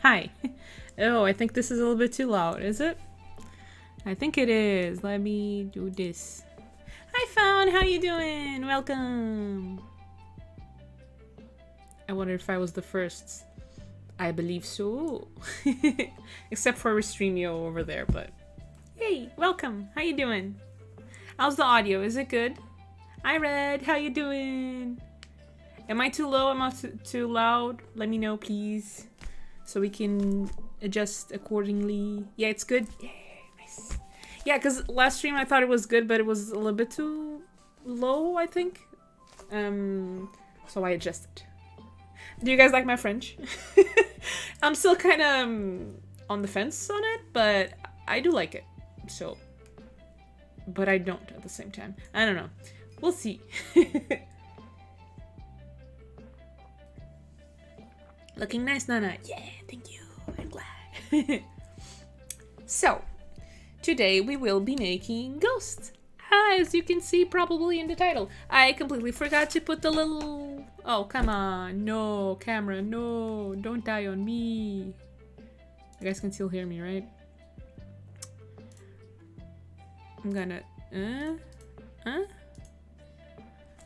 Hi. Oh, I think this is a little bit too loud, is it? I think it is. Let me do this. Hi, Fawn. How you doing? Welcome. I wonder if I was the first. I believe so. Except for Restreamio over there, but... Hey, welcome. How you doing? How's the audio? Is it good? Hi, Red. How you doing? Am I too low? Am I too loud? Let me know, please. So we can adjust accordingly. Yeah, it's good. Yeah, nice. Yeah, because last stream I thought it was good, but it was a little bit too low, I think. So I adjusted. Do you guys like my French? I'm still kind of on the fence on it, but I do like it. So, but I don't at the same time. I don't know. We'll see. Looking nice, Nana. Yeah, thank you. I'm glad. So, today we will be making ghosts. As you can see probably in the title. I completely forgot to put the little... Oh, come on. No, camera, no. Don't die on me. You guys can still hear me, right? I'm gonna...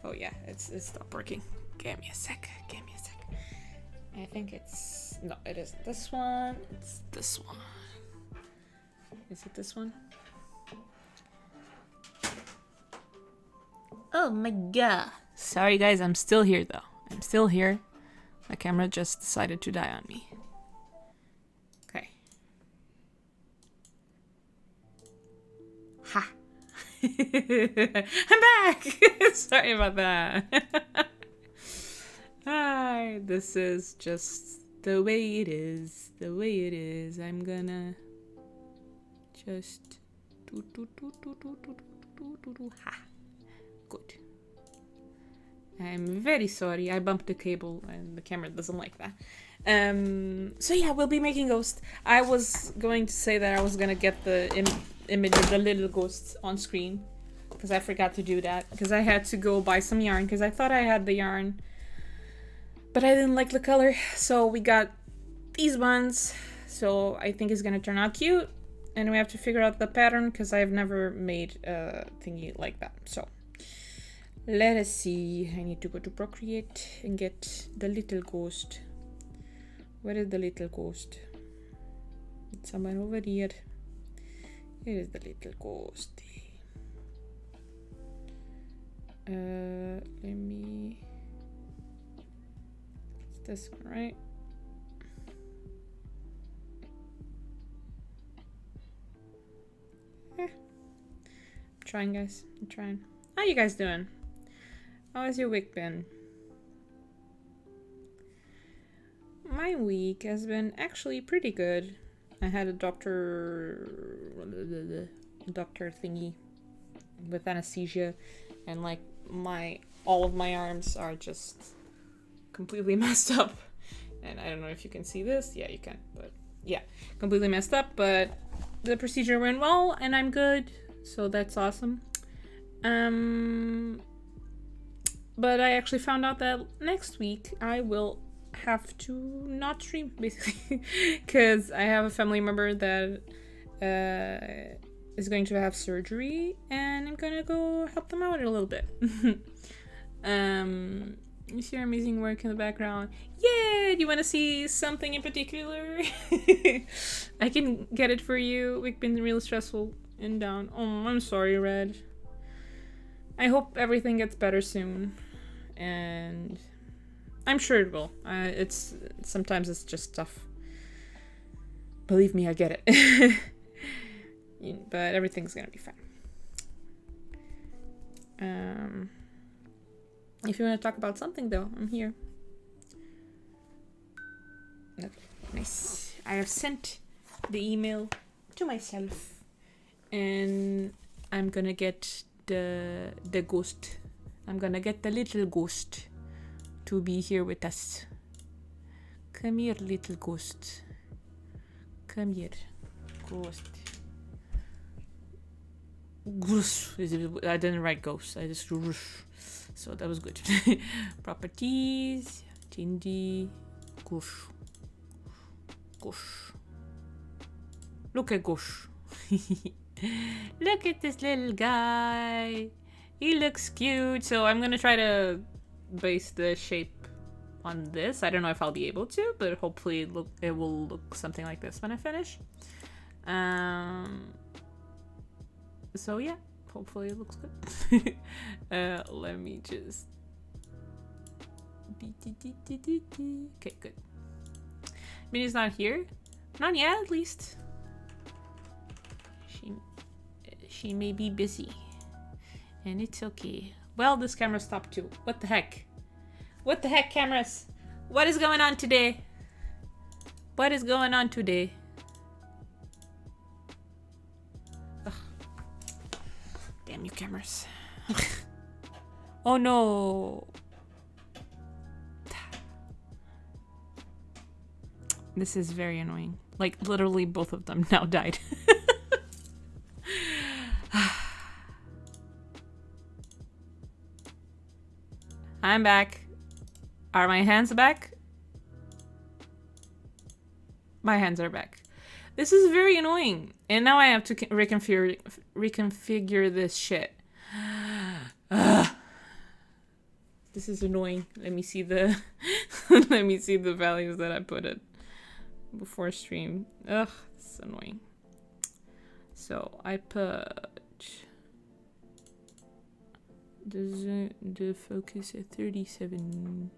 Oh yeah, it's stopped working. Give me a sec. Give me a sec. I think it's... No, it isn't this one. It's this one. Is it this one? Oh my god. Sorry guys, I'm still here though. I'm still here. My camera just decided to die on me. Okay. Ha! I'm back! Sorry about that. Hi, this is just the way it is. The way it is. I'm gonna just ha. Good. I'm very sorry. I bumped the cable and the camera doesn't like that. So yeah, we'll be making ghosts. I was going to say that I was gonna get the image of the little ghosts on screen because I forgot to do that because I had to go buy some yarn because I thought I had the yarn, but I didn't like the color. So we got these ones. So I think it's gonna turn out cute, and we have to figure out the pattern because I've never made a thingy like that. So. Let us see. I need to go to Procreate and get the little ghost. Where is the little ghost? It's somewhere over here. Here is the little ghost. Let me... It's this one, right? I'm trying, guys. I'm trying. How you guys doing? How has your week been? My week has been actually pretty good. I had a doctor thingy with anesthesia, and like all of my arms are just completely messed up. And I don't know if you can see this. Yeah, you can. But yeah, completely messed up. But the procedure went well, and I'm good. So that's awesome. But I actually found out that next week I will have to not stream, basically, because I have a family member that is going to have surgery, and I'm gonna go help them out a little bit. You see our amazing work in the background. Yeah, do you want to see something in particular? I can get it for you. We've been real stressful and down. Oh, I'm sorry, Red. I hope everything gets better soon. And I'm sure it will. Sometimes it's just tough. Believe me, I get it. But everything's gonna be fine. If you want to talk about something, though, I'm here. I have sent the email to myself, and I'm gonna get the ghost. I'm gonna get the little ghost to be here with us. Come here, little ghost. Come here, ghost. Goose. I didn't write ghost. I just so that was good. Properties, Tindy, gosh. Gosh. Look at gosh. Look at this little guy. He looks cute. So I'm gonna try to base the shape on this. I don't know if I'll be able to, but hopefully it will look something like this when I finish. So yeah, hopefully it looks good. Let me just... Okay, good. Minnie's not here. Not yet, at least. She may be busy. And it's okay. Well, this camera stopped too. What the heck? What the heck, cameras? What is going on today? What is going on today? Ugh. Damn you, cameras. Oh no. This is very annoying. Like, literally both of them now died. I'm back. Are my hands back? My hands are back. This is very annoying. And now I have to reconfigure this shit. This is annoying. Let me see the let me see the values that I put in before stream. Ugh, this is annoying. So I put the focus at 37.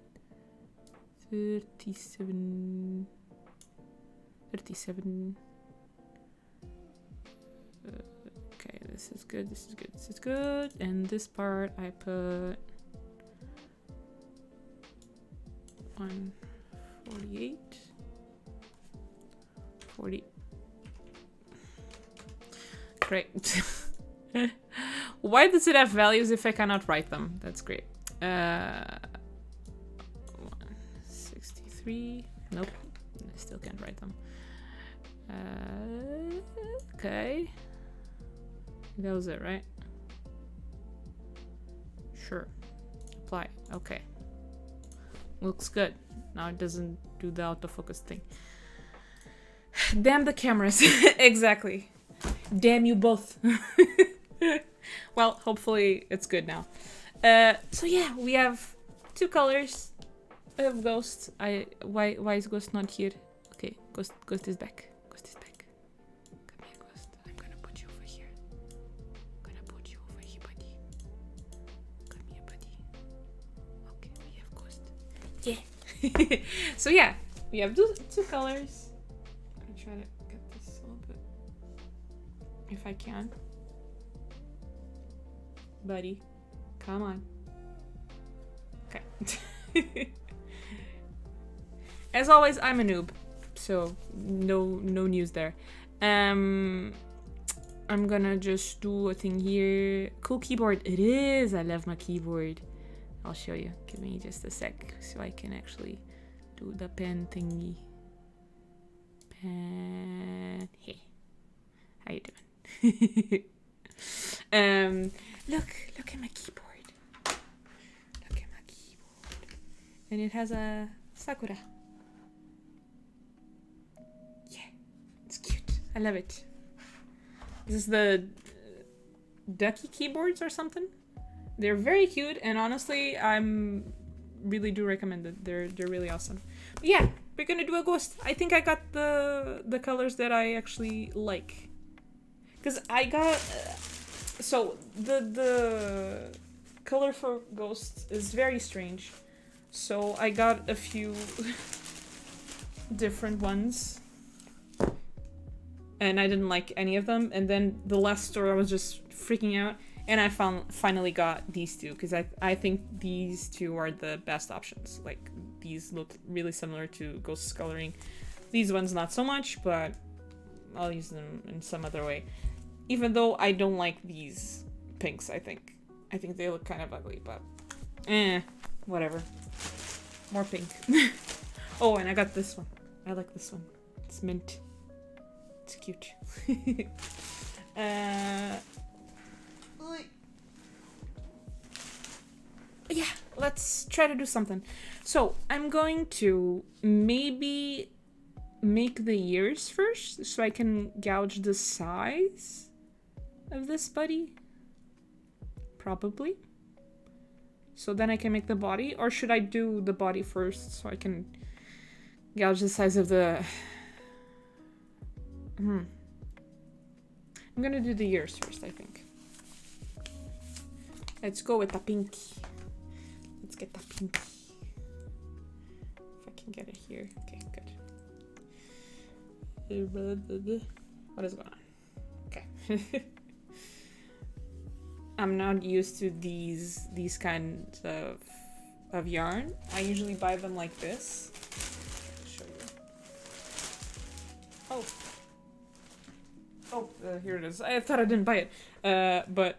Okay, this is good, this is good, this is good. And this part I put 148. 40. Great. Why does it have values if I cannot write them? That's great. 163. Nope. I still can't write them. Okay. That was it, right? Sure. Apply. Okay. Looks good. Now it doesn't do the autofocus thing. Damn the cameras. Exactly. Damn you both. Well, hopefully it's good now. So yeah, we have two colors of Ghost. Why is Ghost not here? Okay, Ghost is back. Ghost is back. Come here, Ghost. I'm gonna put you over here. I'm gonna put you over here, buddy. Come here, buddy. Okay, we have Ghost. Yeah. So yeah, we have two colors. I'm gonna try to get this a little bit, if I can. Buddy, come on. Okay. As always, I'm a noob, so no news there. I'm gonna just do a thing here. Cool keyboard. It is. I love my keyboard. I'll show you. Give me just a sec so I can actually do the pen thingy. Pen. Hey, how you doing? Look at my keyboard. Look at my keyboard. And it has a sakura. Yeah, it's cute. I love it. This is the ducky keyboards or something. They're very cute, and honestly, I'm really do recommend it. They're really awesome. But yeah, we're gonna do a Ghost. I think I got the colors that I actually like. Because I got... so, the color for Ghost is very strange. So, I got a few different ones. And I didn't like any of them. And then the last store I was just freaking out. And I finally got these two. Because I think these two are the best options. Like, these look really similar to Ghost's coloring. These ones not so much, but I'll use them in some other way. Even though I don't like these pinks, I think. I think they look kind of ugly, but whatever. More pink. Oh, and I got this one. I like this one. It's mint. It's cute. Yeah, let's try to do something. So I'm going to maybe make the ears first so I can gouge the size of this buddy. Probably. So then I can make the body, or should I do the body first so I can gouge the size of the... I'm gonna do the ears first, I think. Let's go with the pinky. Let's get the pinky. If I can get it here. Okay, good. What is going on? Okay. I'm not used to these kinds of yarn. I usually buy them like this. I'll show you. Here it is. I thought I didn't buy it. But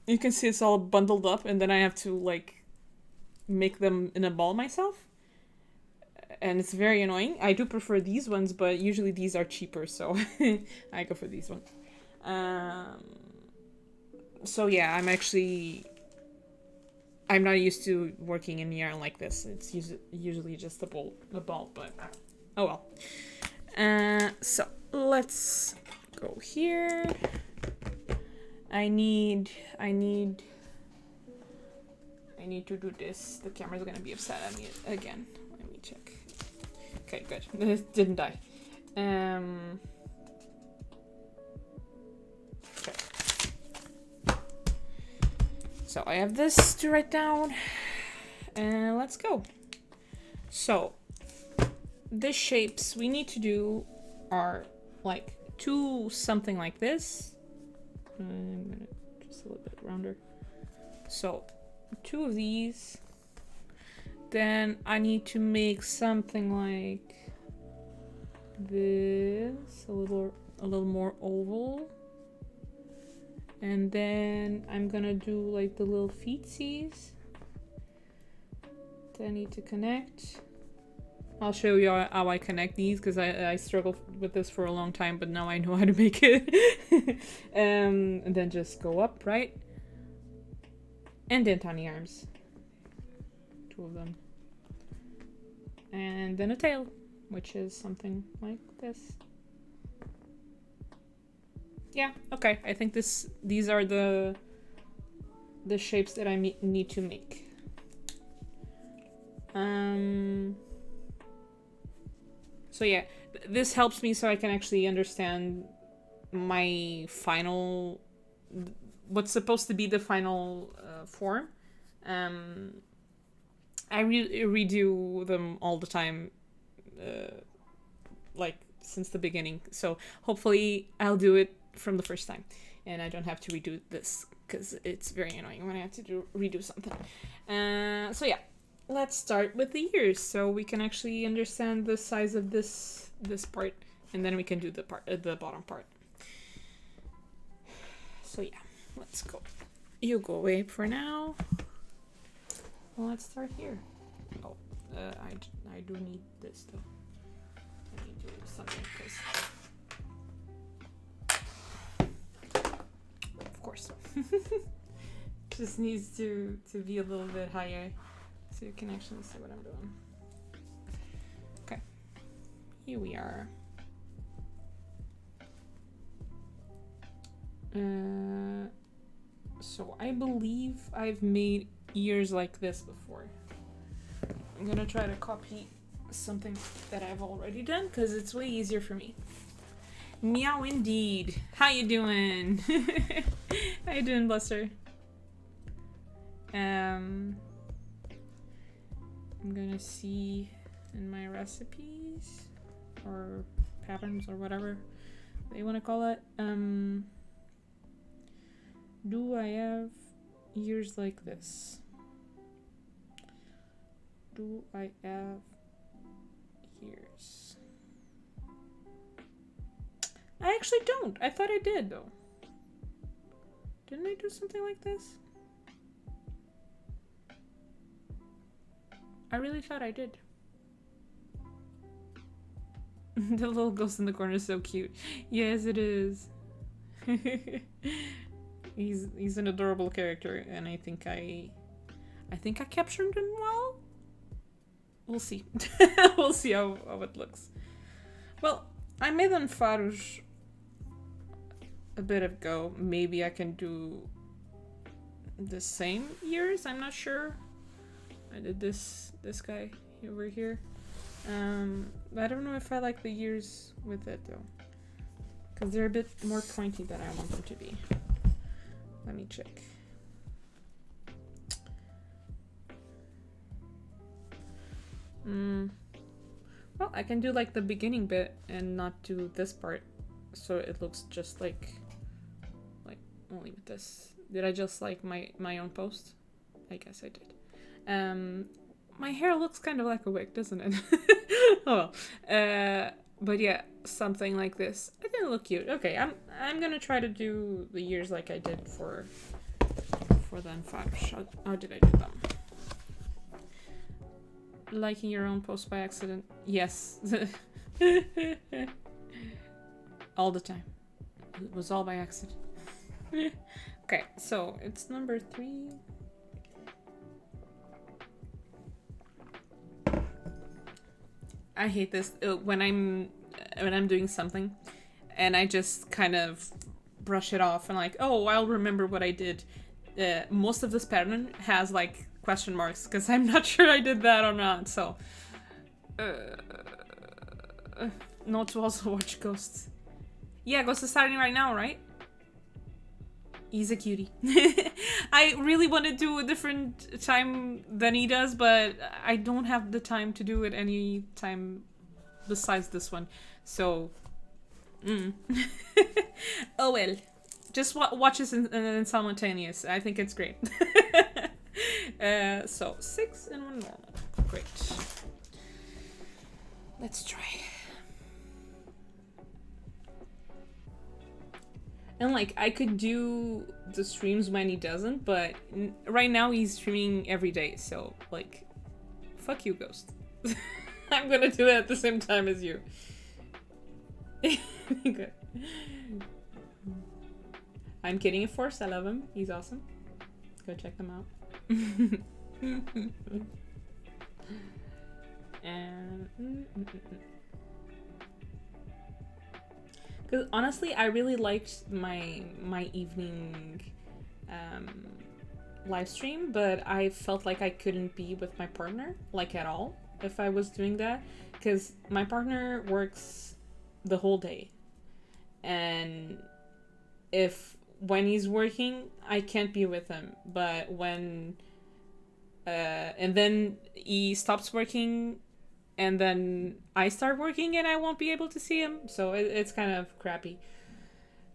you can see it's all bundled up, and then I have to like make them in a ball myself. And it's very annoying. I do prefer these ones, but usually these are cheaper, so I go for these ones. So yeah, I'm not used to working in yarn like this. It's usually just a ball, but oh well. So let's go here. I need to do this. The camera's gonna be upset at me again. Let me check. Okay, good. It didn't die. Okay. So I have this to write down, and let's go. So the shapes we need to do are like two something like this. I'm gonna just a little bit rounder. So 2 of these. Then I need to make something like this, a little more oval. And then I'm gonna do like the little feetsies that I need to connect. I'll show you how I connect these, because I struggled with this for a long time, but now I know how to make it. And then just go up, right? And then tiny arms. 2 of them. And then a tail, which is something like this. Yeah, okay. I think these are the shapes that I need to make. So yeah, this helps me so I can actually understand my final, what's supposed to be the final form. I redo them all the time, like since the beginning. So hopefully I'll do it from the first time, and I don't have to redo this, because it's very annoying when I have to redo something. So yeah, let's start with the ears so we can actually understand the size of this part, and then we can do the bottom part. So yeah, let's go. You go away for now. Well, let's start here. Oh, I do need this though. I need to do something, because of course. Just needs to be a little bit higher so you can actually see what I'm doing. Okay, here we are. So I believe I've made ears like this before. I'm gonna try to copy something that I've already done, because it's way easier for me. Meow indeed. How you doing? How you doing, Buster? I'm gonna see in my recipes or patterns or whatever they want to call it. Do I have ears like this? Do I have ears? I actually don't. I thought I did, though. Didn't I do something like this? I really thought I did. The little ghost in the corner is so cute. Yes, it is. He's an adorable character, and I think I captured him well. We'll see. We'll see how it looks. Well, I made an Faros a bit ago. Maybe I can do the same years. I'm not sure. I did this guy over here. I don't know if I like the years with it though, because they're a bit more pointy than I want them to be. Let me check. Well, I can do like the beginning bit and not do this part, so it looks just like only with this. Did I just like my own post? I guess I did. My hair looks kind of like a wig, doesn't it? Oh well. But yeah, something like this. I think it look cute. Okay, I'm gonna try to do the years like I did for the Unfash. How did I do them? Liking your own post by accident? Yes. All the time. It was all by accident. Okay, so it's number 3. I hate this when I'm doing something and I just kind of brush it off and like, oh, I'll remember what I did. Most of this pattern has like question marks because I'm not sure I did that or not. So, not to also watch Ghosts. Yeah, Ghost is starting right now, right? He's a cutie. I really want to do a different time than he does, but I don't have the time to do it any time besides this one. So, oh well. Just watch this in simultaneous. I think it's great. So 6 and 1 normal. Great. Let's try. And like, I could do the streams when he doesn't, but right now he's streaming every day, so like, fuck you, Ghost. I'm gonna do it at the same time as you. Good. I'm kidding, of course. I love him. He's awesome. Go check them out. And because honestly, I really liked my evening live stream, but I felt like I couldn't be with my partner like at all if I was doing that, because my partner works the whole day, and when he's working, I can't be with him, but when and then he stops working, and then I start working and I won't be able to see him, so it's kind of crappy.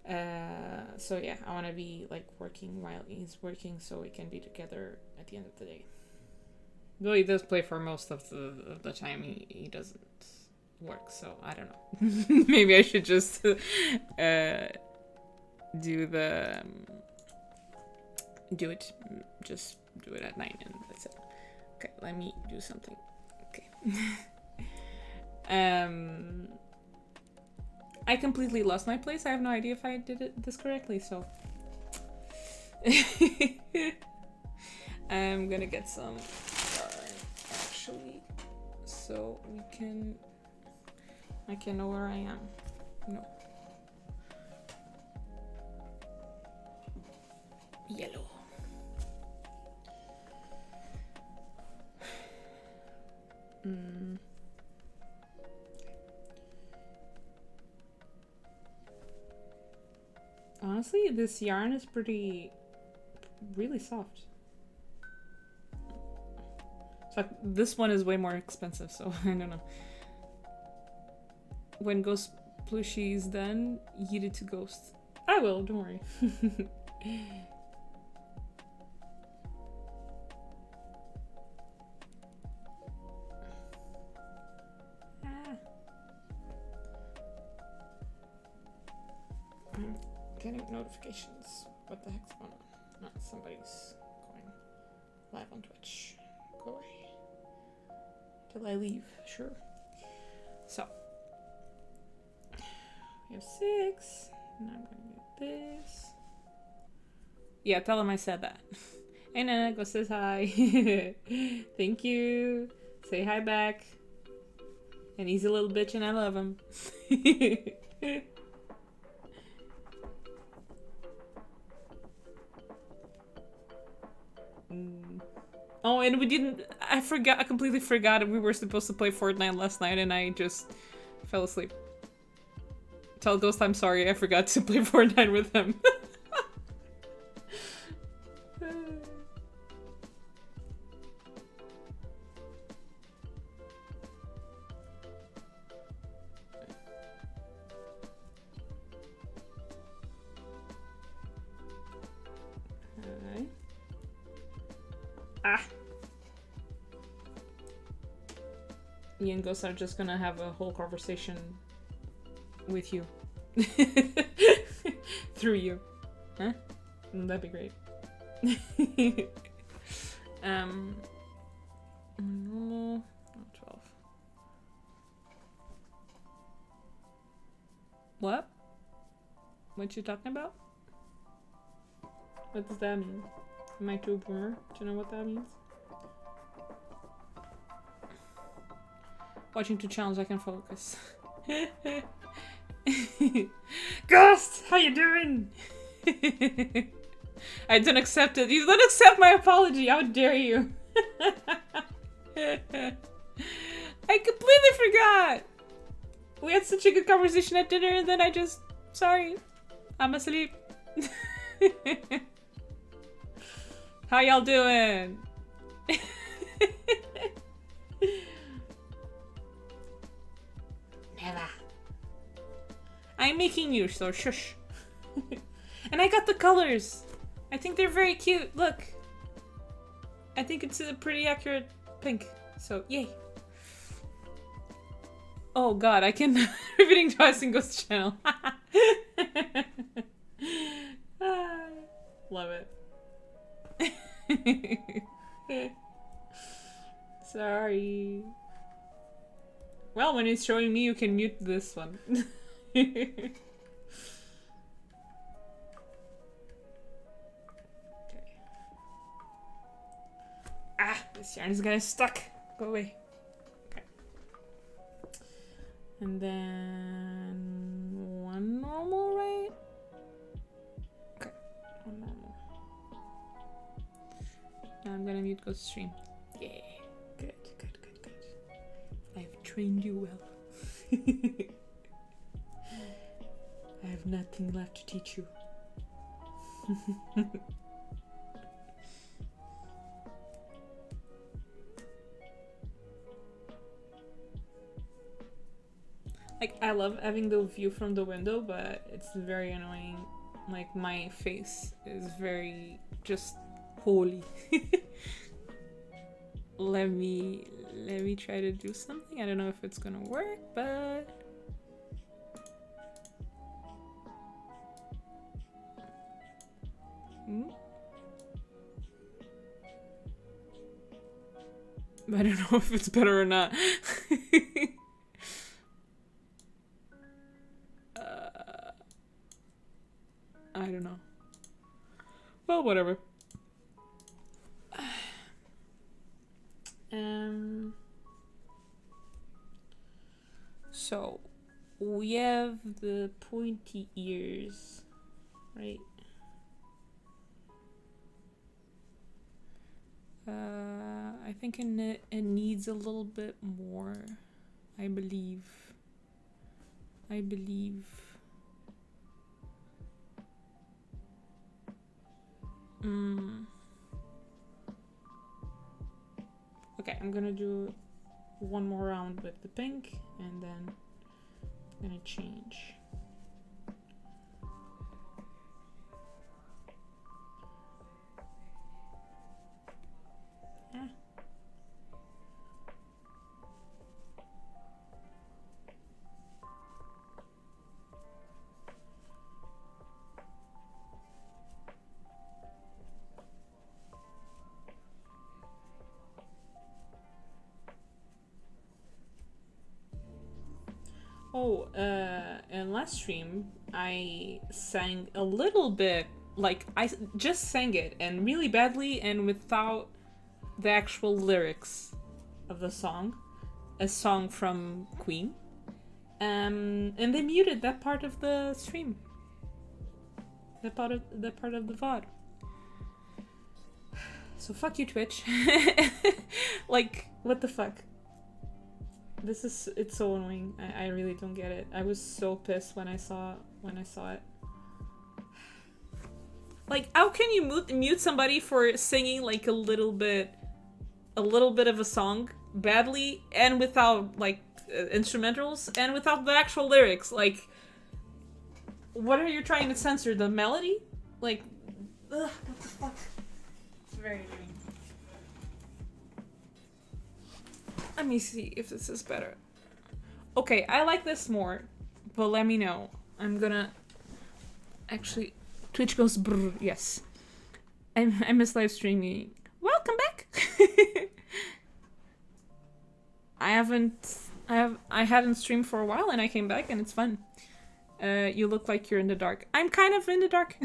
So yeah, I want to be like working while he's working so we can be together at the end of the day. Though he does play for most of the time, he doesn't work, so I don't know. Maybe I should just do it just do it at 9 and that's it. Okay, let me do something. Okay. I completely lost my place. I have no idea if I did this correctly, so I'm gonna get some yarn actually, so I can know where I am. No. Yellow. Honestly, this yarn is really soft. So this one is way more expensive, so I don't know. When Ghost Plushie is done, yeet it to Ghost. I will, don't worry. notifications. What the heck's going on? No, somebody's going live on Twitch. Go away. Till I leave, sure. So. We have 6. Now I'm gonna get this. Yeah, tell him I said that. Hey Nana, go says hi. Thank you. Say hi back. And he's a little bitch and I love him. Oh, and we didn't. I completely forgot we were supposed to play Fortnite last night and I just fell asleep. Tell Ghost I'm sorry, I forgot to play Fortnite with him. Me and Ghost are just gonna have a whole conversation with you. Through you. Huh? That'd be great. Normal. 12. What? What you talking about? What does that mean? Am I too boomer? Do you know what that means? Watching 2 channels, I can focus. Ghost! How you doing? I don't accept it. You don't accept my apology. How dare you? I completely forgot. We had such a good conversation at dinner and then I just... Sorry. I'm asleep. How y'all doing? Never. I'm making you, so shush. And I got the colors. I think they're very cute. Look. I think it's a pretty accurate pink. So, yay. Oh god, I can repeating twice in Ghost channel. Love it. Sorry. Well, when it's showing me, you can mute this one. Okay. Ah, this yarn is gonna stuck. Go away. Okay. And then 1 normal, right? Okay, 1 normal. Now I'm gonna mute Ghost stream. Yeah. Good. I've trained you well. I have nothing left to teach you. Like, I love having the view from the window, but it's very annoying. Like, my face is very just holy. Let me try to do something. I don't know if it's gonna work, but I don't know if it's better or not. I don't know. Well, whatever. So we have the pointy ears, right? I think it needs a little bit more, I believe. Okay, I'm gonna do 1 more round with the pink and then I'm gonna change. Yeah. in last stream, I sang a little bit, like, I just sang it, and really badly, and without the actual lyrics of the song. A song from Queen. And they muted that part of the stream. That part of the VOD. So fuck you, Twitch. Like, what the fuck? It's so annoying. I really don't get it. I was so pissed when I saw it. Like, how can you mute somebody for singing like a little bit of a song badly and without like instrumentals and without the actual lyrics? Like, what are you trying to censor? The melody? Like, ugh, what the fuck? It's very annoying. Let me see if this is better. Okay, I like this more, but let me know. I'm gonna... Actually, Twitch goes brr, yes. I miss live streaming. Welcome back! I hadn't streamed for a while and I came back and it's fun. You look like you're in the dark. I'm kind of in the dark.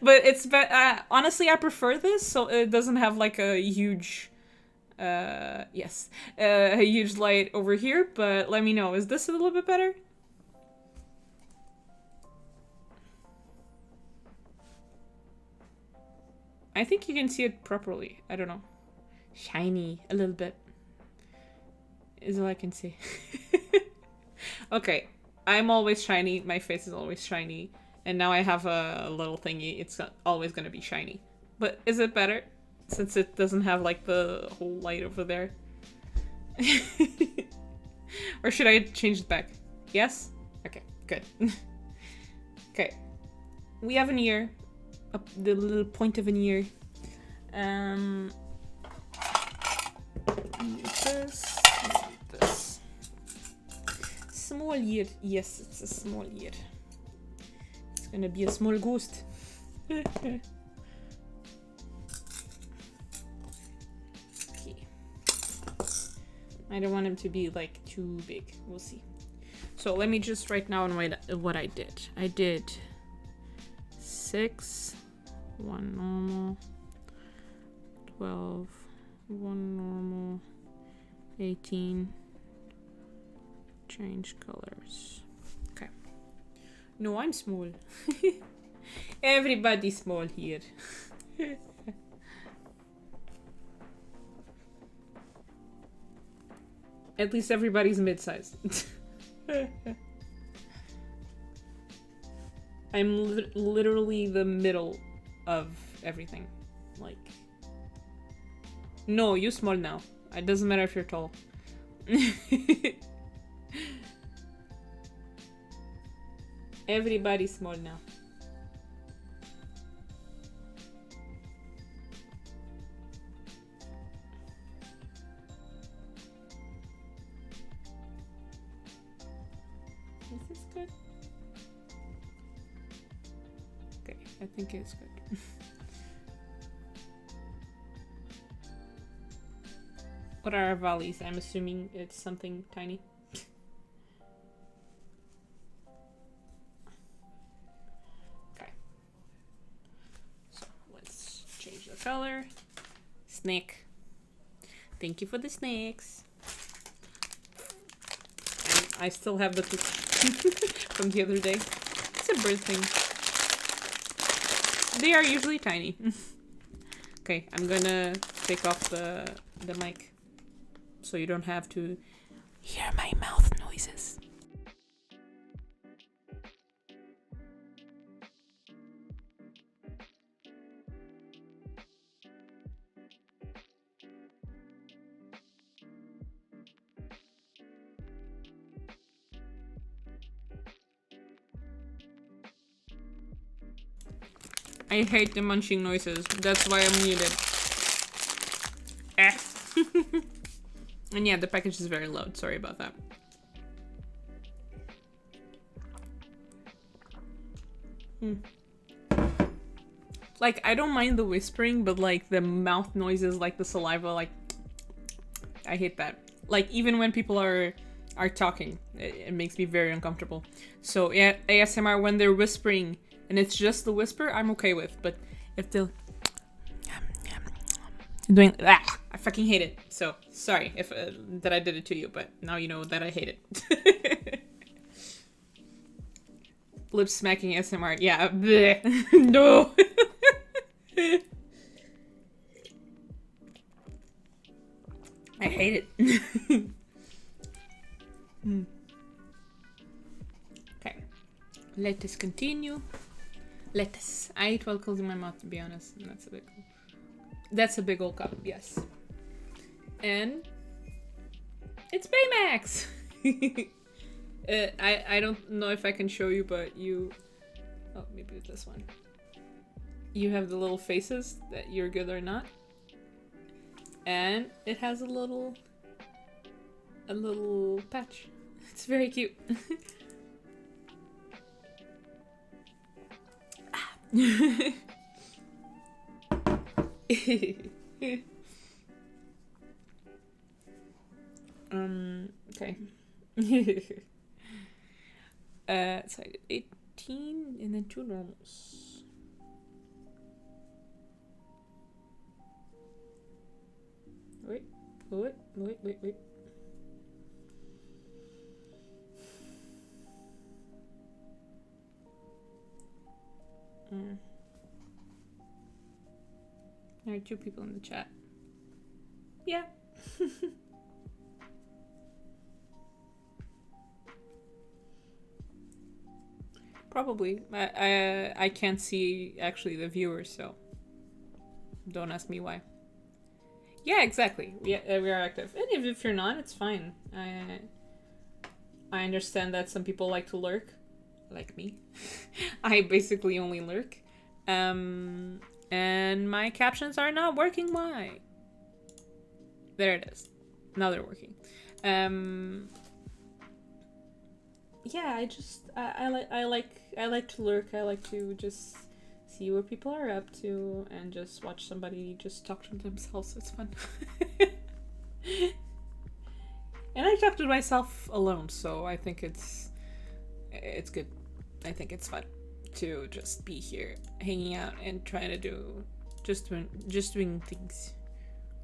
But it's... honestly, I prefer this, so it doesn't have like a huge... a huge light over here, but let me know. Is this a little bit better? I think you can see it properly. I don't know. Shiny, a little bit. Is all I can see. Okay, I'm always shiny. My face is always shiny. And now I have a little thingy. It's always gonna be shiny. But is it better? Since it doesn't have like the whole light over there. Or should I change it back? Yes? Okay, good. Okay. We have an ear. The little point of an ear. This. Small ear. Yes, it's a small ear. It's gonna be a small ghost. I don't want him to be like too big. We'll see. So let me just write now what I did. I did 6, 1 normal, 12, 1 normal, 18, change colors. Okay. No, I'm small. Everybody's small here. At least everybody's mid-sized. I'm literally the middle of everything. Like... No, you're small now. It doesn't matter if you're tall. Everybody's small now. I think it's good. What are our valleys? I'm assuming it's something tiny. Okay. So let's change the color. Snake. Thank you for the snakes. And I still have the from the other day. It's a bird thing. They are usually tiny. Okay, I'm gonna take off the mic so you don't have to hear my mouth noises. I hate the munching noises. That's why I'm muted. And yeah, the package is very loud. Sorry about that. Like, I don't mind the whispering, but like the mouth noises, like the saliva, like I hate that. Like, even when people are are talking. It makes me very uncomfortable. So yeah, ASMR when they're whispering and it's just the whisper, I'm okay with. But if they're doing I fucking hate it. So sorry if that I did it to you, but now you know that I hate it. Lip smacking ASMR, yeah. No. I hate it. Okay, let us continue. Lettuce. I eat while closing my mouth, to be honest. And that's a big old cup, yes. And it's Baymax. I don't know if I can show you, but you. Oh, maybe with this one. You have the little faces that you're good or not, and it has a little patch. It's very cute. Okay. So I did 18 and then 2 normals. Wait. There are 2 people in the chat. Yeah. Probably. I can't see actually the viewers, so don't ask me why. Yeah, exactly. We are active. And if you're not, it's fine. I understand that some people like to lurk, like me. I basically only lurk. And my captions are not working. Why? There it is. Now they're working. Yeah, I like to lurk. I like to just see what people are up to and just watch somebody just talk to themselves. It's fun. And I talk to myself alone, so I think it's good. I think it's fun to just be here, hanging out and trying to do just doing things.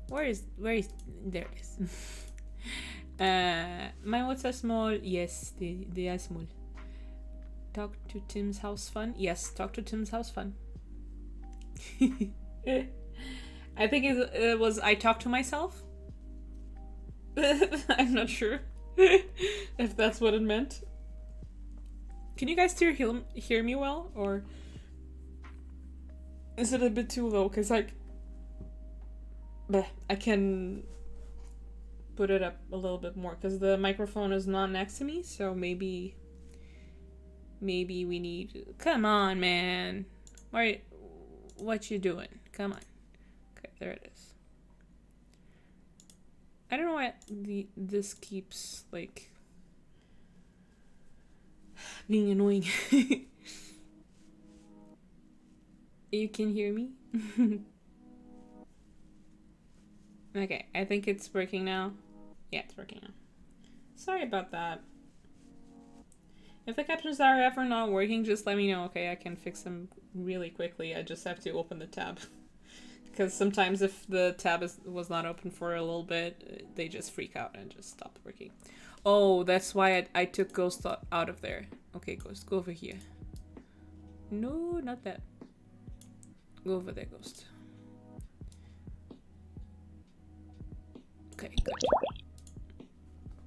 Where is there it is. My notes are small. Yes, they are small. Talk to Tim's house fun. Yes, talk to Tim's house fun. I think it was I talk to myself. I'm not sure if that's what it meant. Can you guys still hear me well, or is it a bit too low? Because I can put it up a little bit more because the microphone is not next to me, so maybe we need. Come on, man. What you doing? Come on. Okay, there it is. I don't know why this keeps like being annoying. You can hear me? Okay, I think it's working now. Yeah, it's working now. Sorry about that. If the captions are ever not working, just let me know, okay? I can fix them really quickly. I just have to open the tab. Because sometimes if the tab was not open for a little bit, they just freak out and just stop working. Oh, that's why I took Ghost out of there. Okay, Ghost, go over here. No, not that. Go over there, Ghost. Okay, good.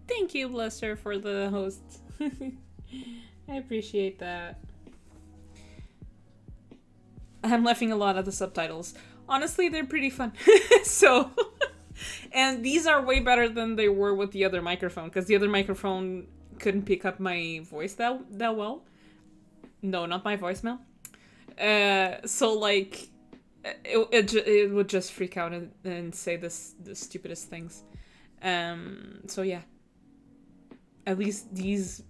Thank you, Bluster, for the host. I appreciate that. I'm laughing a lot at the subtitles. Honestly, they're pretty fun. So, and these are way better than they were with the other microphone, because the other microphone couldn't pick up my voice that well. No, not my voicemail. So like, it would just freak out and say the stupidest things. So yeah. At least these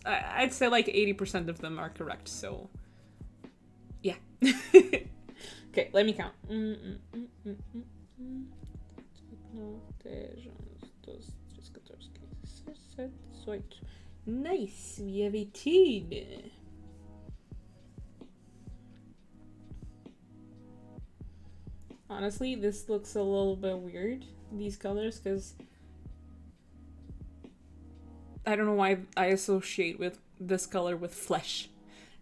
I'd say like 80% of them are correct. So yeah. Okay, let me count. 7, Sweet. Nice. We have 18. Honestly, this looks a little bit weird, these colors, because I don't know why I associate with this color with flesh.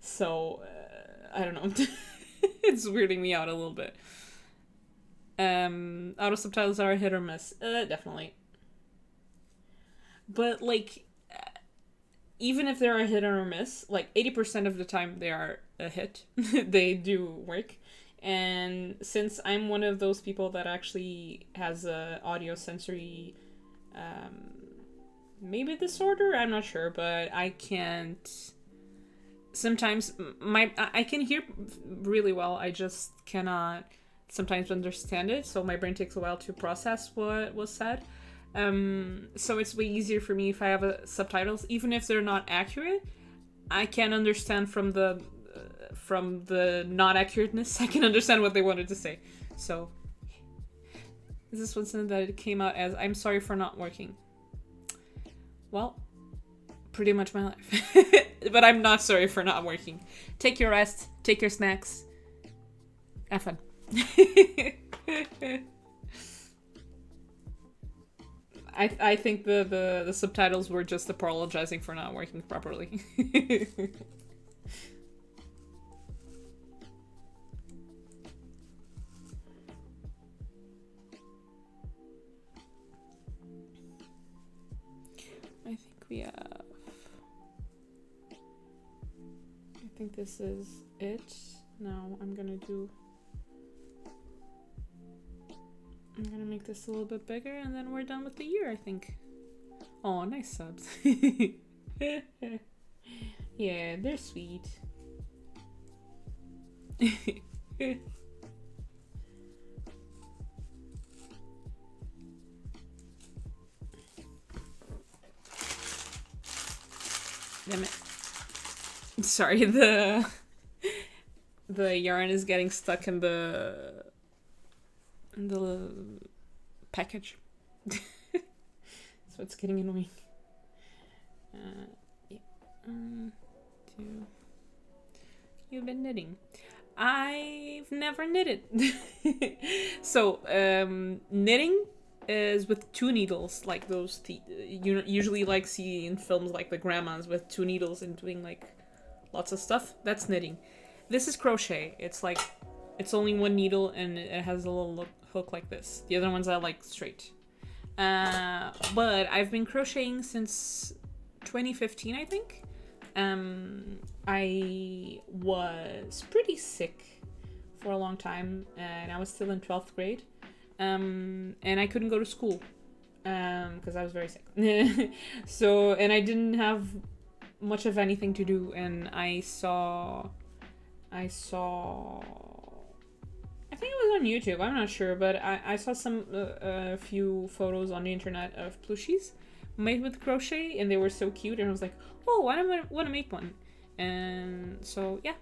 So, I don't know. It's weirding me out a little bit. Auto subtitles are a hit or miss. Definitely. But, like, even if they're a hit or a miss, like, 80% of the time they are a hit. They do work. And since I'm one of those people that actually has a audio sensory maybe disorder, I'm not sure, but I can't sometimes I can hear really well, I just cannot sometimes understand it, so my brain takes a while to process what was said. So it's way easier for me if I have subtitles, even if they're not accurate. I can understand from the not accurateness. I can understand what they wanted to say. So this was something that it came out as I'm sorry for not working. Well, pretty much my life. But I'm not sorry for not working. Take your rest, take your snacks, have fun. I think the subtitles were just apologizing for not working properly. I think we have... I think this is it. Now I'm gonna make this a little bit bigger and then we're done with the year, I think. Oh, nice subs. Yeah, they're sweet. Damn it. Sorry, the yarn is getting stuck in the package. So it's getting annoying. Yeah. You've been knitting. I've never knitted. So, knitting is with 2 needles, like those you usually like see in films, like the grandmas with 2 needles and doing like lots of stuff. That's knitting. This is crochet. It's like it's only 1 needle and it has a little hook like this. The other ones are like straight. But I've been crocheting since 2015, I think. I was pretty sick for a long time and I was still in 12th grade. And I couldn't go to school because I was very sick. So, and I didn't have much of anything to do, and I think it was on YouTube, I'm not sure, but I saw a few photos on the internet of plushies made with crochet, and they were so cute, and I was like, oh, I want to make one. And so, yeah,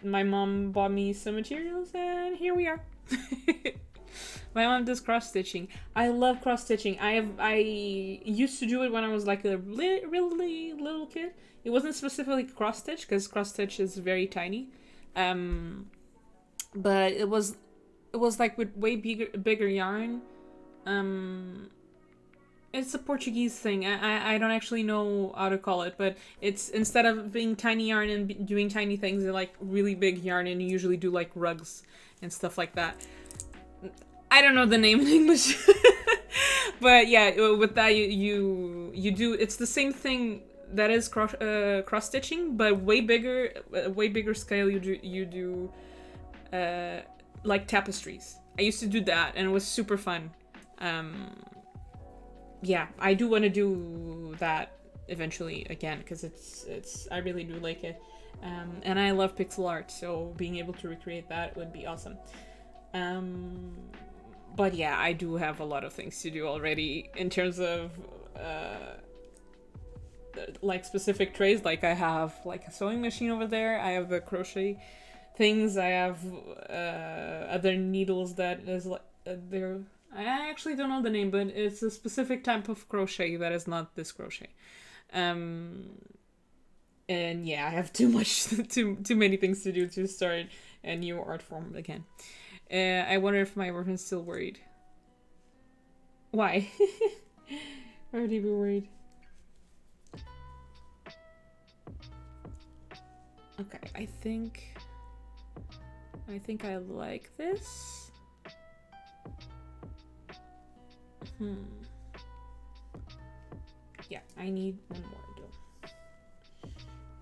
my mom bought me some materials, and here we are. My mom does cross stitching. I love cross stitching. I used to do it when I was like a really little kid. It wasn't specifically cross stitch because cross stitch is very tiny, but it was like with way bigger yarn. It's a Portuguese thing. I don't actually know how to call it, but it's instead of being tiny yarn and doing tiny things, they're like really big yarn, and you usually do like rugs and stuff like that. I don't know the name in English. But yeah, with that you do, it's the same thing that is cross stitching, but way bigger scale. You do like tapestries. I used to do that and it was super fun. Yeah, I do want to do that eventually again because it's I really do like it. And I love pixel art, so being able to recreate that would be awesome. But yeah, I do have a lot of things to do already in terms of like specific trades. Like I have like a sewing machine over there. I have the crochet things. I have other needles that is like they're I actually don't know the name, but it's a specific type of crochet that is not this crochet. And yeah, I have too many things to do to start a new art form again. I wonder if my boyfriend's still worried. Why? Why would he be worried? Okay, I think I like this. Yeah, I need one more though.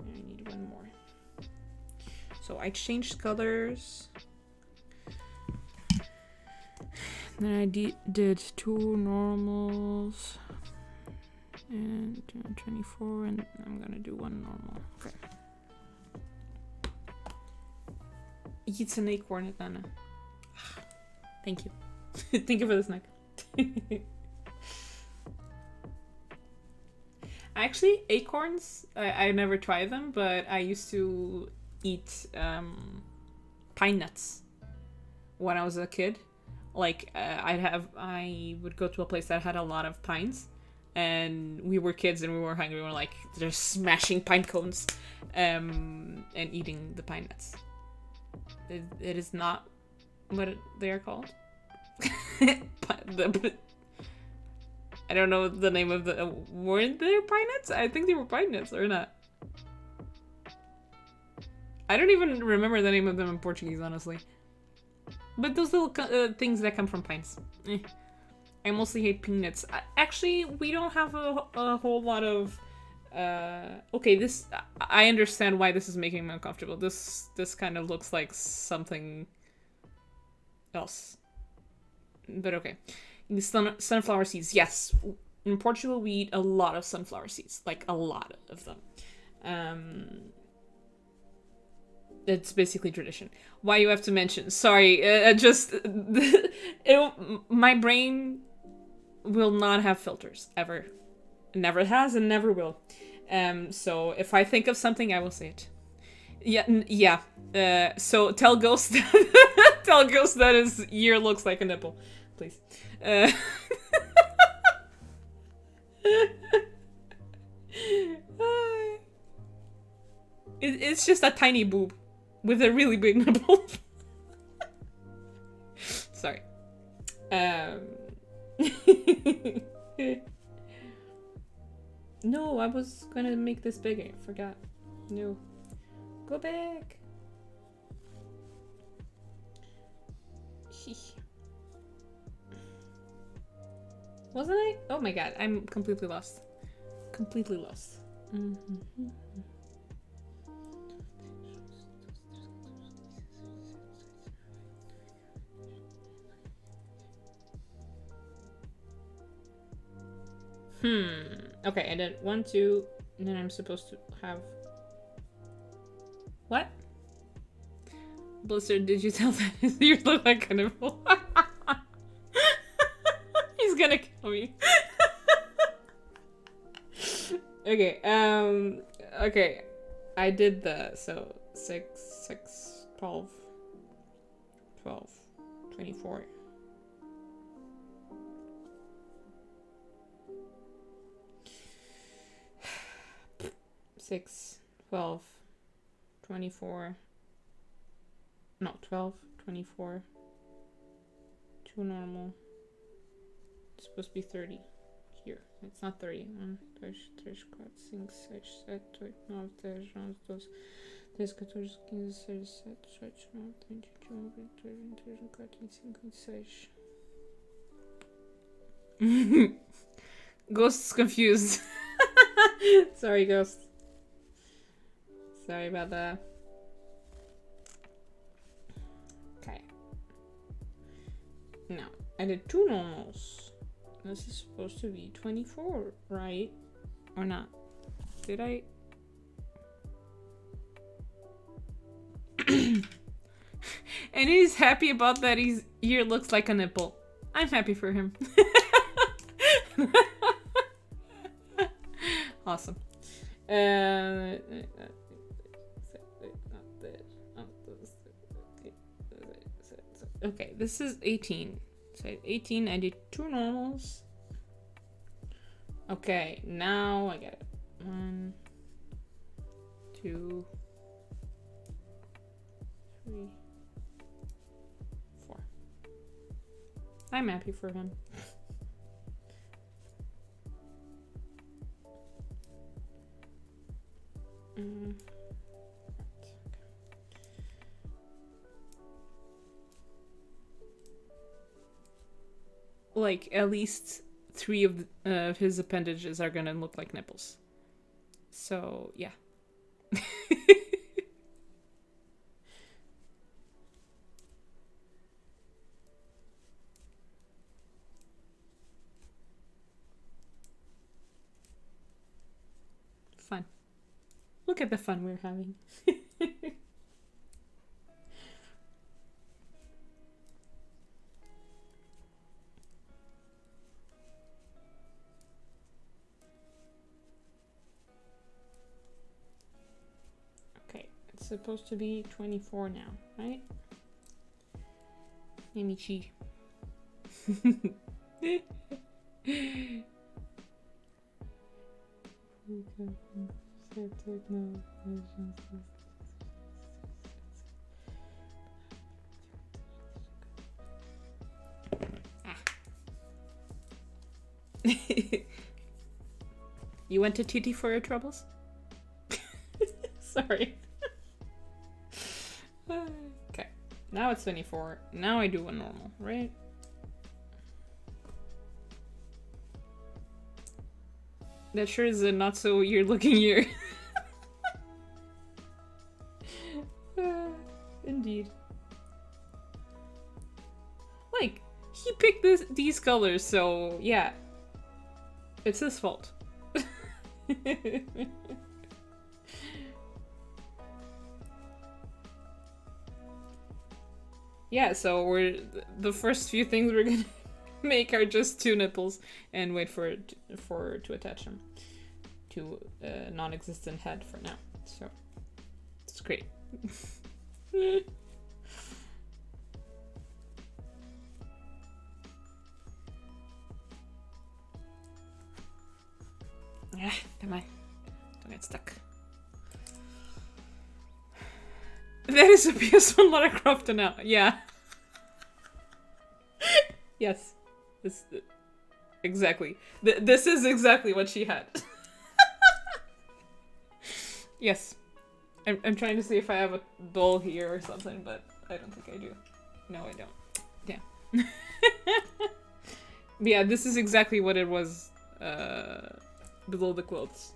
I need one more. So I changed colors. Then I did 2 normals and 24, and I'm gonna do 1 normal. Okay. It's an acorn, Nana. Thank you. Thank you for the snack. Actually, acorns, I never tried them, but I used to eat pine nuts when I was a kid. Like, I would go to a place that had a lot of pines, and we were kids and we were hungry. We were like, just smashing pine cones and eating the pine nuts. It is not what they are called. I don't know the name of the... weren't they pine nuts? I think they were pine nuts, or not. I don't even remember the name of them in Portuguese, honestly. But those little things that come from pines. I mostly hate peanuts. Actually, we don't have a whole lot of... okay, this... I understand why this is making me uncomfortable. This kind of looks like something else. But okay. Sunflower seeds. Yes. In Portugal, we eat a lot of sunflower seeds. Like, a lot of them. It's basically tradition. Why you have to mention? Sorry, my brain will not have filters ever. Never has and never will. So if I think of something, I will say it. Yeah. So tell Ghost that his ear looks like a nipple, please. It's just a tiny boob with a really big nipple. Sorry. No, I was gonna make this bigger. I forgot. No. Go back. Wasn't I? Oh my god, I'm completely lost. Completely lost. Okay, I did 1, 2, and then I'm supposed to have... What? Blizzard, did you tell that you look like a nipple? He's gonna kill me. Okay, okay. I did so 6, 12, 24. 6, 12, 24. No, 12, 24. 2 normal. It's supposed to be 30 here. It's not 30. 1, 2, 3, 4, 5, 6, 7, 8, 9, 10, 11, 12, 13, 14, 15, 16, 17, 18, 19, 20, 21, 22, 23, 24, 25, 26. Ghost's confused. Sorry, Ghost. Sorry about that. Okay. Now, I did 2 normals. This is supposed to be 24, right? Or not? Did I? And he's happy about that his ear looks like a nipple. I'm happy for him. Awesome. Okay, this is 18. So 18, I did 2 normals. Okay, now I get it. 1, 2, 3, 4. I'm happy for him. Like, at least 3 of his appendages are gonna look like nipples. So, yeah. Fun. Look at the fun we're having. Okay, it's supposed to be 24 now, right? Nimichi. You went to TT for your troubles? Sorry. Okay, now it's 24. Now I do a normal, right? That sure is a not so weird looking year. Indeed. Like, he picked these colors, so yeah. It's his fault. Yeah, so the first few things we're gonna make are just 2 nipples and wait for it to attach them to a non-existent head for now. So it's great. Yeah, come on. Don't get stuck. That is a PS1 Lara Croft now. Yeah. Yes. Exactly. This is exactly what she had. Yes. I'm trying to see if I have a doll here or something, but I don't think I do. No, I don't. Yeah. Yeah, this is exactly what it was below the quilts.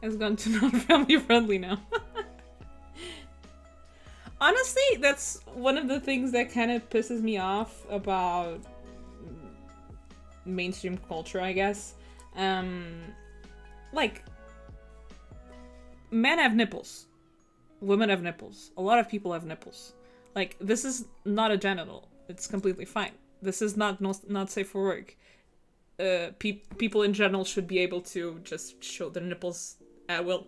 Has gone to non-family friendly now. Honestly, that's one of the things that kind of pisses me off about mainstream culture, I guess. Like, men have nipples. Women have nipples. A lot of people have nipples. Like, this is not a genital. It's completely fine. This is not safe for work. People in general should be able to just show their nipples at will.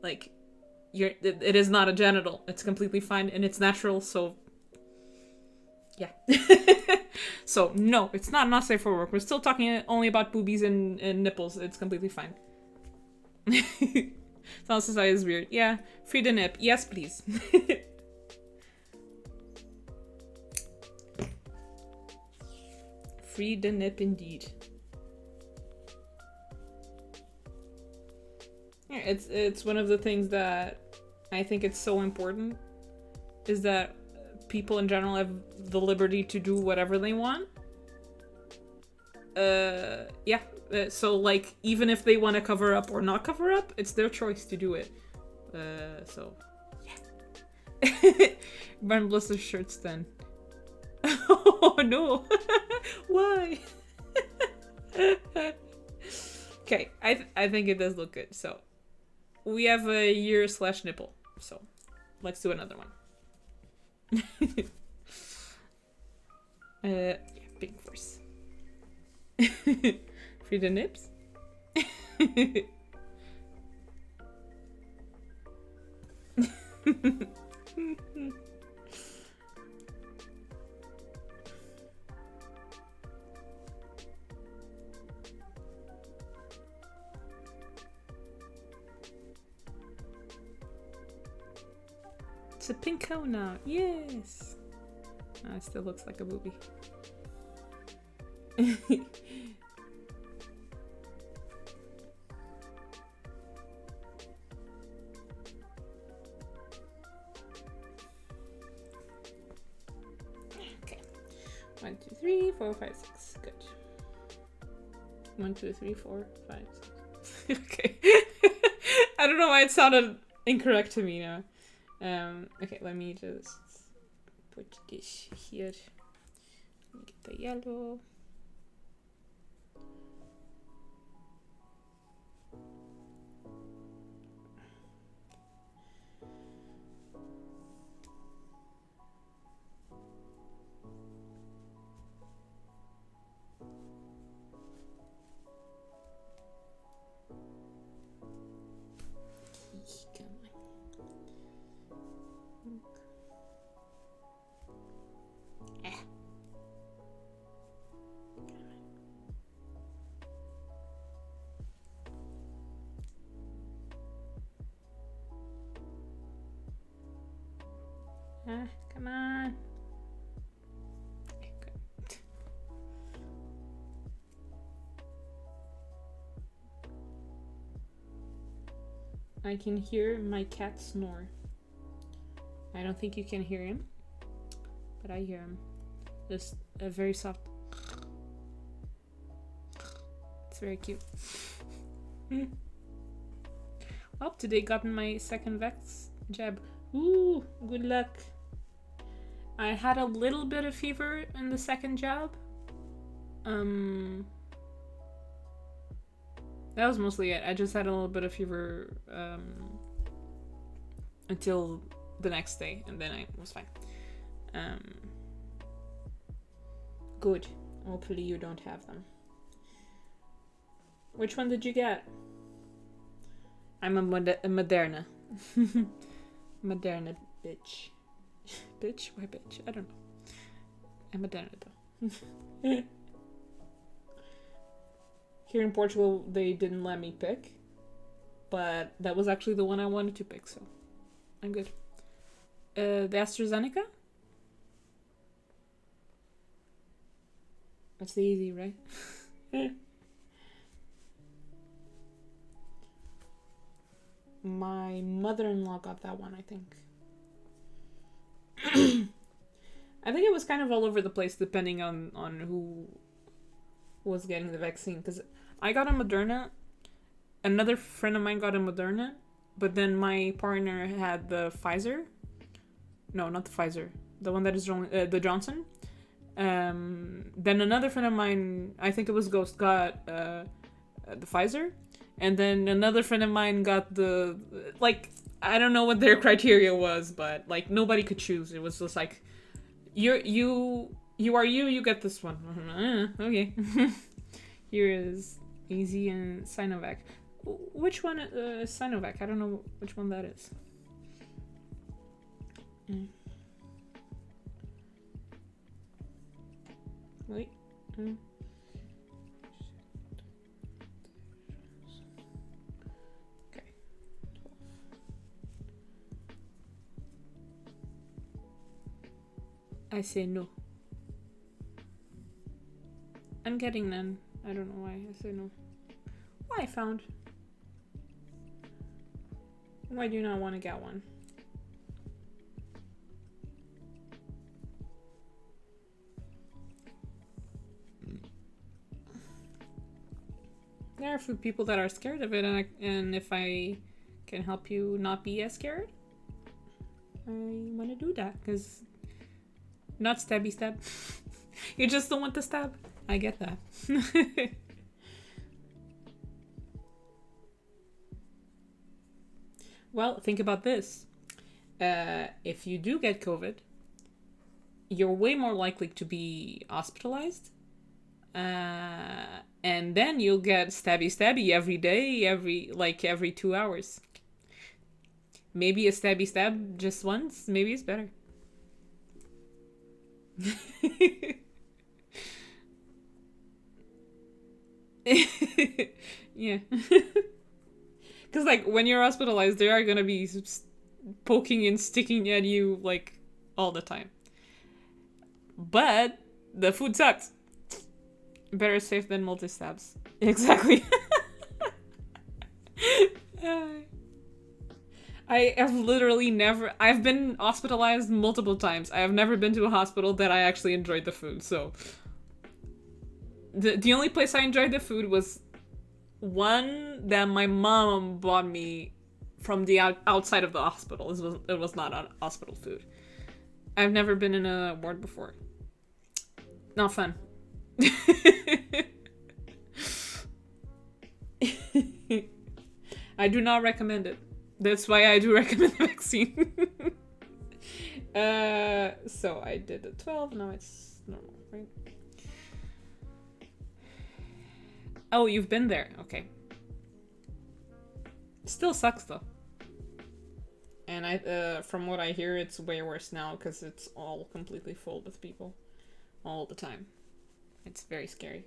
Like, it is not a genital. It's completely fine and it's natural, so yeah. So no, it's not safe for work. We're still talking only about boobies and nipples. It's completely fine. Sound society is weird. Yeah, free the nip. Yes, please. Free the nip indeed. Yeah, it's one of the things that I think it's so important is that people in general have the liberty to do whatever they want. Yeah. So, like, even if they want to cover up or not cover up, it's their choice to do it. So, yeah. Burn Blister shirts then. Oh, no. Why? Okay, I think it does look good. So, we have a ear/nipple. So, let's do another one. Yeah, big force. For the nips? It's a pink cone now. Yes. Oh, it still looks like a booby. Okay. 1, 2, 3, 4, 5, 6. Good. 1, 2, 3, 4, 5, 6. Okay. I don't know why it sounded incorrect to me now. Okay, let me just put this here. Let me get the yellow. Come on. Okay, good. I can hear my cat snore. I don't think you can hear him, but I hear him. Just a very soft. It's very cute. Well, today gotten my second Vex jab. Ooh, good luck. I had a little bit of fever in the second jab. That was mostly it. I just had a little bit of fever until the next day, and then I was fine. Good. Hopefully you don't have them. Which one did you get? I'm a Moderna. Moderna bitch. Bitch? Why bitch? I don't know. I'm Moderna though. Here in Portugal, they didn't let me pick, but that was actually the one I wanted to pick, so I'm good. The AstraZeneca? That's the easy, right? My mother-in-law got that one, I think. I think it was kind of all over the place depending on who was getting the vaccine, because I got a Moderna, another friend of mine got a Moderna, but then my partner had the Pfizer. No, not the Pfizer. The one that is the Johnson. Then another friend of mine, I think it was Ghost, got the Pfizer. And then another friend of mine got the, like, I don't know what their criteria was, but, like, nobody could choose. It was just like, you get this one. Okay. Here is AZ and Sinovac. Which one is Sinovac? I don't know which one that is. Wait. I say no. I'm getting none. I don't know why I say no. Why I found? Why do you not want to get one? There are a few people that are scared of it, and if I can help you not be as scared, I want to do that, because not stabby stab. You just don't want to stab. I get that. Well, think about this. If you do get COVID, you're way more likely to be hospitalized. And then you'll get stabby every day, every 2 hours. Maybe a stabby stab just once, maybe it's better. Yeah. Because, like, when you're hospitalized, they are gonna be poking and sticking at you, like, all the time. But the food sucks. Better safe than multi-stabs. Exactly. I have literally never... I've been hospitalized multiple times. I have never been to a hospital that I actually enjoyed the food, so... The only place I enjoyed the food was one that my mom bought me from the outside of the hospital. It was not a hospital food. I've never been in a ward before. Not fun. I do not recommend it. That's why I do recommend the vaccine. So I did a 12, now it's normal, right? Oh, you've been there. Okay. Still sucks though. And from what I hear, it's way worse now because it's all completely full with people all the time. It's very scary.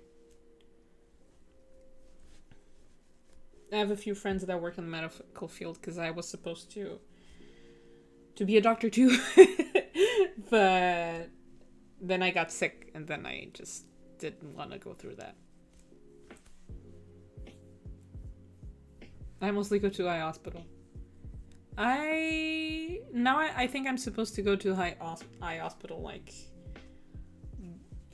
I have a few friends that work in the medical field because I was supposed to be a doctor too. But then I got sick and then I just didn't want to go through that. I mostly go to eye hospital. I think I'm supposed to go to eye hospital like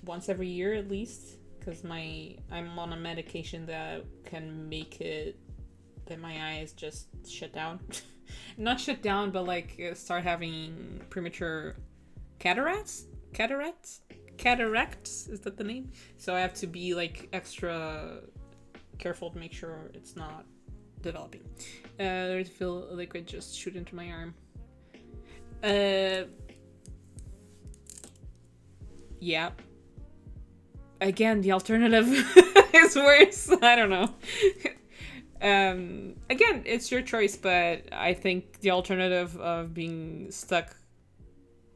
once every year at least, because I'm on a medication that can make it that my eyes just shut down. Not shut down, but like start having premature cataracts. Cataracts, is that the name? So I have to be like extra careful to make sure it's not developing. I feel liquid just shoot into my arm. Yeah. Again, the alternative is worse. I don't know. Again, it's your choice, but I think the alternative of being stuck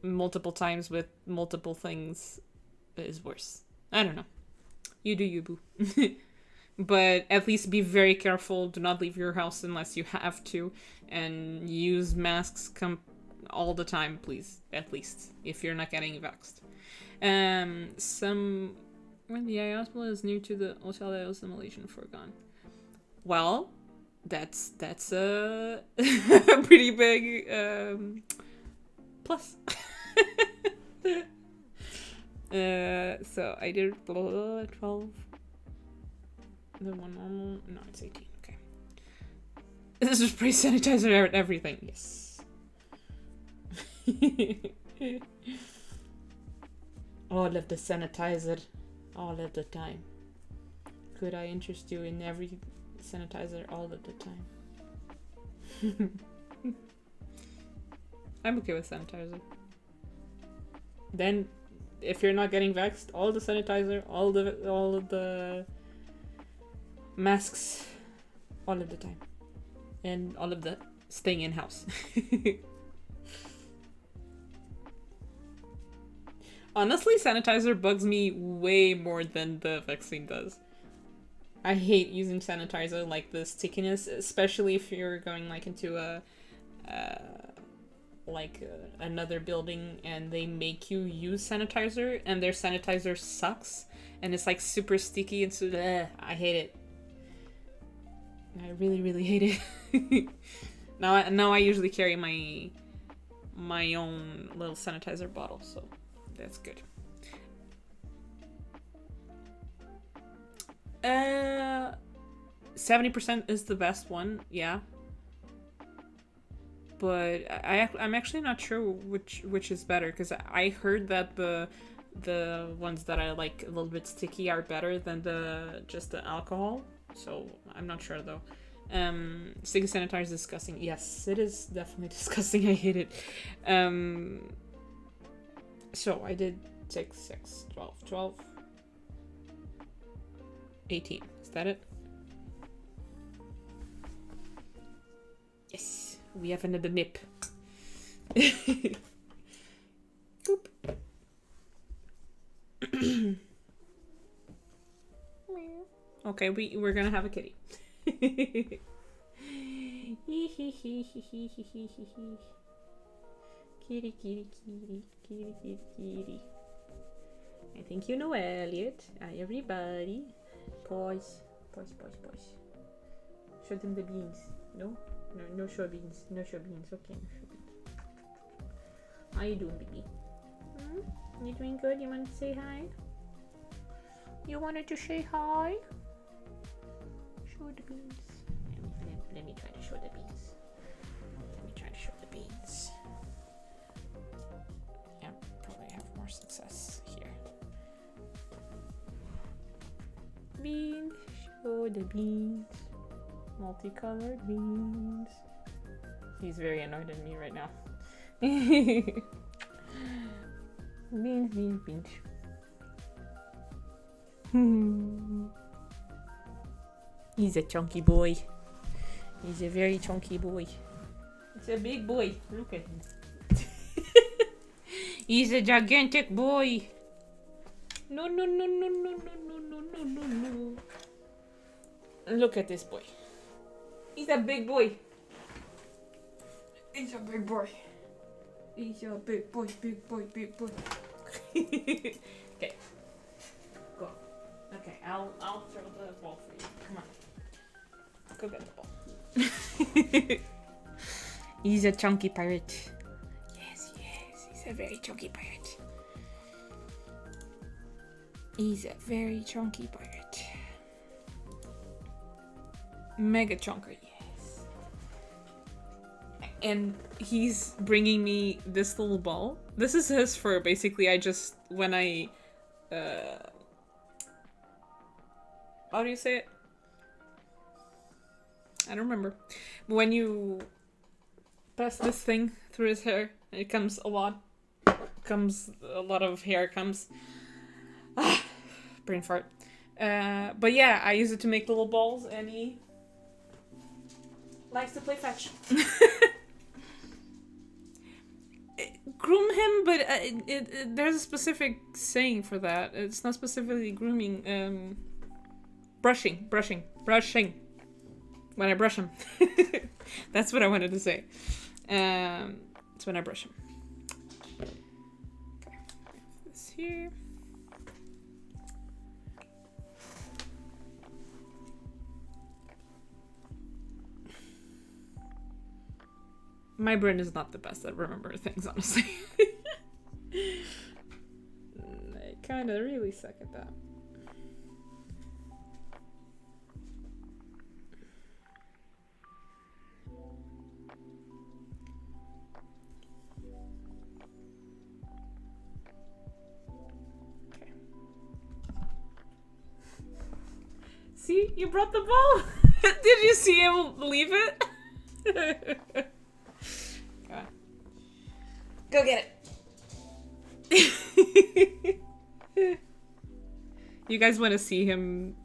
multiple times with multiple things is worse. I don't know. You do you, boo. But at least be very careful. Do not leave your house unless you have to. And use masks all the time, please. At least. If you're not getting vaxxed. When the eye hospital is near to the hotel that was simulation foregone. Well, that's a pretty big plus. So I did 12. The one normal? No, it's 18. Okay. This is spray sanitizer and everything. Yes. All of the sanitizer. All of the time. Could I interest you in every sanitizer all of the time? I'm okay with sanitizer. Then, if you're not getting vaxxed, all the sanitizer, all of the masks all of the time, and all of the staying in house. Honestly, sanitizer bugs me way more than the vaccine does. I hate using sanitizer, like the stickiness, especially if you're going like into another building and they make you use sanitizer and their sanitizer sucks and it's like super sticky and so I hate it. I really, really hate it. Now I usually carry my own little sanitizer bottle, so that's good. 70% is the best one, yeah. But I'm actually not sure which is better, because I heard that the ones that are like a little bit sticky are better than just the alcohol. So I'm not sure though. Sticky sanitizer is disgusting. Yes, it is definitely disgusting. I hate it. So I did 6, 12. 18. Is that it? Yes, we have another nip. Boop. Okay, we're gonna have a kitty. Kitty, kitty, kitty, kitty, kitty, kitty. I think you know Elliot. Hi, everybody. Pause. Show them the beans. No, no show beans. No show beans. Okay, no show beans. How you doing, baby? You doing good? You want to say hi? You wanted to say hi? Show the beans. Let me try to show the beans. Yeah, probably have more success here. Beans. Show the beans. Multicolored beans. He's very annoyed at me right now. Beans. He's a chunky boy. He's a very chunky boy. It's a big boy. Look at him. He's a gigantic boy. No. Look at this boy. He's a big boy. He's a big boy. Big boy. Okay. Go. Okay, I'll throw the ball for you. Come on. Go get the ball. He's a chunky pirate. Yes. He's a very chunky pirate. Mega chunker, yes. And he's bringing me this little ball. This is his fur, basically. When I, how do you say it? I don't remember. When you pass this thing through his hair, it comes a lot of hair comes. Brain fart. But yeah, I use it to make little balls, and he likes to play fetch. Groom him, but there's a specific saying for that. It's not specifically grooming. Brushing. When I brush him. That's what I wanted to say. It's when I brush him. Okay. This here. My brain is not the best at remembering things, honestly. I kind of really suck at that. Okay. See, you brought the ball. Did you see him leave it? Go get it. You guys want to see him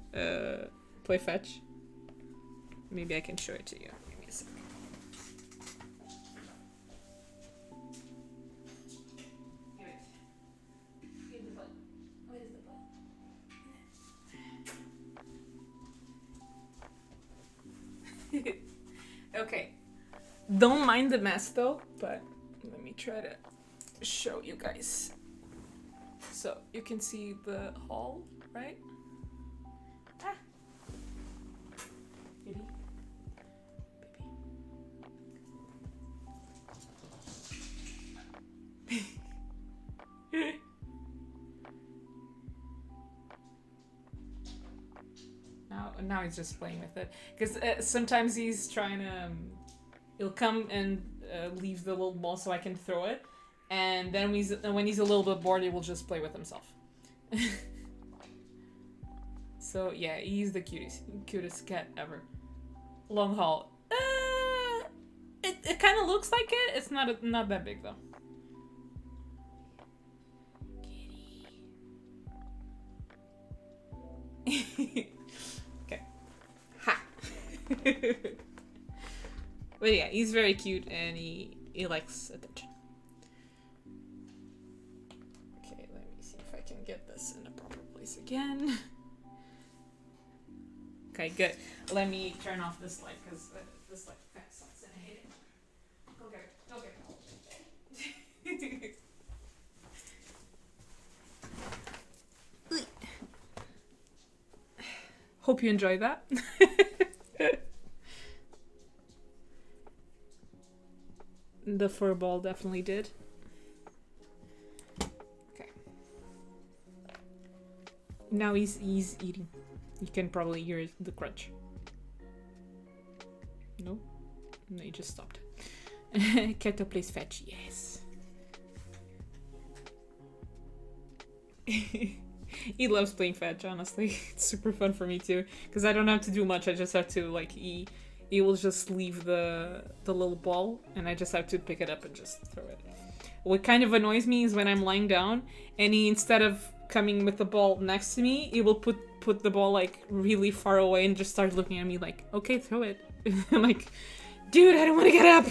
play fetch? Maybe I can show it to you. Give me a sec. Give the ball. Where is the ball? Okay. Don't mind the mess though, but let me try to show you guys. So you can see the hall, right? Ah. Baby. Now he's just playing with it. Because sometimes he's trying to... he'll come and leave the little ball so I can throw it. And then when he's a little bit bored, he will just play with himself. So yeah, he's the cutest cat ever. Long haul. It kind of looks like it. It's not that big though. Kitty. But yeah, he's very cute and he likes attention. Okay, let me see if I can get this in the proper place again. Okay, good. Let me turn off this light because this light kind of sucks and I hate it. Go get it. Go get it. Hope you enjoyed that. The fur ball definitely did. Okay. Now he's eating. You can probably hear the crunch. No? No, he just stopped. Keto plays fetch, yes. He loves playing fetch, honestly. It's super fun for me too. Because I don't have to do much, I just have to, like, he will just leave the little ball, and I just have to pick it up and just throw it. What kind of annoys me is when I'm lying down, and he, instead of coming with the ball next to me, he will put the ball, like, really far away and just start looking at me like, okay, throw it. I'm like, dude, I don't want to get up!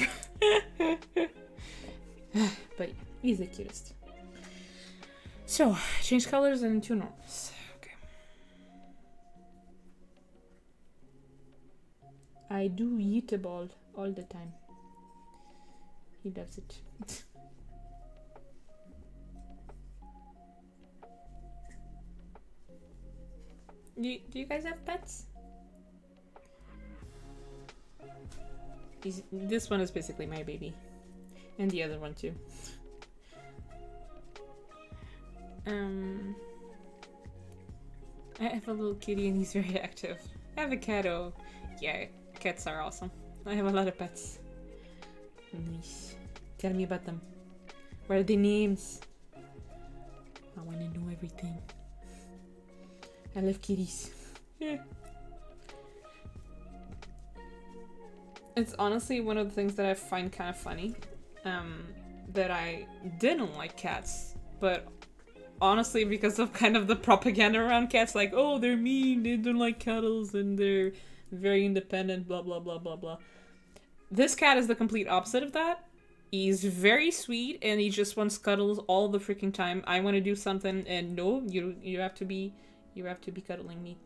But yeah, he's the cutest. So, change colors and 2 normals. Okay. I do eat a ball all the time. He loves it. Do you guys have pets? This one is basically my baby. And the other one too. I have a little kitty and he's very active. I have a cat. Oh, yeah, cats are awesome. I have a lot of pets. Nice. Tell me about them. What are their names? I want to know everything. I love kitties. Yeah. It's honestly one of the things that I find kind of funny. That I didn't like cats, but honestly because of kind of the propaganda around cats, like, oh, they're mean, they don't like cuddles, and they're very independent, blah blah blah blah blah. This cat is the complete opposite of that. He's very sweet and he just wants cuddles all the freaking time. I want to do something and no, you have to be cuddling me.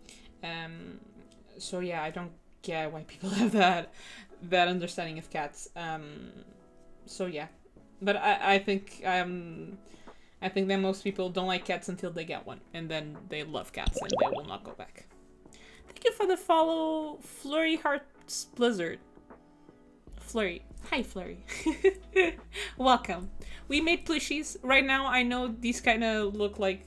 So yeah, I don't get why people have that understanding of cats. So yeah, but I think that most people don't like cats until they get one, and then they love cats and they will not go back. Thank you for the follow, Flurry Hearts Blizzard. Flurry. Hi, Flurry. Welcome. We made plushies. Right now, I know these kind of look like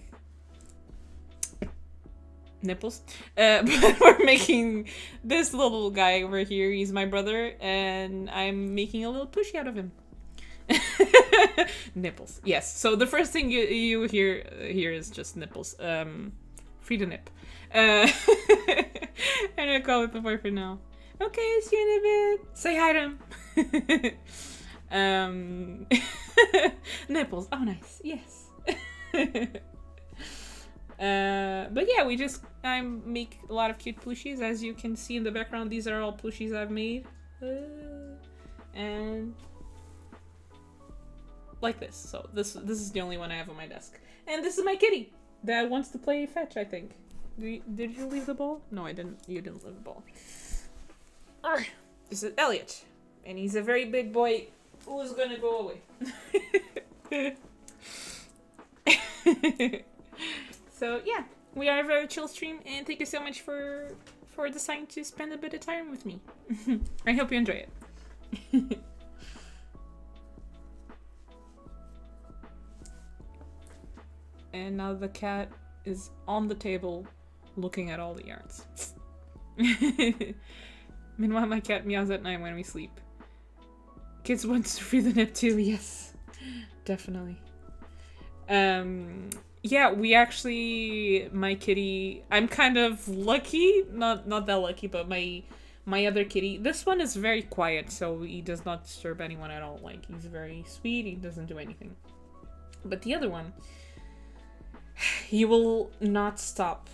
nipples. But we're making this little guy over here. He's my brother, and I'm making a little plushie out of him. Nipples. Yes. So the first thing you hear here is just nipples. Free to nip. I'm gonna call it the boyfriend now. Okay, see you in a bit. Say hi to him. Nipples. Oh, nice. Yes. But yeah, I make a lot of cute plushies. As you can see in the background, these are all plushies I've made. And like this. So this is the only one I have on my desk. And this is my kitty that wants to play fetch, I think. Did you leave the ball? No, I didn't. You didn't leave the ball. This is Elliot. And he's a very big boy who's gonna go away. So yeah, we are a very chill stream, and thank you so much for deciding to spend a bit of time with me. I hope you enjoy it. And now the cat is on the table looking at all the yarns. Meanwhile, my cat meows at night when we sleep. Kids want to free the nip too, yes. Definitely. Yeah, we actually, my kitty, I'm kind of lucky, not that lucky, but my other kitty, this one is very quiet, so he does not disturb anyone at all. Like, he's very sweet, he doesn't do anything. But the other one, he will not stop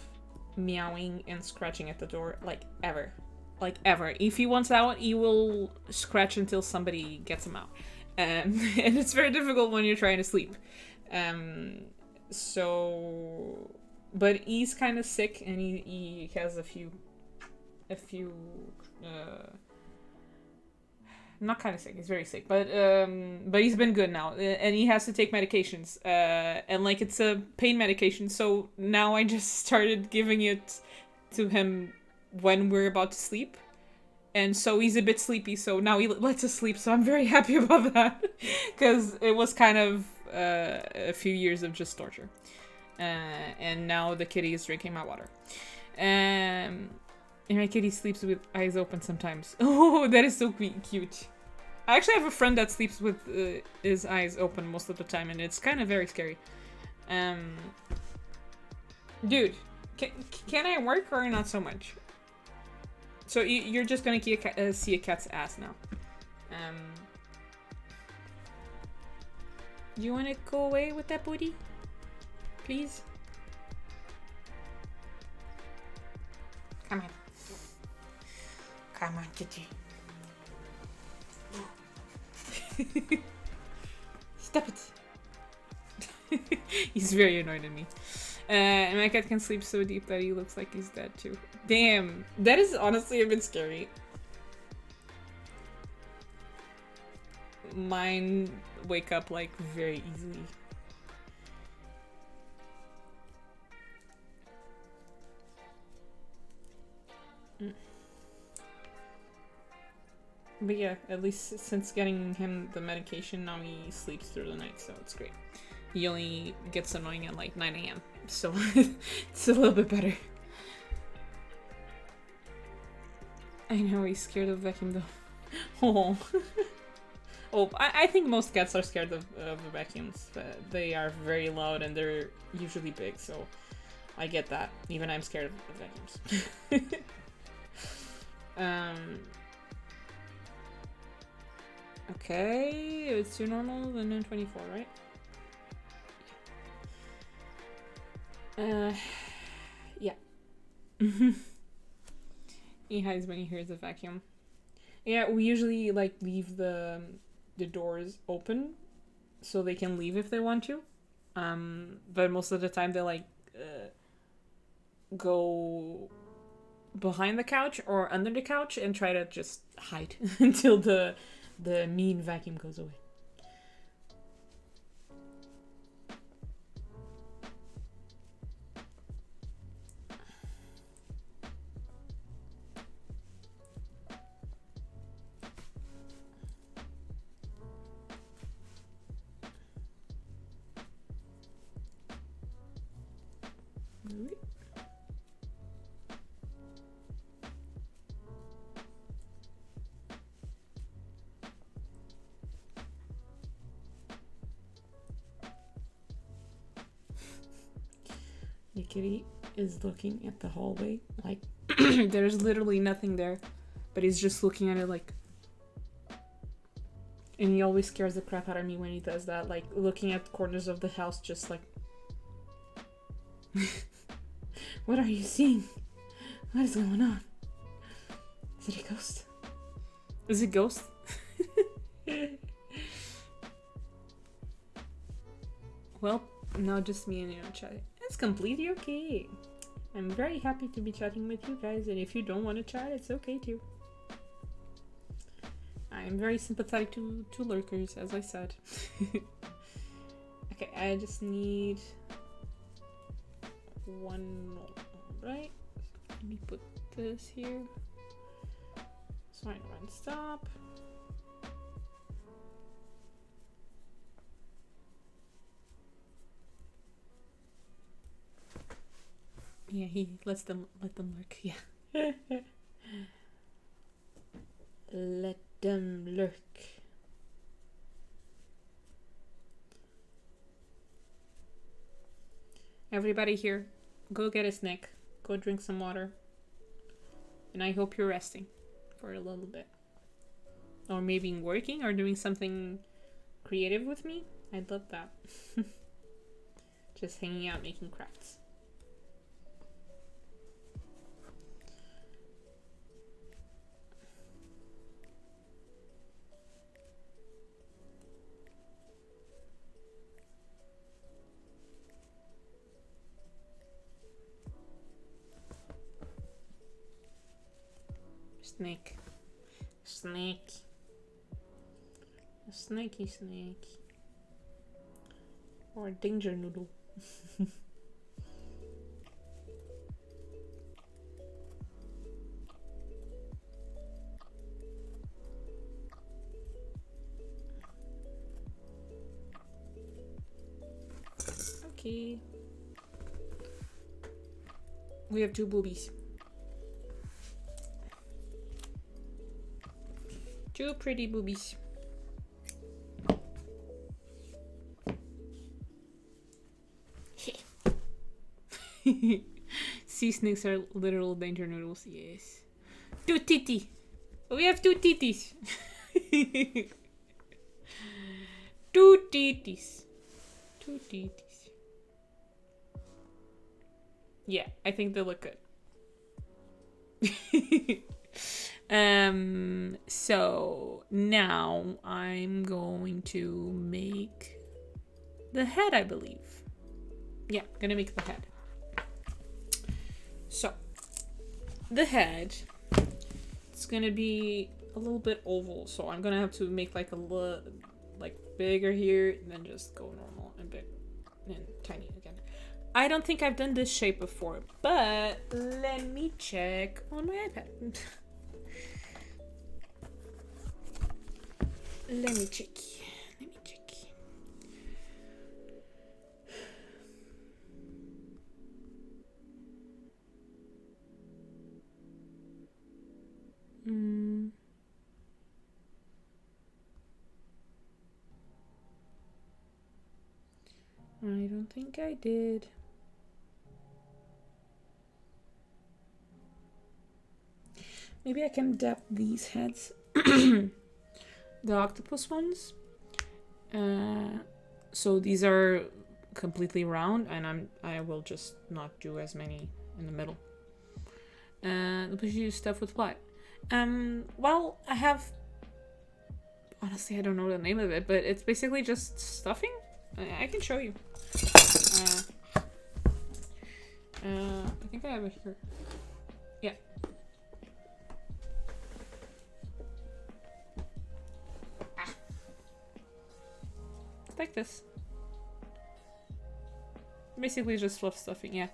meowing and scratching at the door, like, ever. like ever. If he wants out, he will scratch until somebody gets him out. And it's very difficult when you're trying to sleep. So, but he's kind of sick, and he has a few, not kind of sick. He's very sick, but he's been good now, and he has to take medications. And like it's a pain medication, so now I just started giving it to him when we're about to sleep. And so he's a bit sleepy, so now he lets us sleep, so I'm very happy about that. Because it was kind of a few years of just torture. And now the kitty is drinking my water. And my kitty sleeps with eyes open sometimes. Oh, that is so cute. I actually have a friend that sleeps with his eyes open most of the time, and it's kind of very scary. Dude, can I work or not so much? So you're just gonna see a cat's ass now. Do you want to go away with that booty? Please? Come on. Come on, kitty. Stop it. He's very annoyed at me. And my cat can sleep so deep that he looks like he's dead too. Damn, that is honestly a bit scary. Mine wake up like very easily. But yeah, at least since getting him the medication, now he sleeps through the night, so it's great. He only gets annoying at like 9 AM, so it's a little bit better. I know he's scared of vacuum though. Oh, oh, I think most cats are scared of the vacuums. They are very loud and they're usually big, so I get that. Even I'm scared of the vacuums. Okay, it's too normal, then 24, right? Yeah. He hides when he hears the vacuum. Yeah, we usually like leave the doors open so they can leave if they want to. But most of the time they like go behind the couch or under the couch and try to just hide until the mean vacuum goes away. The kitty is looking at the hallway like there's literally nothing there, but he's just looking at it like, and he always scares the crap out of me when he does that, like looking at the corners of the house just like what are you seeing? What is going on? Is it a ghost? Is it a ghost? Well, now just me and you chatting. It's completely okay. I'm very happy to be chatting with you guys, and if you don't want to chat, it's okay too. I'm very sympathetic to lurkers, as I said. Okay, I just need one more, right? Let me put this here. So I run stop. Yeah, he let them lurk. Yeah. Let them lurk. Everybody here, go get a snack. Go drink some water. And I hope you're resting for a little bit. Or maybe working or doing something creative with me. I'd love that. Just hanging out making crafts. Snake. Snake. A snaky snake. Or a danger noodle. Okay. We have 2 boobies. 2 pretty boobies. Sea snakes are literal danger noodles, yes. 2 titty. We have 2 titties. 2 titties. 2 titties. Yeah, I think they look good. So now I'm going to make the head, I believe. Yeah, gonna make the head. So the head, it's gonna be a little bit oval, so I'm gonna have to make like a little like bigger here and then just go normal and big and tiny again. I don't think I've done this shape before, but let me check on my iPad. Let me check. I don't think I did. Maybe I can dab these heads. The octopus ones. So these are completely round, and I will just not do as many in the middle. The Plushie stuff with what? Well, I have. Honestly, I don't know the name of it, but it's basically just stuffing. I can show you. I think I have it here. Yeah. Like this. Basically just fluff stuffing, yeah.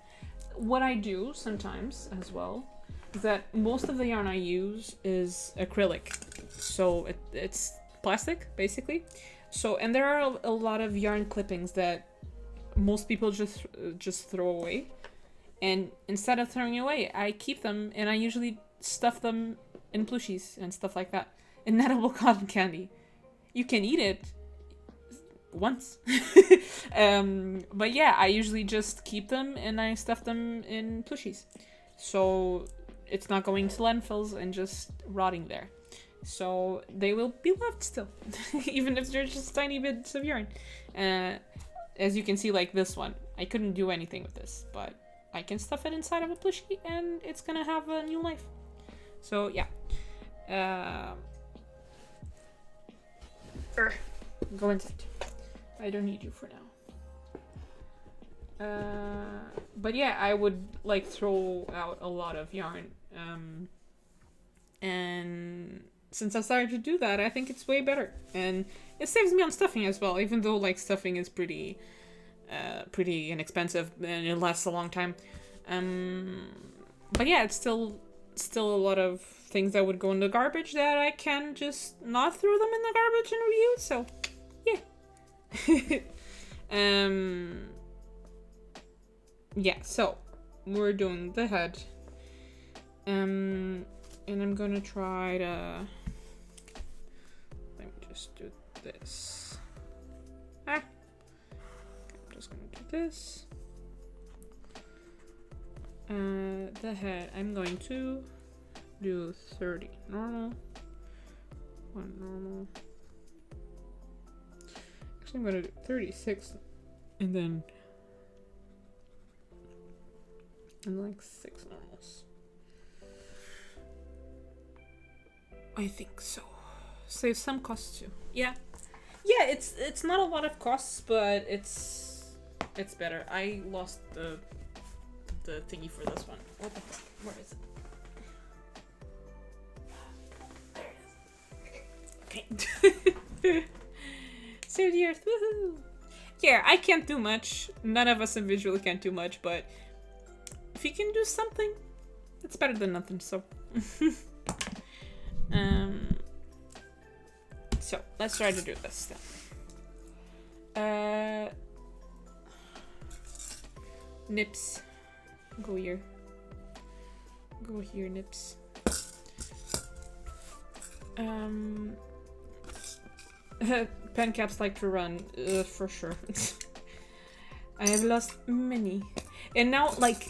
What I do sometimes as well is that most of the yarn I use is acrylic. So it's plastic, basically. So, and there are a lot of yarn clippings that most people just throw away. And instead of throwing away, I keep them, and I usually stuff them in plushies and stuff like that. In edible cotton candy. You can eat it once. But yeah, I usually just keep them and I stuff them in plushies. So it's not going to landfills and just rotting there. So they will be left still, even if they're just tiny bits of yarn. As you can see, like this one, I couldn't do anything with this, but I can stuff it inside of a plushie and it's gonna have a new life. So yeah. Go inside. I don't need you for now. But yeah, I would like throw out a lot of yarn. And since I started to do that, I think it's way better. And it saves me on stuffing as well, even though like stuffing is pretty inexpensive and it lasts a long time. But yeah, it's still a lot of things that would go in the garbage that I can just not throw them in the garbage and reuse. So yeah. Yeah, so we're doing the head. And I'm gonna try to, let me just do this. I'm just gonna do this. The head, I'm going to do 30 normal, 1 normal. Actually, I'm gonna do 36 and then like 6 normals. I think so. Save some costs too. Yeah, it's not a lot of costs, but it's better. I lost the thingy for this one. What the fuck? Where is it? Okay. Save the earth, woohoo! Yeah, I can't do much. None of us individually can't do much, but if you can do something, it's better than nothing, so. So, let's try to do this then. Nips. Go here. Go here, Nips. Pen caps like to run, for sure. I have lost many. And now, like,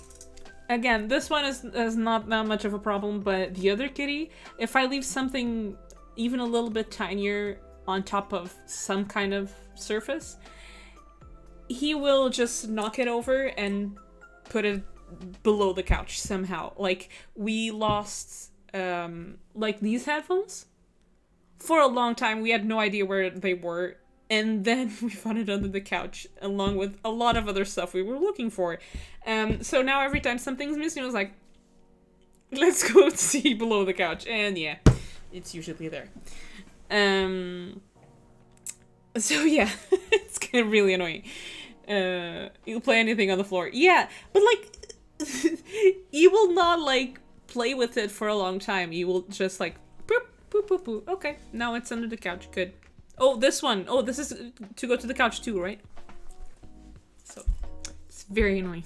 again, this one is not that much of a problem, but the other kitty, if I leave something even a little bit tinier on top of some kind of surface, he will just knock it over and put it below the couch somehow. Like, we lost, like, these headphones. For a long time, we had no idea where they were, and then we found it under the couch, along with a lot of other stuff we were looking for. So now every time something's missing, I was like, let's go see below the couch. And yeah, it's usually there. So yeah, it's kind of really annoying. You'll play anything on the floor. Yeah, but like, you will not like play with it for a long time. You will just like, boop, boop, boop, boop. Okay, now it's under the couch. Good. Oh, this one. Oh, this is to go to the couch too, right? So, it's very annoying.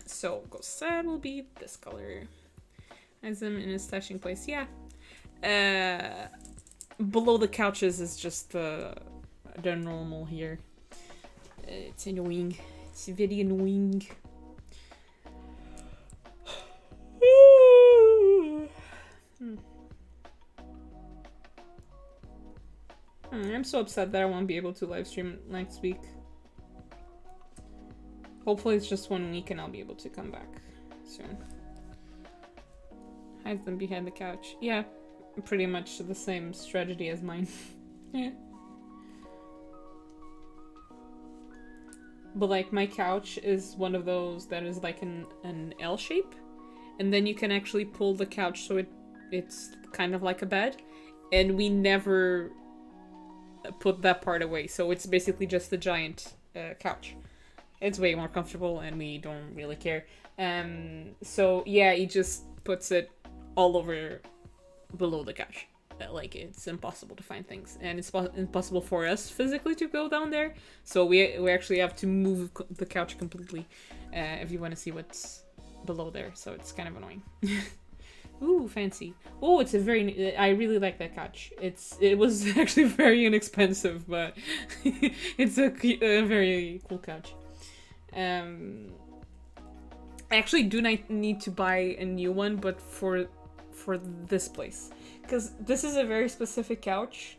So, ghost side will be this color. Has them in his stashing place. Yeah. Below the couches is just the normal here. It's annoying. It's very annoying. I'm so upset that I won't be able to live stream next week. Hopefully it's just 1 week and I'll be able to come back soon. Hide them behind the couch. Yeah, pretty much the same strategy as mine. Yeah. But like my couch is one of those that is like an L shape. And then you can actually pull the couch so it's kind of like a bed. And we never put that part away. So it's basically just a giant couch. It's way more comfortable and we don't really care. So yeah, he just puts it all over below the couch. Like, it's impossible to find things, and it's impossible for us physically to go down there, so we actually have to move the couch completely if you want to see what's below there, so it's kind of annoying. Ooh, fancy. Oh, it's a very... I really like that couch. It was actually very inexpensive, but it's a very cool couch. I actually do not need to buy a new one, but for this place. Because this is a very specific couch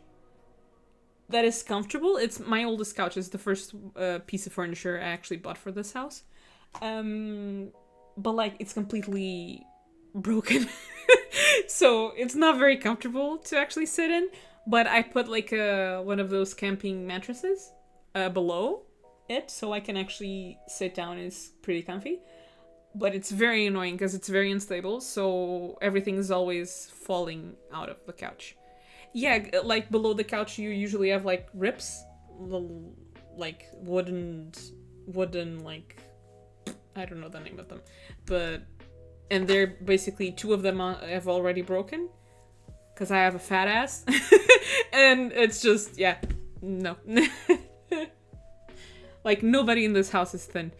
that is comfortable. It's my oldest couch. It's the first piece of furniture I actually bought for this house. But like, it's completely broken. So it's not very comfortable to actually sit in. But I put like one of those camping mattresses below it, so I can actually sit down. It's pretty comfy. But it's very annoying because it's very unstable, so everything is always falling out of the couch. Yeah, like below the couch you usually have like rips, little like wooden like, I don't know the name of them, but, and they're basically, 2 of them have already broken because I have a fat ass. And it's just, yeah, no. Like, nobody in this house is thin.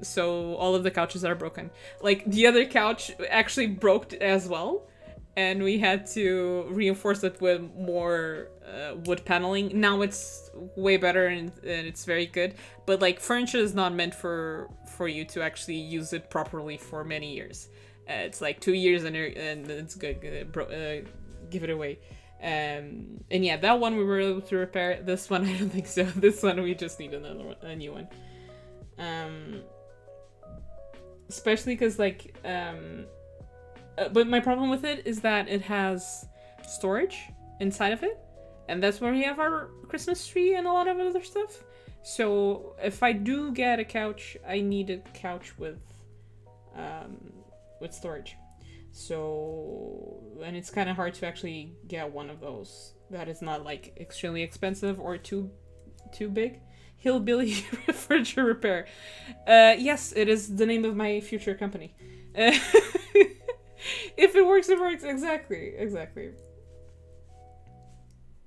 So all of the couches are broken. Like, the other couch actually broke as well. And we had to reinforce it with more wood paneling. Now it's way better and it's very good. But, like, furniture is not meant for you to actually use it properly for many years. It's like 2 years and it's good. Give it away. And yeah, that one we were able to repair. This one I don't think so. This one we just need a new one. Especially because like but my problem with it is that it has storage inside of it, and that's where we have our Christmas tree and a lot of other stuff. So if I do get a couch, I need a couch with storage. So, and it's kind of hard to actually get one of those that is not like extremely expensive or too big. Hillbilly Furniture Repair. Yes, it is the name of my future company. If it works, it works. Exactly.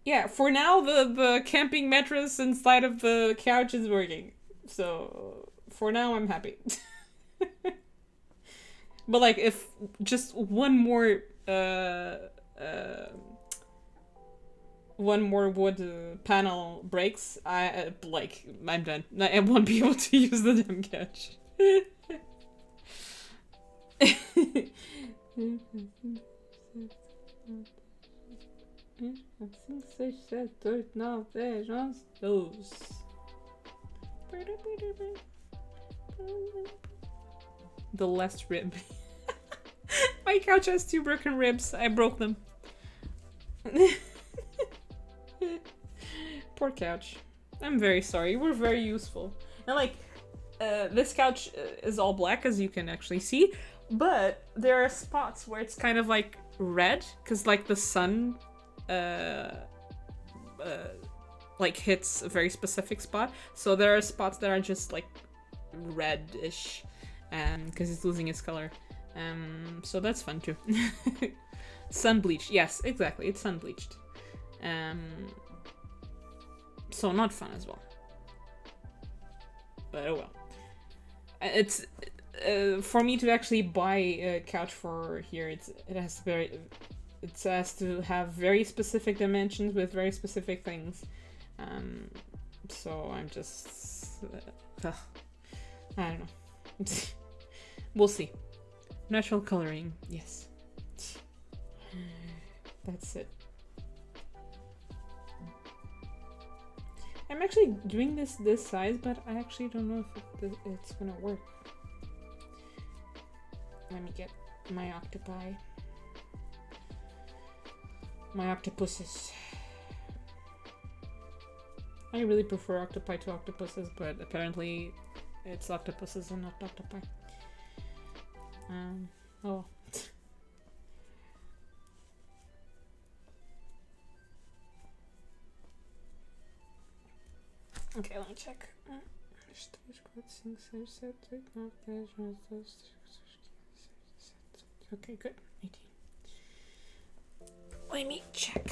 Yeah, for now, the camping mattress inside of the couch is working. So, for now, I'm happy. But, like, if just uh, one more wood panel breaks, I'm done. I won't be able to use the damn couch. The last rib. My couch has 2 broken ribs. I broke them. Poor couch. I'm very sorry. You were very useful. And like, this couch is all black, as you can actually see, but there are spots where it's kind of like red, because like the sun like hits a very specific spot. So there are spots that are just like reddish, because it's losing its color. So that's fun too. Sun bleached. Yes, exactly. It's sun bleached. So not fun as well. But oh well. It's for me to actually buy a couch for here. It has to have very specific dimensions with very specific things. So I'm just I don't know. We'll see. Natural coloring, yes. That's it. I'm actually doing this size, but I actually don't know if it's gonna work. Let me get my octopi. My octopuses. I really prefer octopi to octopuses, but apparently it's octopuses and not octopi. Oh. Okay, let me check. Okay, good. 18. Let me check.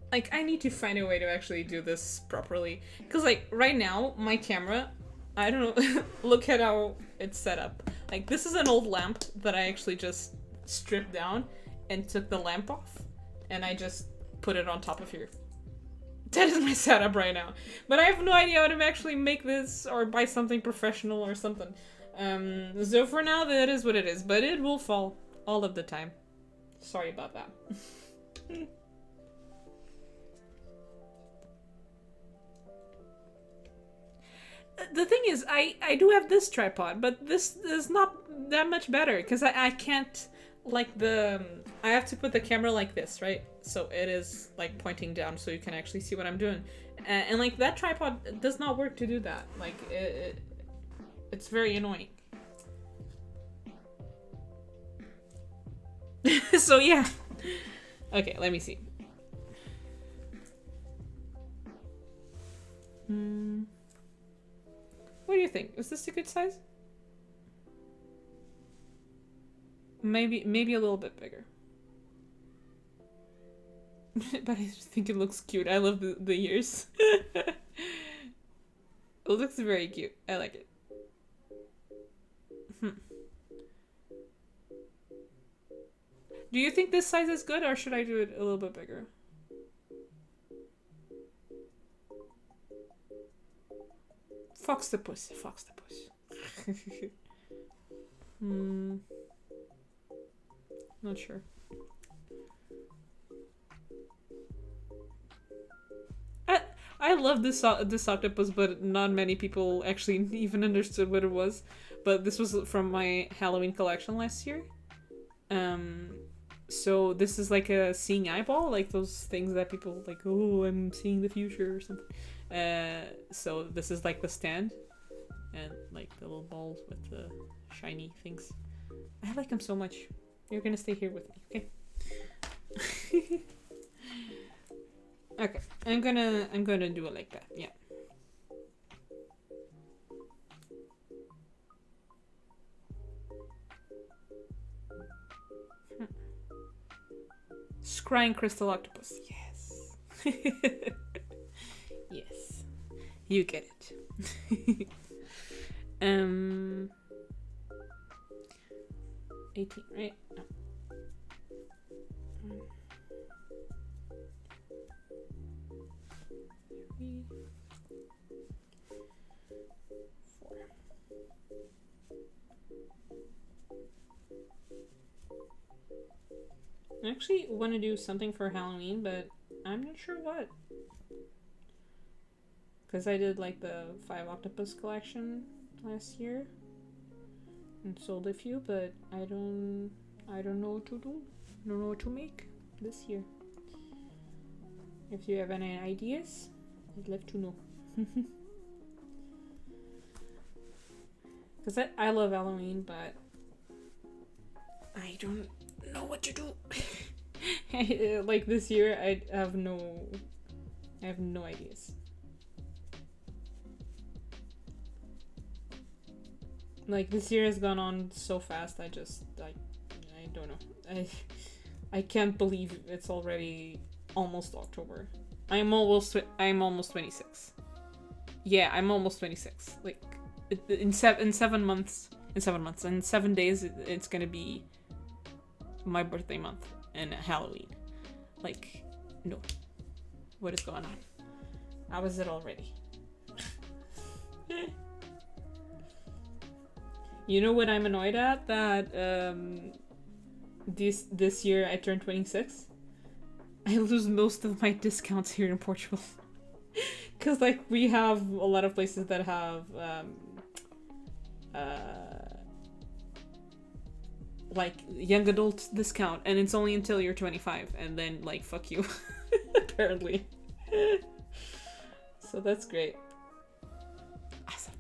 Like, I need to find a way to actually do this properly. Because, like, right now, my camera, I don't know, look at how it's set up. Like, this is an old lamp that I actually just stripped down and took the lamp off. And I just put it on top of here. That is my setup right now. But I have no idea how to actually make this or buy something professional or something. So for now, that is what it is. But it will fall all of the time. Sorry about that. The thing is, I do have this tripod, but this is not that much better, because I can't, like, I have to put the camera like this, right? So it is, like, pointing down so you can actually see what I'm doing. And like, that tripod does not work to do that. Like, it's very annoying. So yeah. Okay, let me see. What do you think? Is this a good size? Maybe a little bit bigger. But I think it looks cute. I love the ears. It looks very cute. I like it. Do you think this size is good, or should I do it a little bit bigger? Fox the puss. Not sure. I love this octopus, but not many people actually even understood what it was. But this was from my Halloween collection last year. Um, so this is like a seeing eyeball, like those things that people like. Oh, I'm seeing the future or something. So this is like the stand, and like the little balls with the shiny things. I like them so much. You're gonna stay here with me, okay? Okay, I'm gonna do it like that. Yeah. Scrying crystal octopus. Yes. Yes. You get it. 18, right? No. 3, 4. I actually want to do something for Halloween, but I'm not sure what. Because I did like the 5 octopus collection last year and sold a few, but I don't know what to do. I don't know what to make this year. If you have any ideas, I'd love to know. Because I love Halloween, but I don't know what to do. Like this year, I have no ideas. Like this year has gone on so fast. I don't know. I can't believe it's already almost October. I'm almost 26. Yeah, I'm almost 26. Like in 7 months, in 7 days, it's gonna be my birthday month and Halloween. Like, no. What is going on? How is it already? You know what I'm annoyed at? That this year I turned 26. I lose most of my discounts here in Portugal. Because like we have a lot of places that have like young adult discount, and it's only until you're 25, and then like fuck you. Apparently. So that's great. Awesome.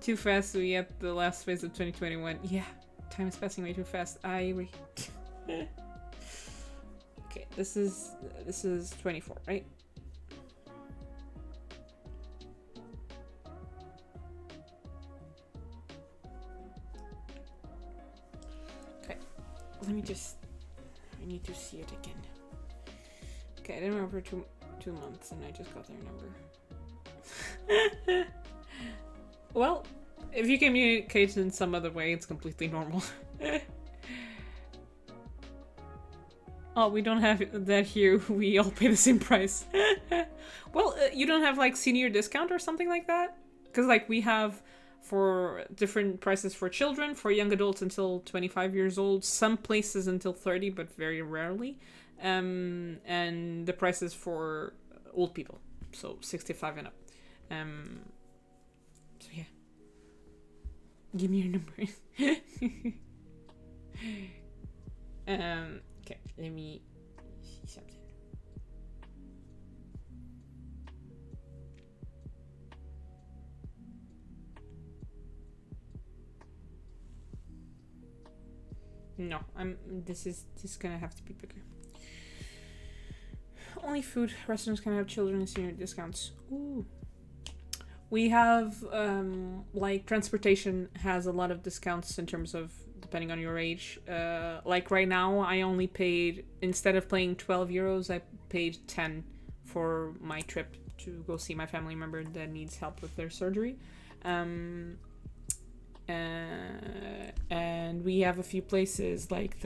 Too fast. We at the last phase of 2021. Yeah, time is passing way too fast. I agree. Okay, this is 24, right? Okay, let me just. I need to see it again. Okay, I didn't remember 2 months, and I just got their number. Well, if you communicate in some other way, it's completely normal. Oh, we don't have that here. We all pay the same price. Well, you don't have like senior discount or something like that? Because like we have for different prices for children, for young adults until 25 years old, some places until 30, but very rarely. And the prices for old people, so 65 and up. So yeah. Give me your number. Okay, let me see something. No, this is gonna have to be bigger. Only food restaurants can have children and senior discounts. Ooh. We have like transportation has a lot of discounts in terms of depending on your age. Like right now, I only paid, instead of paying 12 euros, I paid 10 for my trip to go see my family member that needs help with their surgery. And we have a few places like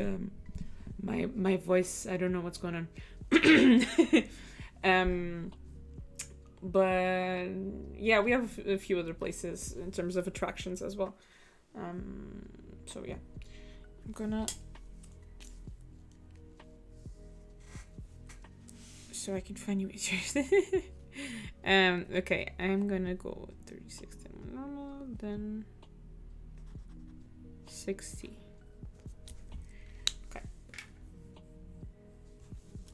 my voice. I don't know what's going on. But yeah, we have a few other places in terms of attractions as well. So yeah, I'm gonna so I can find you easier. Okay, I'm gonna go 36 then normal, then 60. Okay.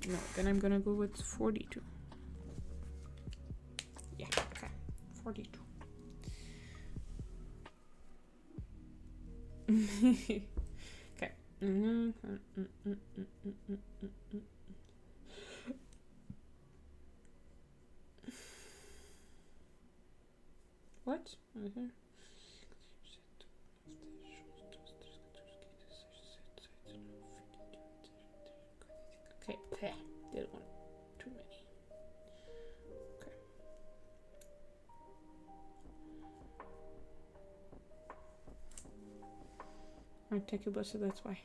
No, then I'm gonna go with 42. Yeah, okay. 42. Okay. What? Okay, did one too many. Okay. I'm tech bus, so that's why.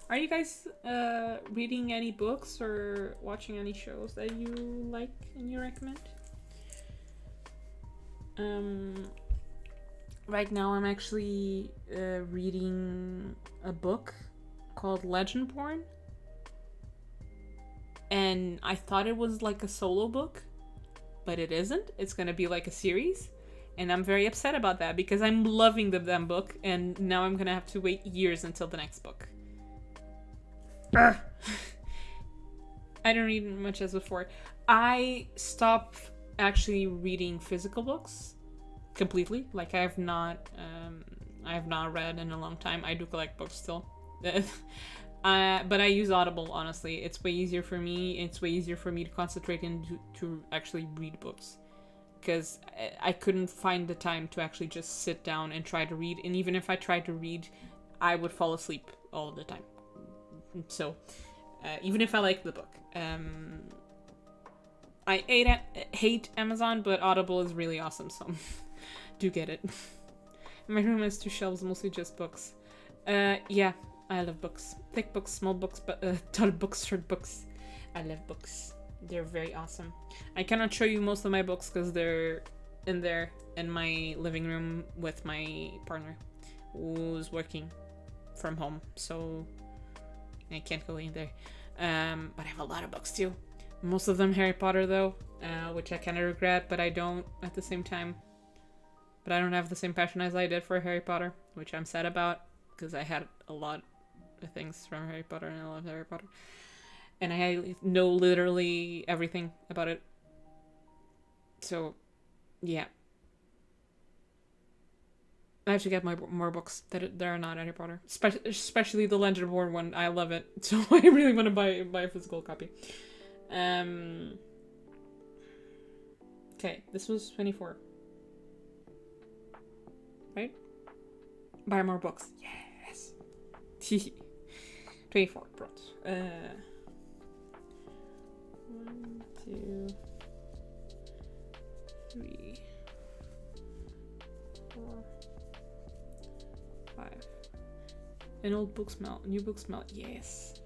Are you guys reading any books or watching any shows that you like and you recommend? Right now I'm actually reading a book called Legendborn. And I thought it was like a solo book, but it isn't. It's gonna be like a series. And I'm very upset about that because I'm loving the damn book, and now I'm gonna have to wait years until the next book. I don't read much as before. I stopped actually reading physical books completely. Like I have not read in a long time. I do collect books still. But I use Audible, honestly. It's way easier for me. It's way easier for me to concentrate and to actually read books. Because I couldn't find the time to actually just sit down and try to read. And even if I tried to read, I would fall asleep all the time. So, even if I like the book. I hate Amazon, but Audible is really awesome, so do get it. My room has 2 shelves, mostly just books. Yeah, I love books. Thick books, small books, but tall books, short books. I love books. They're very awesome. I cannot show you most of my books because they're in there in my living room with my partner who's working from home, so I can't go in there. But I have a lot of books too. Most of them Harry Potter though, which I kind of regret, but I don't at the same time. But I don't have the same passion as I did for Harry Potter, which I'm sad about because I had a lot of things from Harry Potter and I love Harry Potter. And I know literally everything about it. So, yeah. I have to get more books that are not Harry Potter. Especially the Legendborn one. I love it. So I really want to buy a physical copy. Okay, this was 24. Right? Buy more books. Yes. 24. Pronto. 1, 2, 3, 4, 5. An old book smell. New book smell. Yes.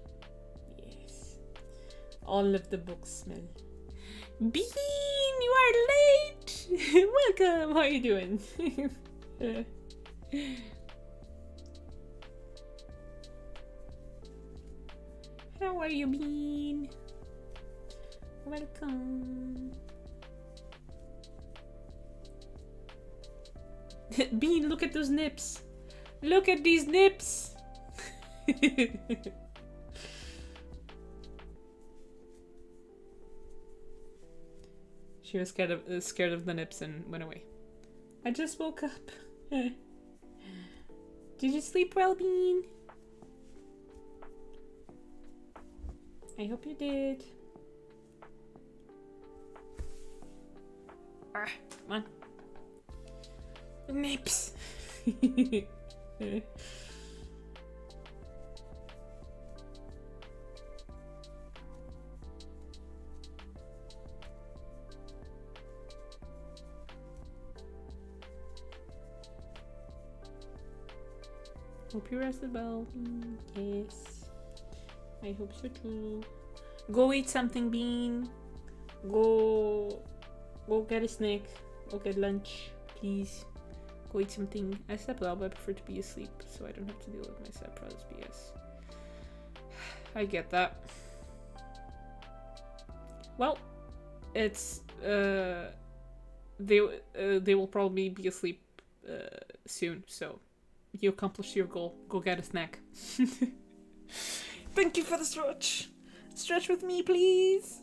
Yes. All of the books smell. Bean, you are late. Welcome. How are you doing? How are you, Bean? Welcome. Bean, look at those nips. Look at these nips. She was scared of the nips and went away. I just woke up. Did you sleep well, Bean? I hope you did. Ah, come on. Nips. Hope you rested well. Yes. I hope so too. Go eat something, Bean. Go get a snack. Go get lunch, please. Go eat something. I slept well, but I prefer to be asleep, so I don't have to deal with my sad problems BS. I get that. Well, it's they will probably be asleep soon, so you accomplished your goal. Go get a snack. Thank you for the stretch. Stretch with me, please.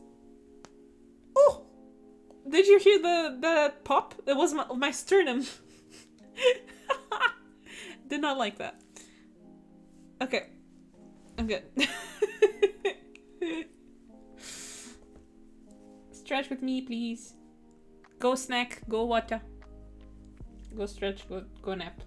Oh, did you hear the pop? It was my sternum. Did not like that. Okay, I'm good. Stretch with me, please. Go snack, go water. Go stretch, go nap.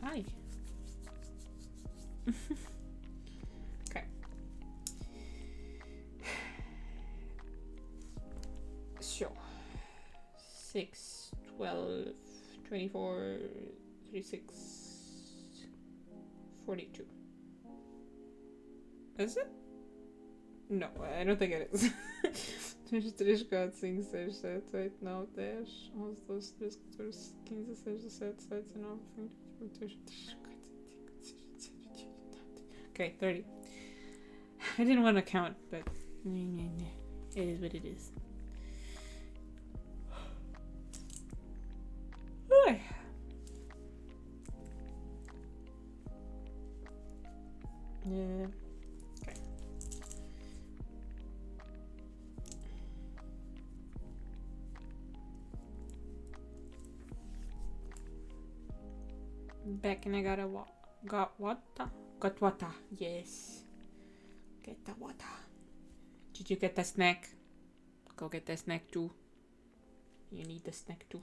Hi. Okay. So 6, 12, 24, 36, 42. Is it? No, I don't think it is. 23, 4, 5, 6, 7, 8, 9, 10, 11, 12, 13, 14, 15, 16, 17, 18, 19, 20, 21, 22, okay, 30. I didn't want to count, but it is what it is. Yeah. Okay. Back and I got water. Got water. Yes. Get the water. Did you get the snack? Go get the snack too. You need the snack too.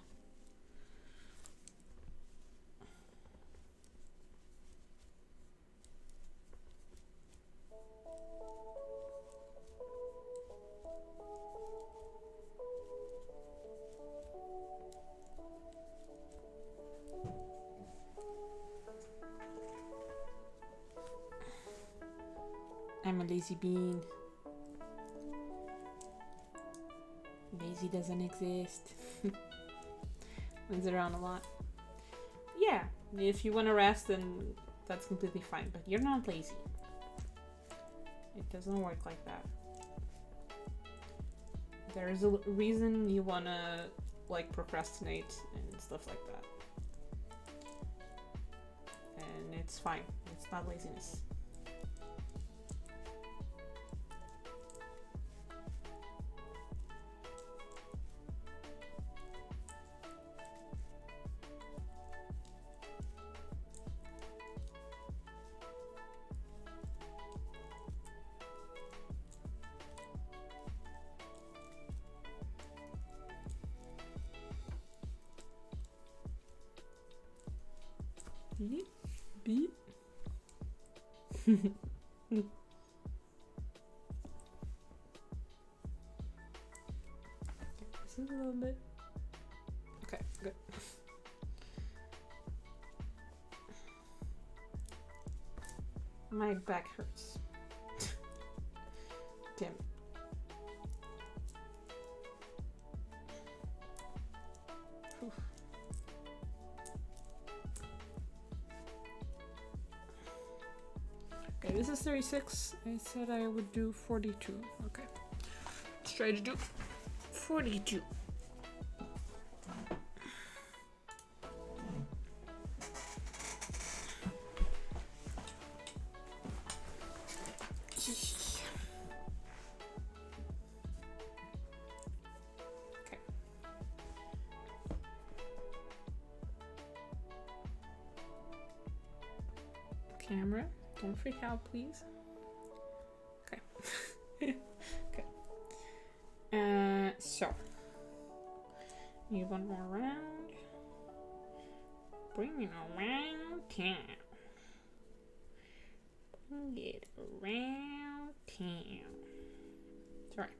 I'm a lazy bean. Lazy doesn't exist. Runs around a lot. Yeah, if you want to rest, then that's completely fine. But you're not lazy. It doesn't work like that. There's a reason you want to like procrastinate and stuff like that. And it's fine. It's not laziness. Beep. This is a little bit. Okay, good. My back hurts. Damn. Oof. Okay, this is 36. I said I would do 42. Okay. Let's try to do 42. Camera, don't freak out, please. Okay. Okay. So need one more round. Bring it around town. Bring it around town. Sorry.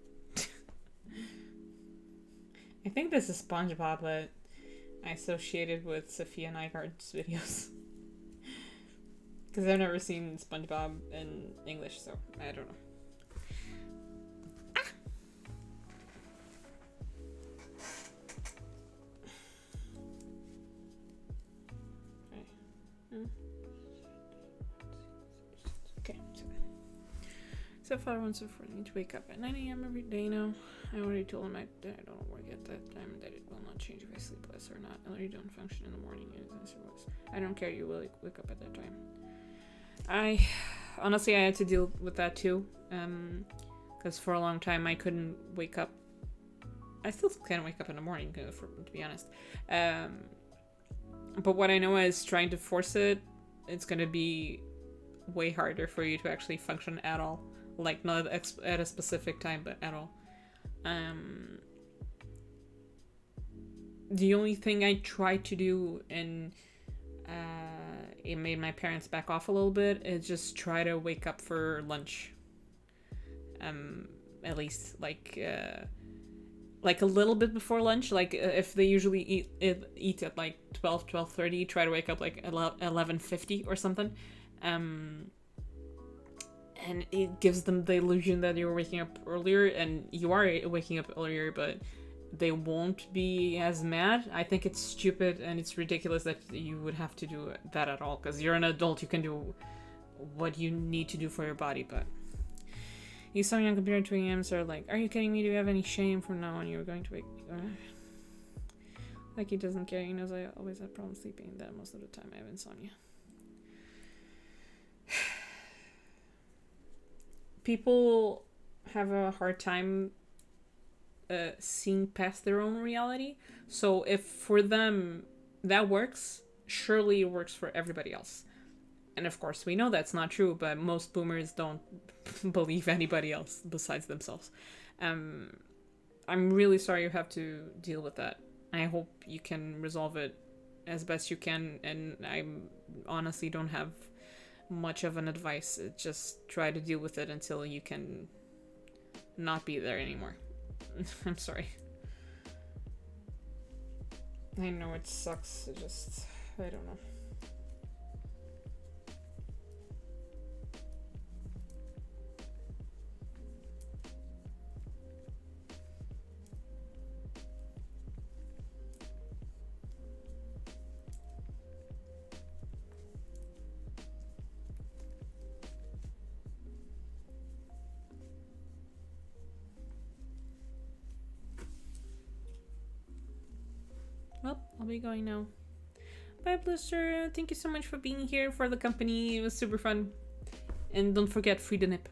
I think this is SpongeBob, but I associated with Sophia Nygaard's videos. Because I've never seen SpongeBob in English, so I don't know. Okay. So father wants for me to wake up at 9 a.m. every day now. I already told him that I don't work at that time and that it will not change if I sleep less or not. I already don't function in the morning. His answer was, I don't care, you will wake up at that time. Honestly, I had to deal with that too. Because for a long time I couldn't wake up. I still can't wake up in the morning, to be honest. But what I know is trying to force it, it's going to be way harder for you to actually function at all. Like, not at a specific time, but at all. The only thing I tried to do, and it made my parents back off a little bit, is just try to wake up for lunch. At least, like a little bit before lunch. Like, if they usually eat at like 12:30, try to wake up like 11:50 or something. And it gives them the illusion that you're waking up earlier, and you are waking up earlier, but they won't be as mad. I think it's stupid and it's ridiculous that you would have to do that at all, because you're an adult, you can do what you need to do for your body. But he's so young compared to him, so like, are you kidding me? Do you have any shame from now on? You're going to wake like, he doesn't care. He knows I always have problems sleeping, that most of the time I have insomnia. People have a hard time seeing past their own reality. So if for them that works, surely it works for everybody else. And of course, we know that's not true, but most boomers don't believe anybody else besides themselves. I'm really sorry you have to deal with that. I hope you can resolve it as best you can, and I honestly don't have much of an advice. Just try to deal with it until you can not be there anymore. I'm sorry. I know it sucks. It just, I don't know. Well, I'll be going now. Bye, Blister. Thank you so much for being here, for the company. It was super fun. And don't forget, free the nip.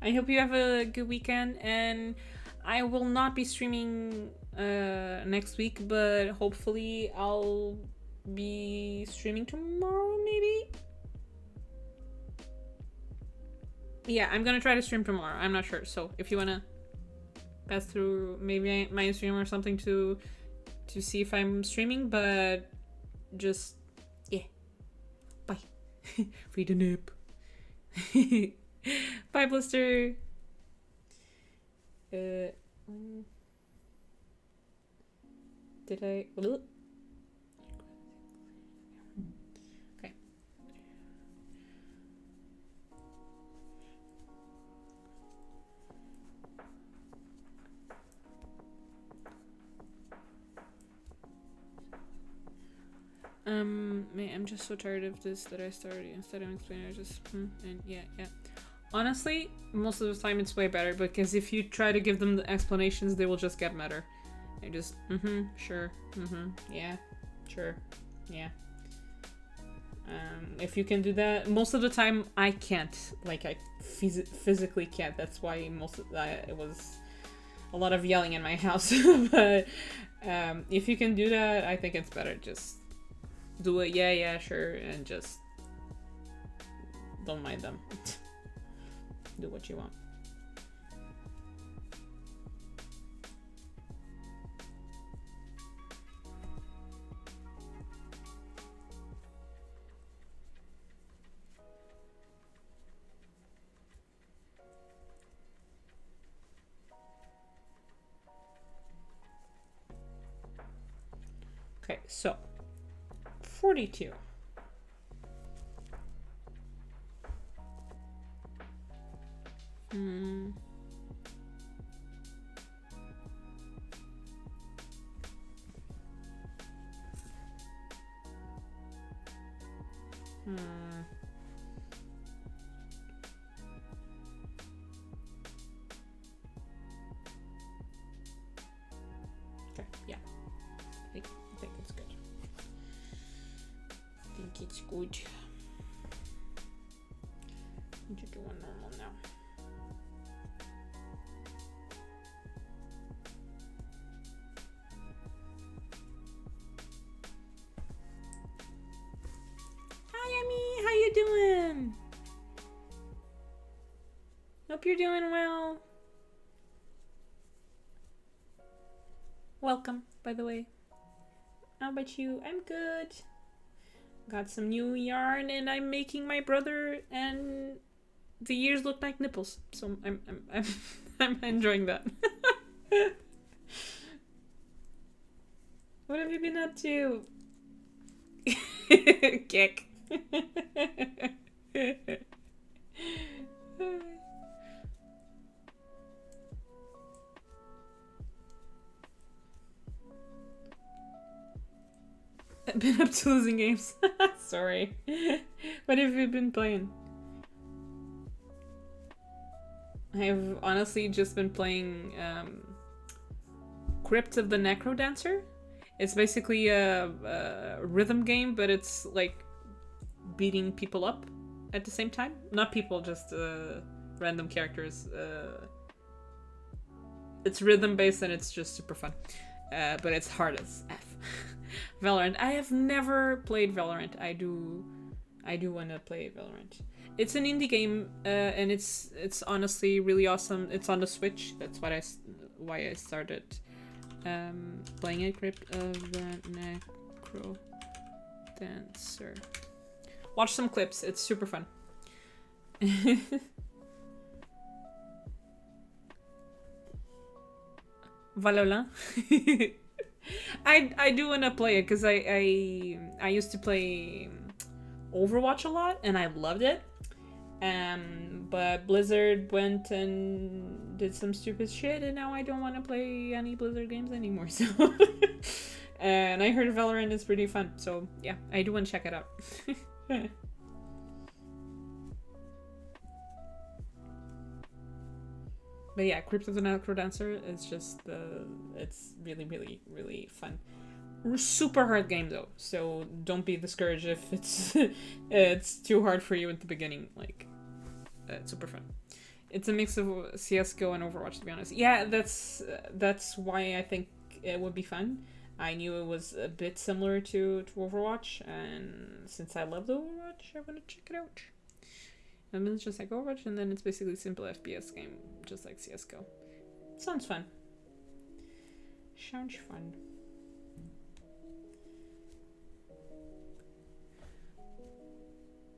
I hope you have a good weekend. And I will not be streaming next week, but hopefully I'll be streaming tomorrow, maybe? Yeah, I'm gonna try to stream tomorrow. I'm not sure. So if you wanna pass through maybe my stream or something to see if I'm streaming, but just, yeah. Bye. Free the nip. Bye, Blister. Did I? Okay. I'm just so tired of this that I started, instead of explaining, I just and yeah. Honestly, most of the time it's way better, because if you try to give them the explanations, they will just get madder. They just sure, yeah, sure, yeah. If you can do that, most of the time I can't. Like, I physically can't. That's why it was a lot of yelling in my house. But if you can do that, I think it's better. Just do it, yeah, sure, and just don't mind them. Do what you want. Okay, so 42. Okay, yeah. I think it's good. I think it's good. Need to do a normal now. Hi, Emmy. How you doing? Hope you're doing well. Welcome, by the way. How about you? I'm good. Got some new yarn, and I'm making my brother and the ears look like nipples. So I'm enjoying that. What have you been up to? Kick. I've been up to losing games. Sorry. What have you been playing? I've honestly just been playing Crypt of the Necro Dancer. It's basically a rhythm game, but it's like beating people up at the same time. Not people, just random characters. It's rhythm based and it's just super fun. But it's hard as F. Valorant. I have never played Valorant. I do want to play Valorant. It's an indie game, and it's honestly really awesome. It's on the Switch. That's why I started playing it. Crypt of the Necro Dancer. Watch some clips. It's super fun. Valorant. I do want to play it because I used to play Overwatch a lot and I loved it. But Blizzard went and did some stupid shit, and now I don't want to play any Blizzard games anymore. So, and I heard Valorant is pretty fun. So yeah, I do want to check it out. But yeah, Crypt of the Necro Dancer is just it's really, really, really fun. Super hard game though, so don't be discouraged if it's too hard for you at the beginning. Like, it's super fun. It's a mix of CS:GO and Overwatch, to be honest. Yeah, that's why I think it would be fun. I knew it was a bit similar to Overwatch, and since I love Overwatch, I want to check it out. And then it's just like Overwatch, and then it's basically a simple FPS game, just like CS:GO. Sounds fun. Sounds fun.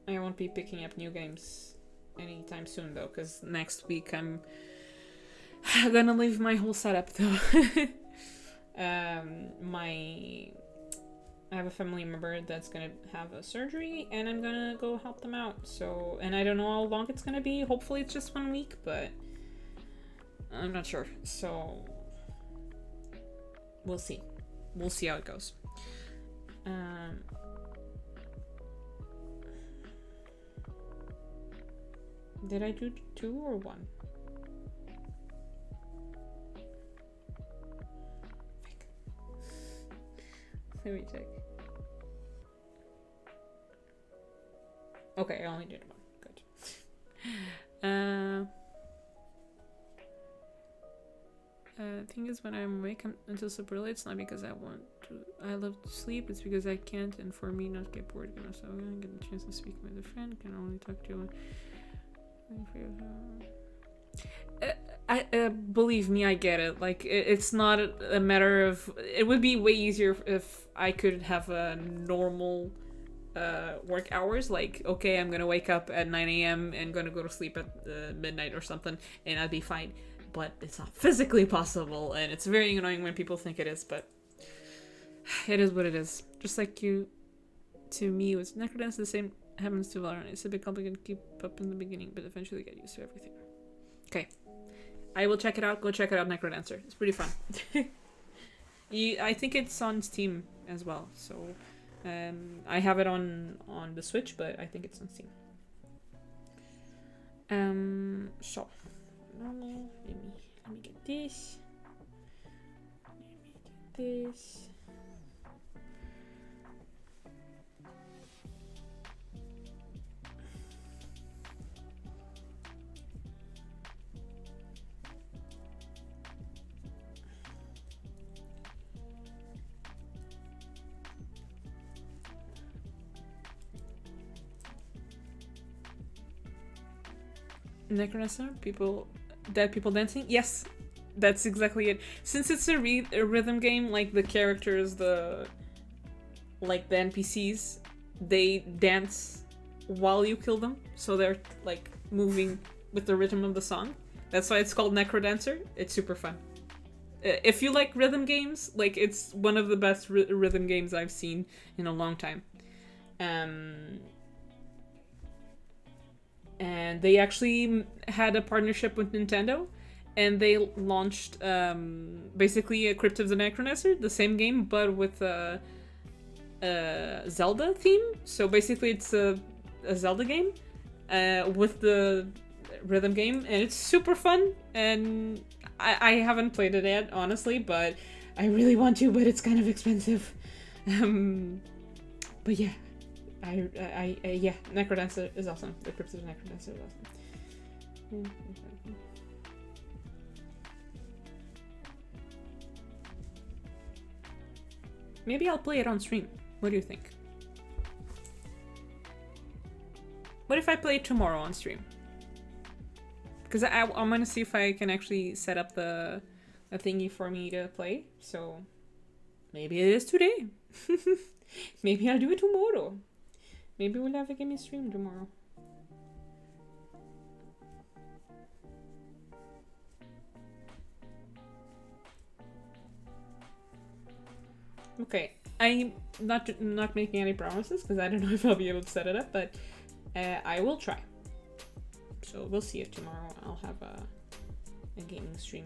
I won't be picking up new games anytime soon, though, because next week I'm gonna leave my whole setup, though. I have a family member that's gonna have a surgery, and I'm gonna go help them out. So, and I don't know how long it's gonna be. Hopefully it's just 1 week, but I'm not sure. So, we'll see. We'll see how it goes. Did I do 2 or 1? Let me check. Okay, I only did 1. Good. Thing is, when I'm awake until super late, it's not because I love to sleep, it's because I can't, and for me not get bored enough, so I'm gonna get a chance to speak with a friend, can only talk to you. Believe me, I get it. Like, it's not a matter of... It would be way easier if I could have a normal work hours. Like, okay, I'm gonna wake up at 9 a.m. and gonna go to sleep at midnight or something, and I'd be fine. But it's not physically possible, and it's very annoying when people think it is, but it is what it is. Just like you, to me, with Necrodance, the same happens to Valorant. It's a bit complicated to keep up in the beginning, but eventually get used to everything. Okay. I will check it out. Go check it out, Necrodancer. It's pretty fun. I think it's on Steam as well, so I have it on the Switch, but I think it's on Steam. So normal. Let me get this. Let me get this. Necrodancer? Dead people dancing? Yes, that's exactly it. Since it's a rhythm game, like the characters, the NPCs, they dance while you kill them, so they're like moving with the rhythm of the song. That's why it's called Necrodancer. It's super fun. If you like rhythm games, like it's one of the best rhythm games I've seen in a long time. And they actually had a partnership with Nintendo, and they launched basically a Crypt of the Necrodancer, the same game, but with a Zelda theme. So basically it's a Zelda game with the rhythm game, and it's super fun, and I haven't played it yet, honestly, but I really want to, but it's kind of expensive. But yeah. Yeah, Necrodancer is awesome. The Crypt of the Necrodancer is awesome. Maybe I'll play it on stream. What do you think? What if I play it tomorrow on stream? Because I'm gonna see if I can actually set up the thingy for me to play. So maybe it is today. Maybe I'll do it tomorrow. Maybe we'll have a gaming stream tomorrow. Okay, I'm not making any promises because I don't know if I'll be able to set it up, but I will try. So we'll see if tomorrow I'll have a gaming stream.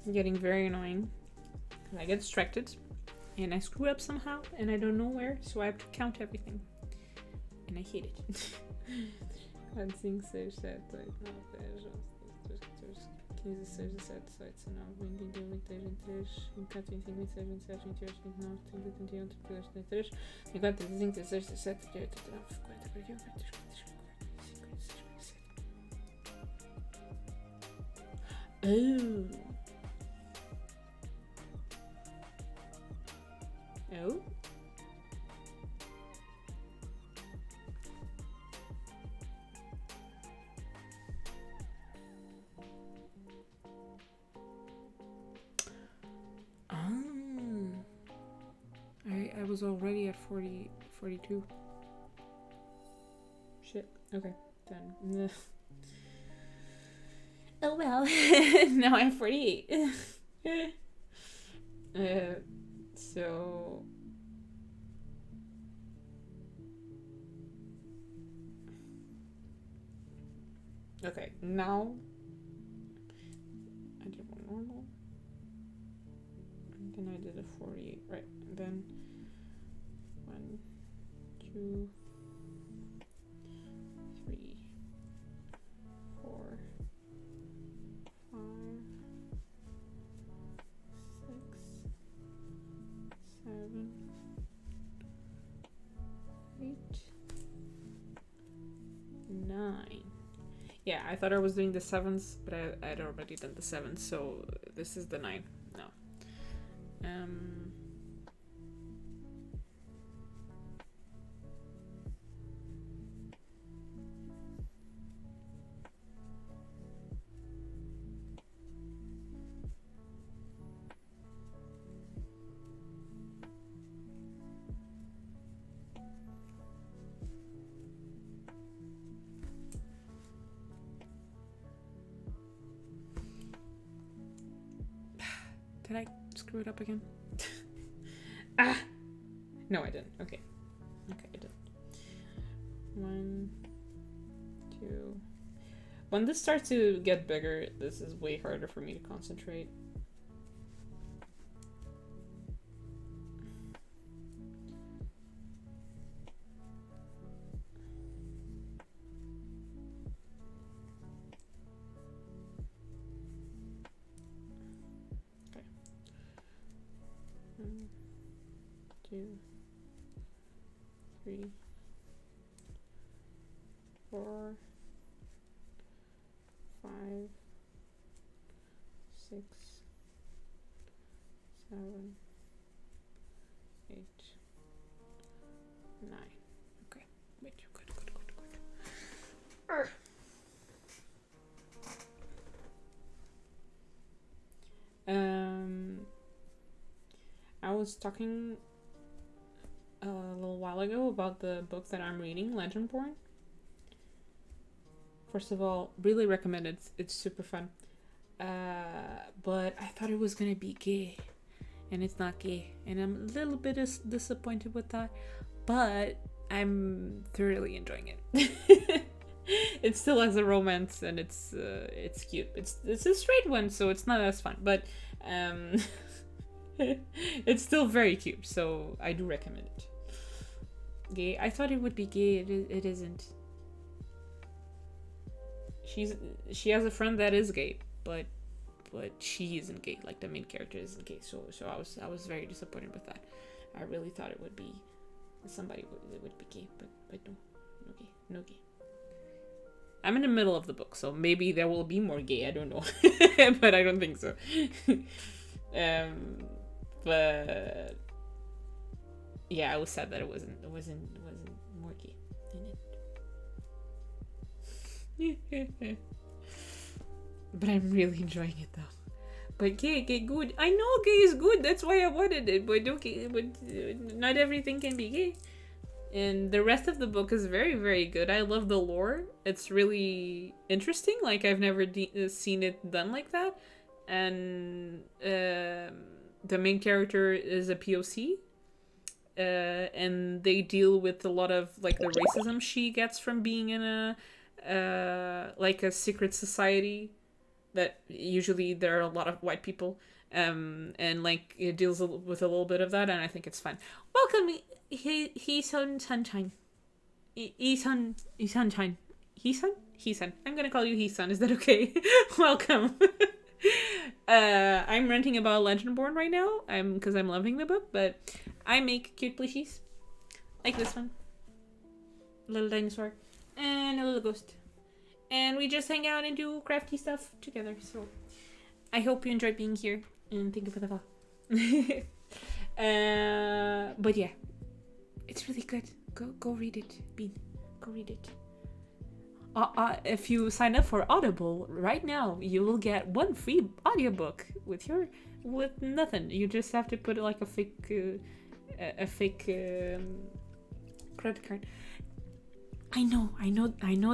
It's getting very annoying. I get distracted and I screw up somehow and I don't know where, so I have to count everything. And I hate it. Quando 5, 6, 7, 8, 9, 10, 11, 12, 13, 14, 15, 16, 17, 18, 19, 20, 21, 22, 23, 24, 25, 26, 27, 28, 29, 30, 31, 32, 33, 34, 35, 36, 37, 38, 39, 40, 41, 42, 43, 45, 46, 47. Oh. Oh. I was already at 42. Shit. Okay, then. Oh well. Now I'm 48. So. Okay, now I did one normal. And then I did a 48, right? And then 1, 2, 3, 4, 5, 6, 7, 8, 9. Yeah, I thought I was doing the 7s, but I'd already done the 7s, so this is the 9 now. Did I screw it up again? Ah! No, I didn't. Okay. Okay, I did. 1, 2. When this starts to get bigger, this is way harder for me to concentrate. Okay. 1, 2, 3, 4, 5, 6, 7, 8, 9. Okay. Wait, good. I was talking a little while ago about the book that I'm reading, Legendborn. First of all, really recommend it. It's super fun. But I thought it was gonna be gay, and it's not gay, and I'm a little bit disappointed with that. But I'm thoroughly enjoying it. It still has a romance, and it's cute. It's a straight one, so it's not as fun, but it's still very cute. So I do recommend it. Gay? I thought it would be gay. It isn't. She has a friend that is gay, but she isn't gay. Like the main character isn't gay. So I was very disappointed with that. I really thought it would be somebody that would be gay, but no gay. I'm in the middle of the book, so maybe there will be more gay. I don't know, but I don't think so. But yeah, I was sad that it wasn't more gay in it. But I'm really enjoying it though. But gay good. I know gay is good. That's why I wanted it. But okay, but not everything can be gay. And the rest of the book is very, very good. I love the lore. It's really interesting. Like, I've never seen it done like that. And the main character is a POC. And they deal with a lot of, like, the racism she gets from being in a secret society. That usually there are a lot of white people. And, like, it deals with a little bit of that. And I think it's fun. Welcome, He-sun Sunshine. He-sun Sunshine. He-sun. I'm gonna call you He-sun. Is that okay? Welcome. I'm ranting about Legendborn right now. Because I'm loving the book, but I make cute plushies. Like this one. Little dinosaur. And a little ghost. And we just hang out and do crafty stuff together. So I hope you enjoyed being here. And thank you for the follow. But yeah. It's really good. Go read it, Bean. Go read it. If you sign up for Audible right now, you will get one free audiobook with nothing. You just have to put like a fake credit card. I know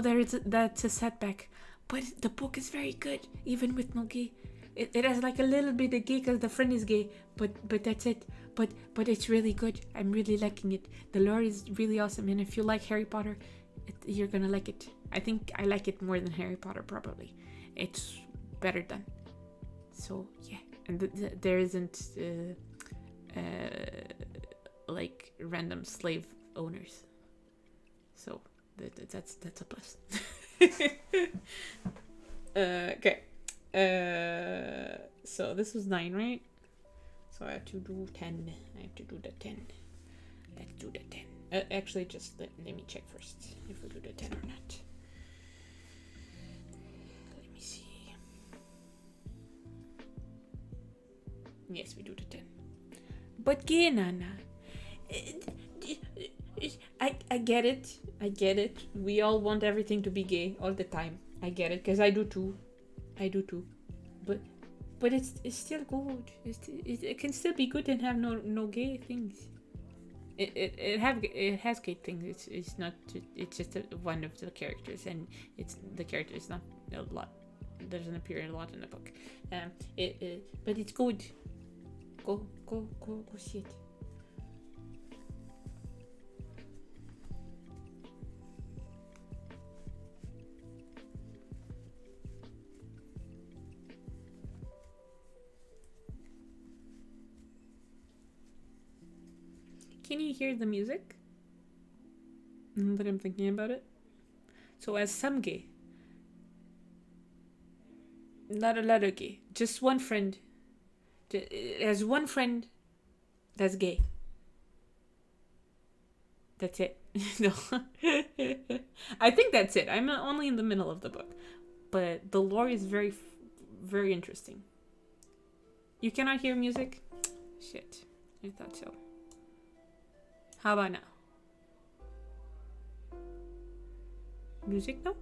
that's a setback, but the book is very good, even with no gay. It has like a little bit of gay because the friend is gay, but that's it. But it's really good. I'm really liking it. The lore is really awesome, and if you like Harry Potter, you're gonna like it. I think I like it more than Harry Potter, probably. It's better done. So yeah, and there isn't like random slave owners. So that's a plus. Okay. So this was 9, right? So I have to do 10. I have to do the 10. Let's do the 10. Actually, just let me check first if we do the 10 or not. Let me see. Yes, we do the 10. But gay, Nana. I get it. I get it. We all want everything to be gay all the time. I get it, because I do too. But it's still good. It can still be good and have no gay things. It has gay things. It's not. It's just one of the characters, and the character is not a lot. It doesn't appear a lot in the book. But it's good. Go see it. Can you hear the music? That I'm thinking about it. So as some gay, not a lot of gay, just one friend. As one friend that's gay. That's it. No. I think that's it. I'm only in the middle of the book. But the lore is very, very interesting. You cannot hear music? Shit. I thought so. How about now? Music now?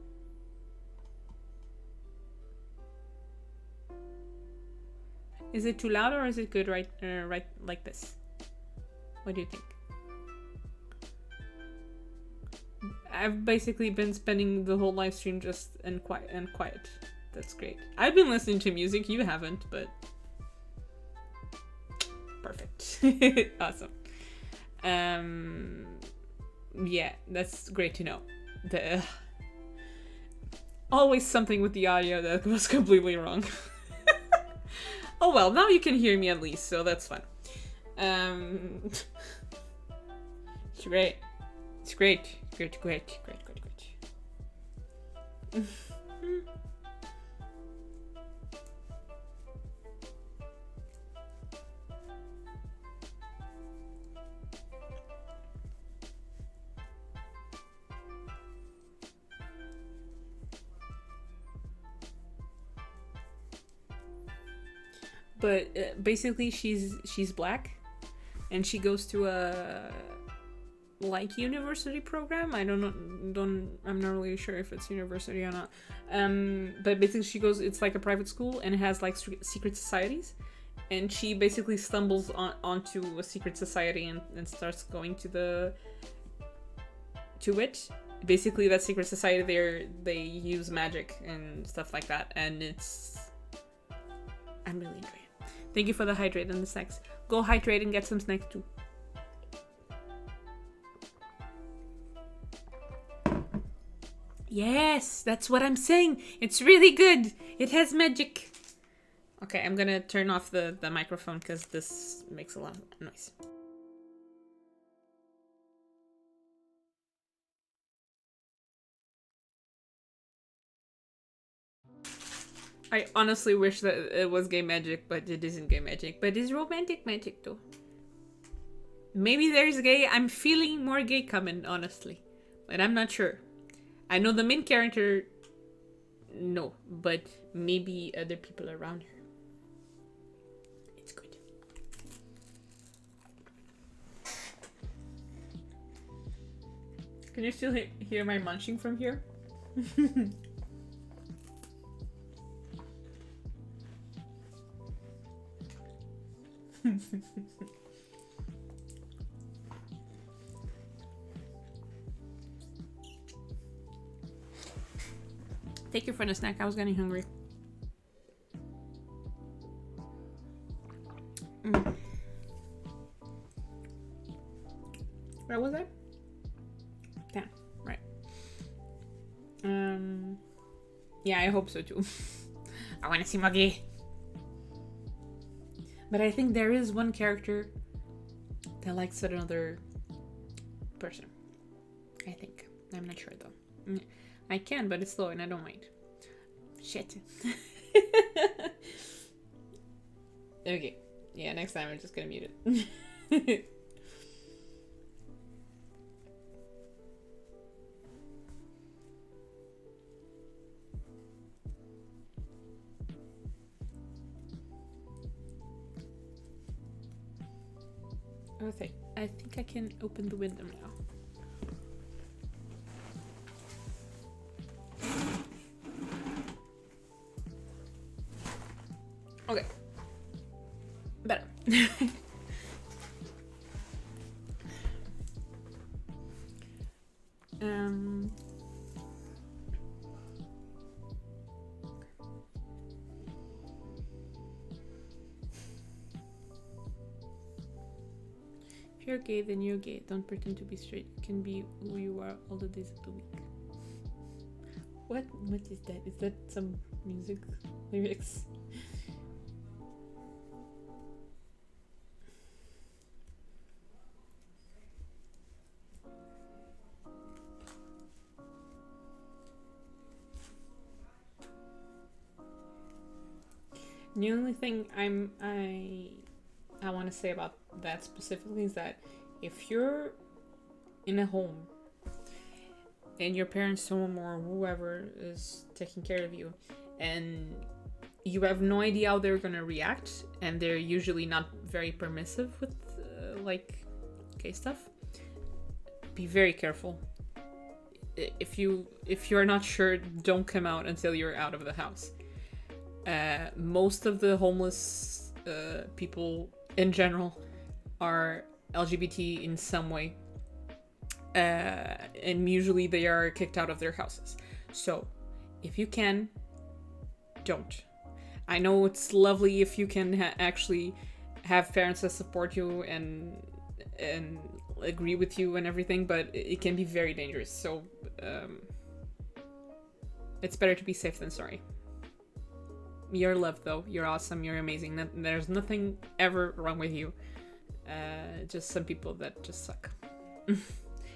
Is it too loud or is it good right like this? What do you think? I've basically been spending the whole live stream just in quiet. That's great. I've been listening to music, you haven't, but perfect. Awesome. Yeah, that's great to know. Always something with the audio that was completely wrong. Oh well, now you can hear me at least, so that's fun. It's great. It's great. Great. But basically she's black and she goes to a like university program. I'm not really sure if it's university or not. But basically it's like a private school and it has like secret societies, and she basically stumbles onto a secret society and starts going to it. Basically that secret society they use magic and stuff like that, and I'm really enjoying it. Thank you for the hydrate and the snacks. Go hydrate and get some snacks too. Yes, that's what I'm saying. It's really good. It has magic. Okay, I'm gonna turn off the microphone because this makes a lot of noise. I honestly wish that it was gay magic, but it isn't gay magic. But it's romantic magic though. Maybe there's gay. I'm feeling more gay coming, honestly. But I'm not sure. I know the main character, no, but maybe other people around her. It's good. Can you still hear my munching from here? Take you for the snack. I was getting hungry. Where was I? Damn, right. Yeah, I hope so too. I want to see Maggie. But I think there is one character that likes another person. I think. I'm not sure though. I can, but it's slow and I don't mind. Shit. Okay. Yeah, next time I'm just gonna mute it. Okay, I think I can open the window now. Okay. Better. you're gay, then you're gay. Don't pretend to be straight. You can be who you are all the days of the week. What is that? Is that some music lyrics? The only thing I want to say about that specifically is that if you're in a home and your parents' home or whoever is taking care of you and you have no idea how they're gonna react, and they're usually not very permissive with like gay stuff, be very careful. If you're not sure, don't come out until you're out of the house. Most of the homeless people in general are LGBT in some way, and usually they are kicked out of their houses. So if you can, don't. I know it's lovely if you can actually have parents that support you and agree with you and everything, but it can be very dangerous. So it's better to be safe than sorry. You're loved though. You're awesome. You're amazing. There's nothing ever wrong with you. Just some people that just suck.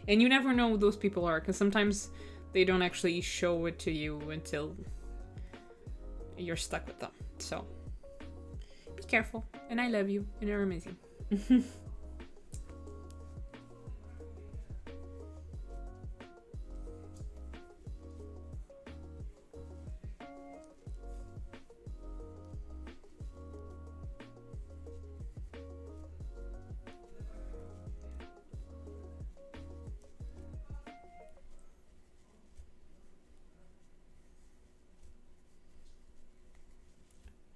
And you never know who those people are, because sometimes they don't actually show it to you until you're stuck with them. So be careful. And I love you. And you're amazing.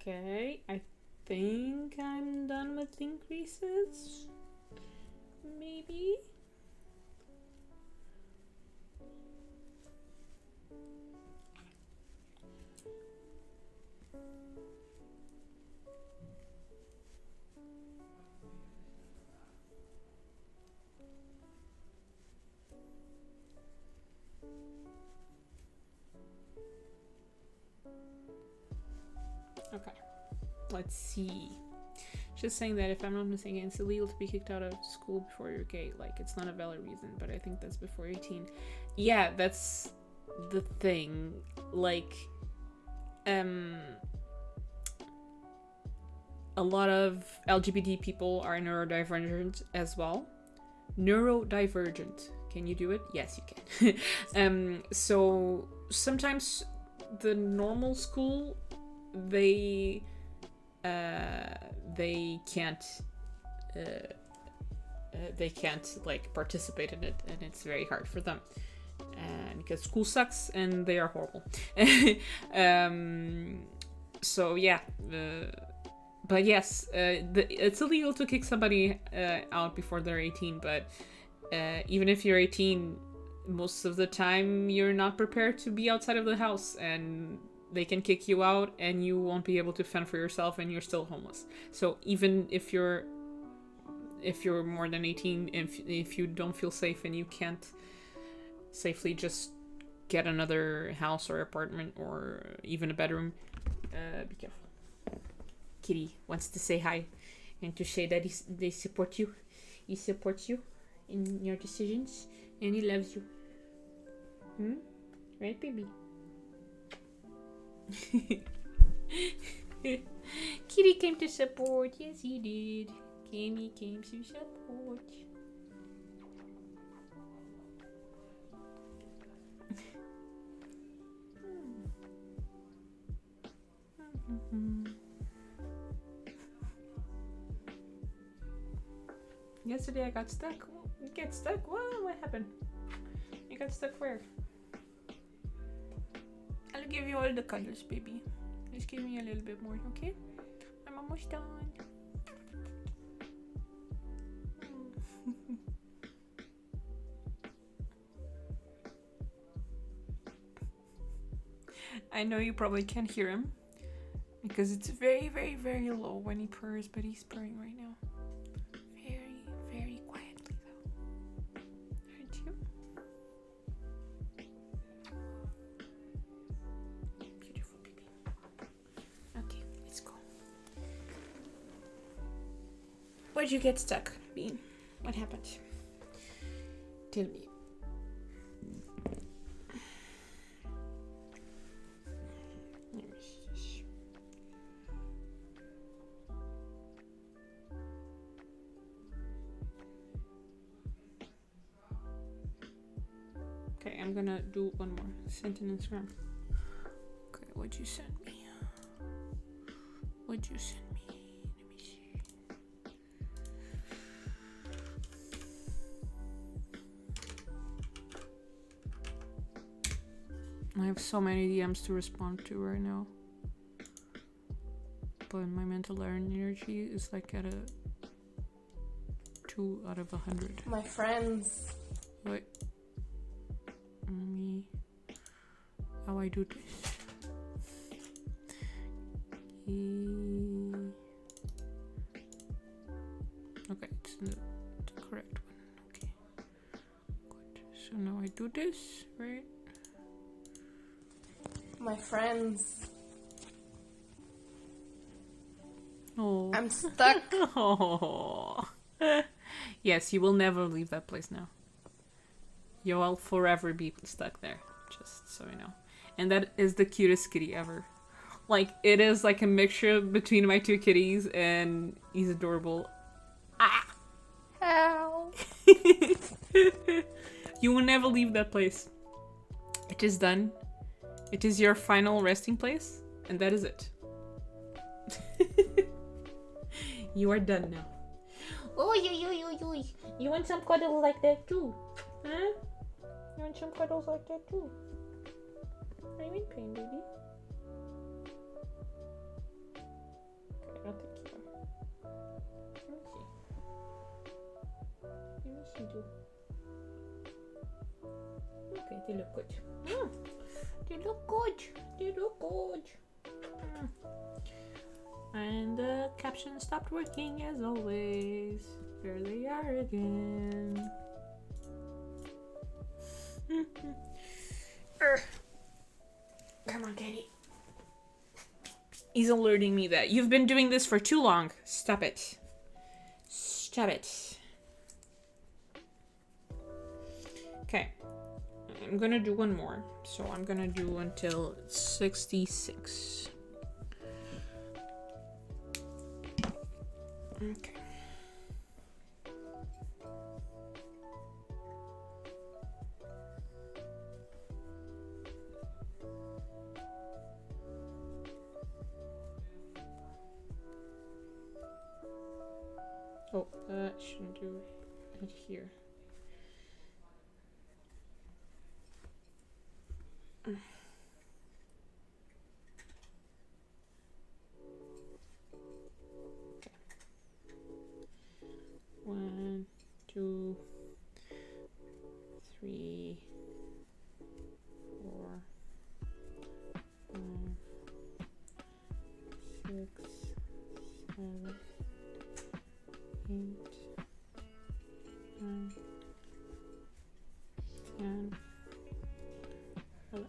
Okay, I think I'm done with increases. Maybe. Okay, let's see. Just saying that if I'm not mistaken, it's illegal to be kicked out of school before you're gay. Like, it's not a valid reason, but I think that's before 18. Yeah, that's the thing. Like, a lot of LGBT people are neurodivergent as well. Neurodivergent. Can you do it? Yes, you can. So sometimes the normal school, they can't like participate in it, and it's very hard for them because school sucks and they are horrible. So yeah, but yes, it's illegal to kick somebody out before they're 18, but even if you're 18, most of the time you're not prepared to be outside of the house, and they can kick you out and you won't be able to fend for yourself, and you're still homeless. So even if you're more than 18, if you don't feel safe and you can't safely just get another house or apartment or even a bedroom, be careful. Kitty wants to say hi and to say that they support you. He supports you in your decisions and he loves you. Right, baby? Kitty came to support. Yes, he did. Kimmy came to support. Yesterday I got stuck. You get stuck? What happened? You got stuck where? I'll give you all the colors, baby. Just give me a little bit more, okay? I'm almost done. I know you probably can't hear him because it's very, very, very low when he purrs, but he's purring right now. Very, very quietly. Where'd you get stuck, Bean? What happened? Tell me. Okay, I'm gonna do one more. Send an Instagram. Okay, what'd you send me? What'd you send me? Let me see. I have so many DMs to respond to right now. But my mental energy is like at a 2 out of 100. My friends. Wait. Me. How I do this? Okay, it's the correct one. Okay. Good. So now I do this, right? My friends. Oh. I'm stuck. Oh. Yes, you will never leave that place now. You will forever be stuck there, just so you know. And that is the cutest kitty ever. Like, it is like a mixture between my two kitties, and he's adorable. Ah! Ow. You will never leave that place. It is done. It is your final resting place, and that is it. You are done now. Oh, you want some cuddles like that too? Huh? You want some cuddles like that too? Are you in pain, baby? Okay, I don't think you are. Let me see too. Okay, they look good. They look good. They look good. And the caption stopped working as always. There they are again. Come on, Kenny. He's alerting me that you've been doing this for too long. Stop it. Stop it. Okay. I'm gonna do one more. So I'm gonna do until 66. Okay. Oh, shouldn't do it here. One, two, three, four, 5, 6, 7, 8, 9, 10, 11.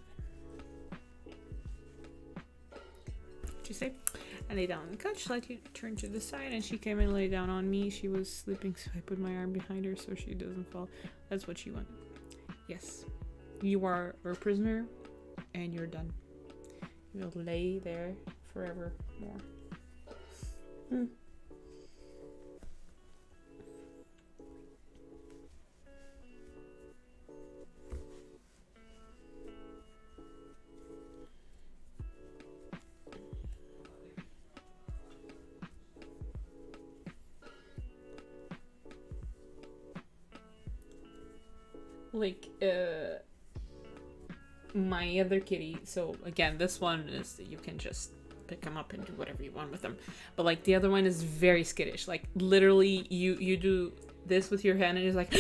What'd you say? I lay down on the couch, slightly turned to the side, and she came and lay down on me. She was sleeping, so I put my arm behind her so she doesn't fall. That's what she wanted. Yes. You are a prisoner, and you're done. You'll lay there forever more. Like, my other kitty, so again, this one is, you can just pick them up and do whatever you want with them, but like the other one is very skittish. Like, literally, you do this with your hand and it's like,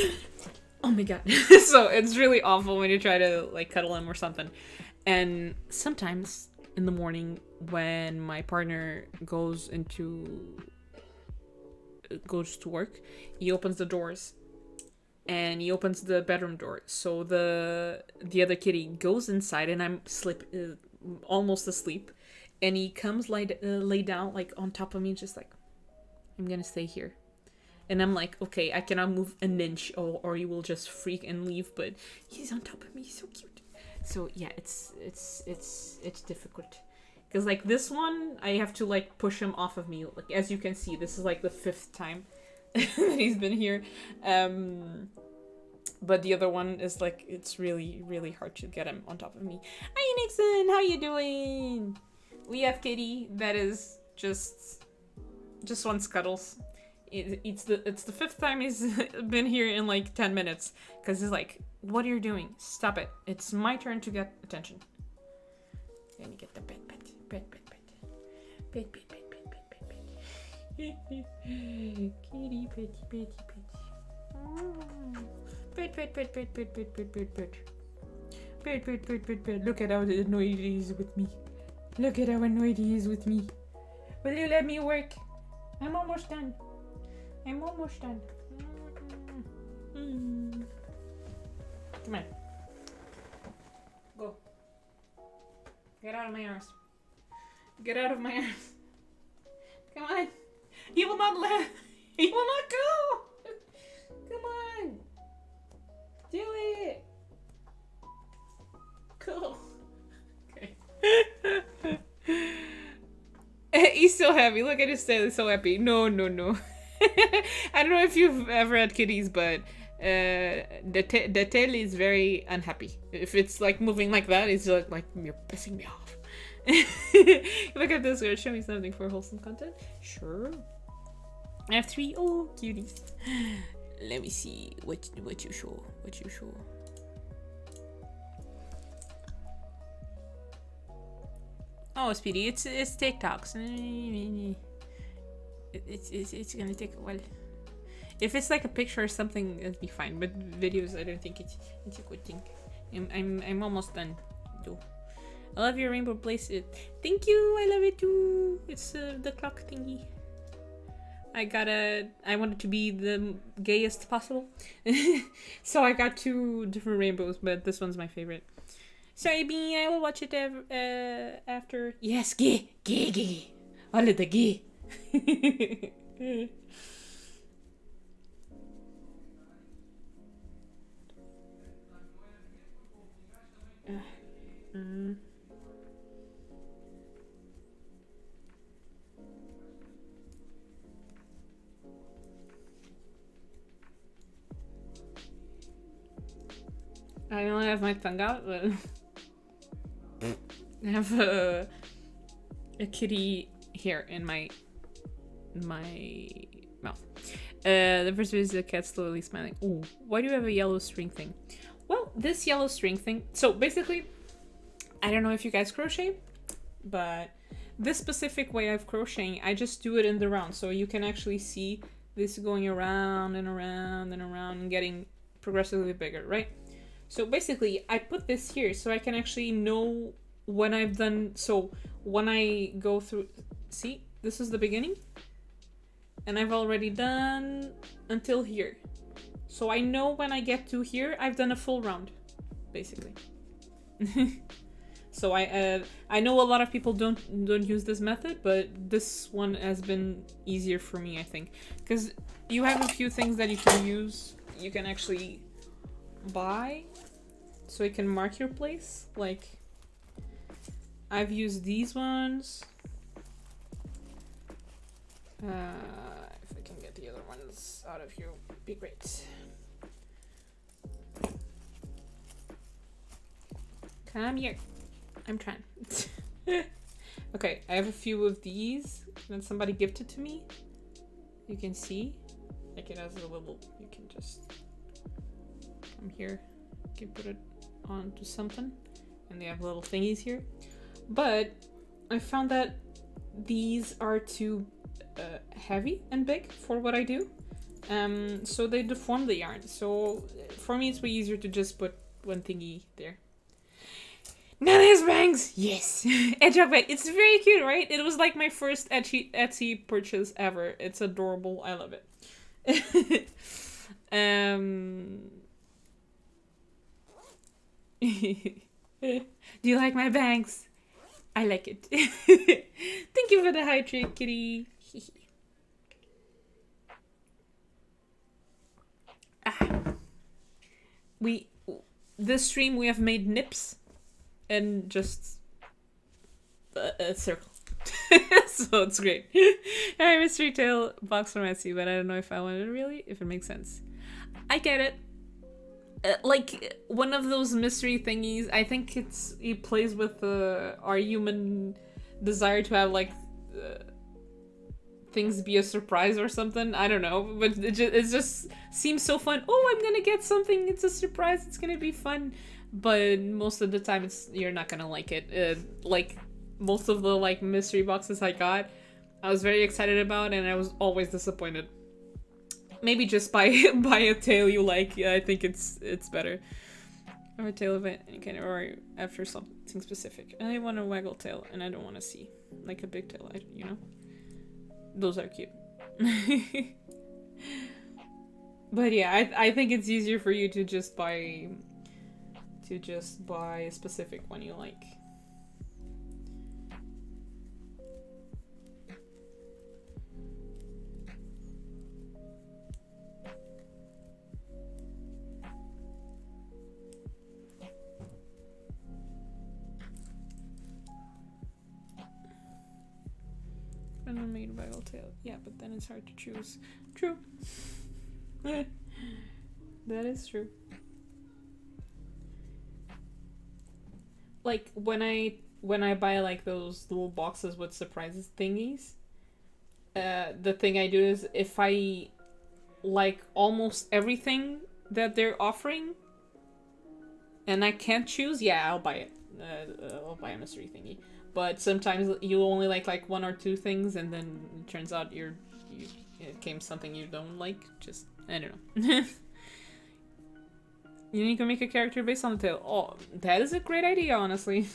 oh my god. So it's really awful when you try to like cuddle him or something. And sometimes in the morning when my partner goes to work, he opens the doors. And he opens the bedroom door, so the other kitty goes inside, and I'm almost asleep, and he comes lay down like on top of me, just like, I'm gonna stay here. And I'm like, okay, I cannot move an inch or he will just freak and leave, but he's on top of me, he's so cute. So yeah, it's difficult. Because like this one, I have to like push him off of me. Like as you can see, this is like the 5th time that he's been here. But the other one is like, it's really, really hard to get him on top of me. Hi Nixon, how you doing? We have Kitty that is just wants Scuttles. It's the 5th time he's been here in like 10 minutes. Because he's like, what are you doing? Stop it. It's my turn to get attention. Let me get the pet. Kitty, petty. Pet. Look at how annoyed he is with me. Will you let me work? I'm almost done. Come on. Go. Get out of my arms. Come on. He will not let. He will not go. Come on. Do it. Cool. Okay. He's so happy. Look at his tail. He's so happy. No. I don't know if you've ever had kitties, but the tail is very unhappy. If it's like moving like that, it's like you're pissing me off. Look at this girl. Show me something for wholesome content. Sure. I have 3. Oh, cuties. Let me see what you show. Oh, Speedy, it's TikToks. It's gonna take a while. If it's like a picture or something, it'll be fine. But videos, I don't think it's a good thing. I'm almost done, though. I love your rainbow bracelet. Thank you. I love it too. It's the clock thingy. I wanted to be the gayest possible, so I got 2 different rainbows, but this one's my favorite. Sorry, Bean. I will watch it after. Yes, gay. All of the gay. I only have my tongue out, but I have a kitty hair in my mouth. The first is the cat slowly smiling. Ooh, why do you have a yellow string thing? Well, this yellow string thing. So basically, I don't know if you guys crochet, but this specific way of crocheting, I just do it in the round. So you can actually see this going around and around and around and getting progressively bigger, right? So basically, I put this here so I can actually know when I've done. So when I go through, see, this is the beginning. And I've already done until here. So I know when I get to here, I've done a full round, basically. So I know a lot of people don't use this method, but this one has been easier for me, I think. Because you have a few things that you can use. You can actually buy, so you can mark your place. Like, I've used these ones. If I can get the other ones out of here, would be great. Come here. I'm trying. Okay, I have a few of these that somebody gifted to me. You can see. Like, it has a little, you can just come here. You can put it onto something. And they have little thingies here. But I found that these are too heavy and big for what I do. So they deform the yarn. So for me, it's way easier to just put one thingy there. Nana's bangs! Yes! Hedgehog bag. It's very cute, right? It was like my first Etsy purchase ever. It's adorable. I love it. Do you like my bangs? I like it. Thank you for the hydrate, kitty. we this stream we have made nips and just a circle. So it's great. Alright, mystery tail box from Etsy, but I don't know if I want it really, if it makes sense. I get it. Like one of those mystery thingies. I think it plays with our human desire to have like things be a surprise or something. I don't know, but it just seems so fun. Oh, I'm gonna get something. It's a surprise. It's gonna be fun. But most of the time, you're not gonna like it. Like most of the like mystery boxes I got, I was very excited about, and I was always disappointed. Maybe just buy a tail you like. Yeah, I think it's better. Or a tail event, or after something specific. I want a waggle tail, and I don't want to see like a big tail. You know, those are cute. But yeah, I think it's easier for you to just buy a specific one you like. And made waggle tail. Yeah, but then it's hard to choose. True. That is true. Like when I buy like those little boxes with surprises thingies, the thing I do is if I like almost everything that they're offering and I can't choose, yeah, I'll buy it. I'll buy a mystery thingy. But sometimes you only like one or two things, and then it turns out it came something you don't like. Just I don't know. You can make a character based on the tail. Oh, that is a great idea, honestly.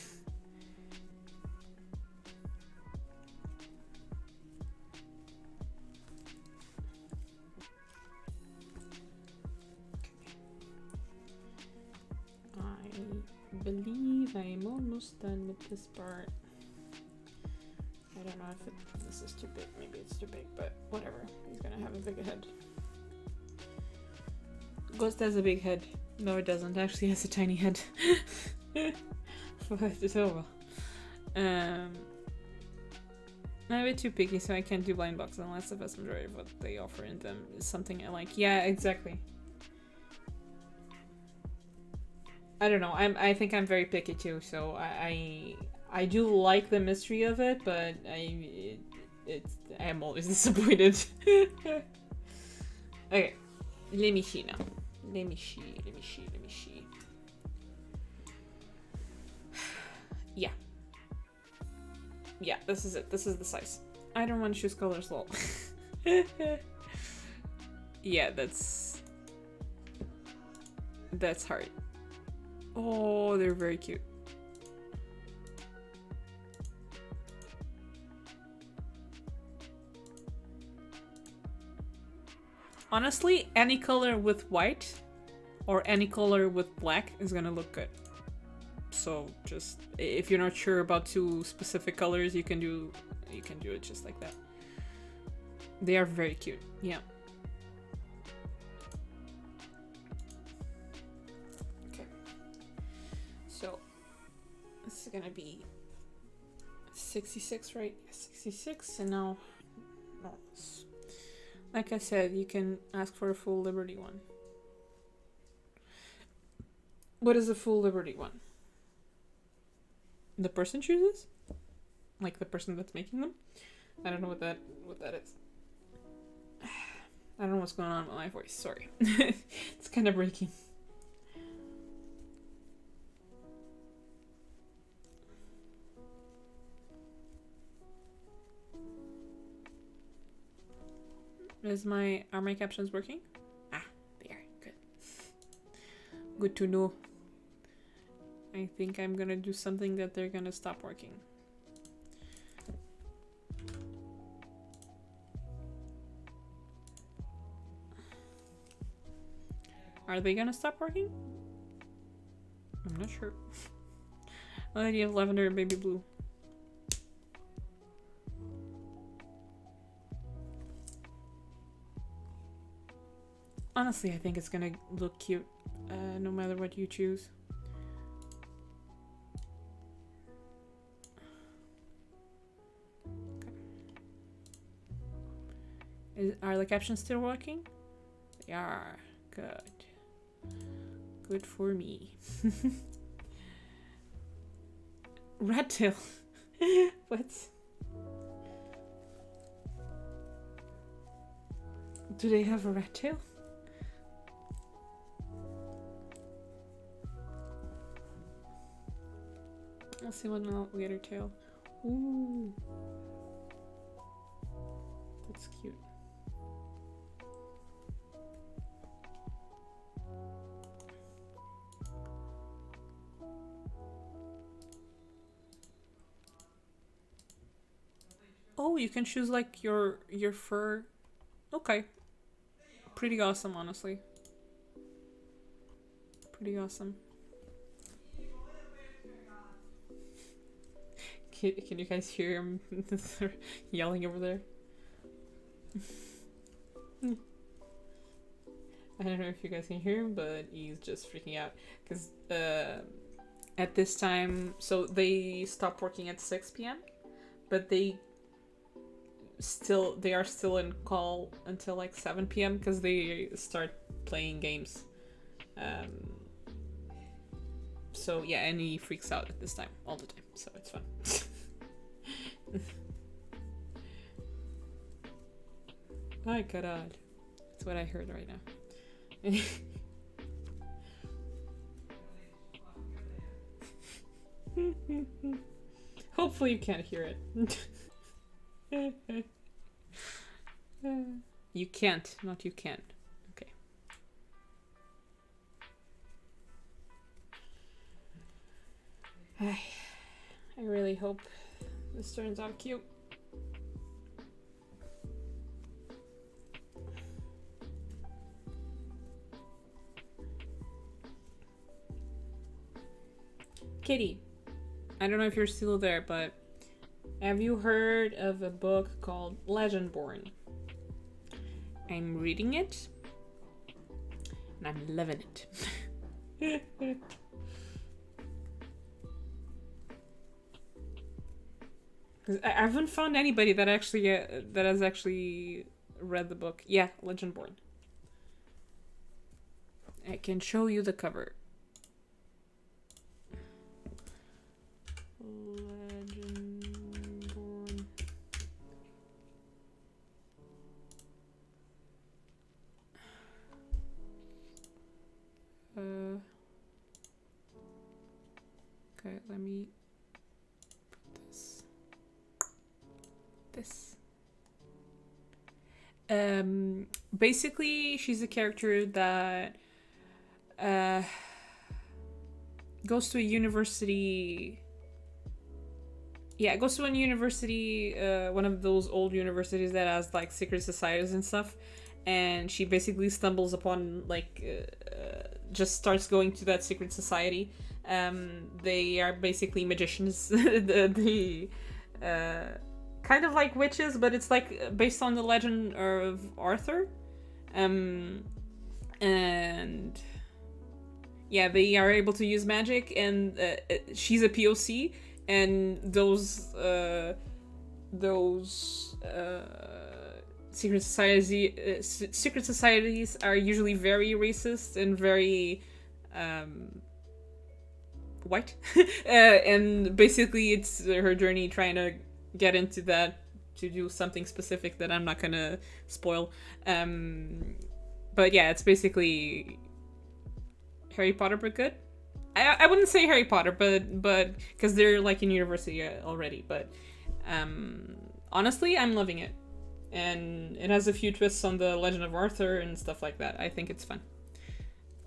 I believe I'm almost done with this part. I don't know if this is too big. Maybe it's too big, but whatever. He's gonna have a big head. Ghost has a big head. No, it doesn't. Actually, has a tiny head. But it's over. I'm a bit too picky, so I can't do blind boxes unless the vast majority of what they offer in them is something I like. Yeah, exactly. I don't know. I think I'm very picky too, so I do like the mystery of it, but I'm always disappointed. Okay, let me see now. Let me see. Yeah. Yeah, this is it. This is the size. I don't want to choose colors, lol. Yeah, that's hard. Oh, they're very cute. Honestly, any color with white or any color with black is gonna look good. So just if you're not sure about two specific colors, you can do it just like that. They are very cute. Yeah. Okay. So this is gonna be 66, right? 66, and now like I said, you can ask for a full Liberty one. What is a full Liberty one? The person chooses? Like the person that's making them? I don't know what that is. I don't know what's going on with my voice, sorry. It's kind of breaking. Are my captions working? Ah, they are. Good. Good to know. I think I'm gonna do something that they're gonna stop working. Are they gonna stop working? I'm not sure. Lady of Lavender and Baby Blue. Honestly, I think it's gonna look cute, no matter what you choose. Are the captions still working? They are. Good. Good for me. Rat tail. What? Do they have a rat tail? Let's see what an alligator tail. Ooh. That's cute. Oh, you can choose like your fur. Okay. Pretty awesome, honestly. Pretty awesome. Can you guys hear him yelling over there? I don't know if you guys can hear him, but he's just freaking out. Because at this time, so they stop working at 6 p.m., but they are still in call until like 7 p.m. because they start playing games. So yeah, and he freaks out at this time all the time, so it's fun. My god, that's what I heard right now. Hopefully you can't hear it. You can't, not you can't. Okay. I really hope this turns out cute. Kitty, I don't know if you're still there, but have you heard of a book called Legendborn? I'm reading it, and I'm loving it. I haven't found anybody that actually that has actually read the book. Yeah, Legendborn. I can show you the cover. Legendborn. Okay, let me put this. Basically, she's a character that goes to a university. Yeah, goes to a university, one of those old universities that has like secret societies and stuff, and she basically stumbles upon like just starts going to that secret society. They are basically magicians. the kind of like witches, but it's like based on the legend of Arthur. And yeah, they are able to use magic, and she's a POC, and those secret societies are usually very racist and very white. And basically it's her journey trying to get into that to do something specific that I'm not gonna spoil. But yeah, it's basically Harry Potter but good. I wouldn't say Harry Potter, but because they're like in university already. But honestly, I'm loving it, and it has a few twists on the Legend of Arthur and stuff like that. I think it's fun.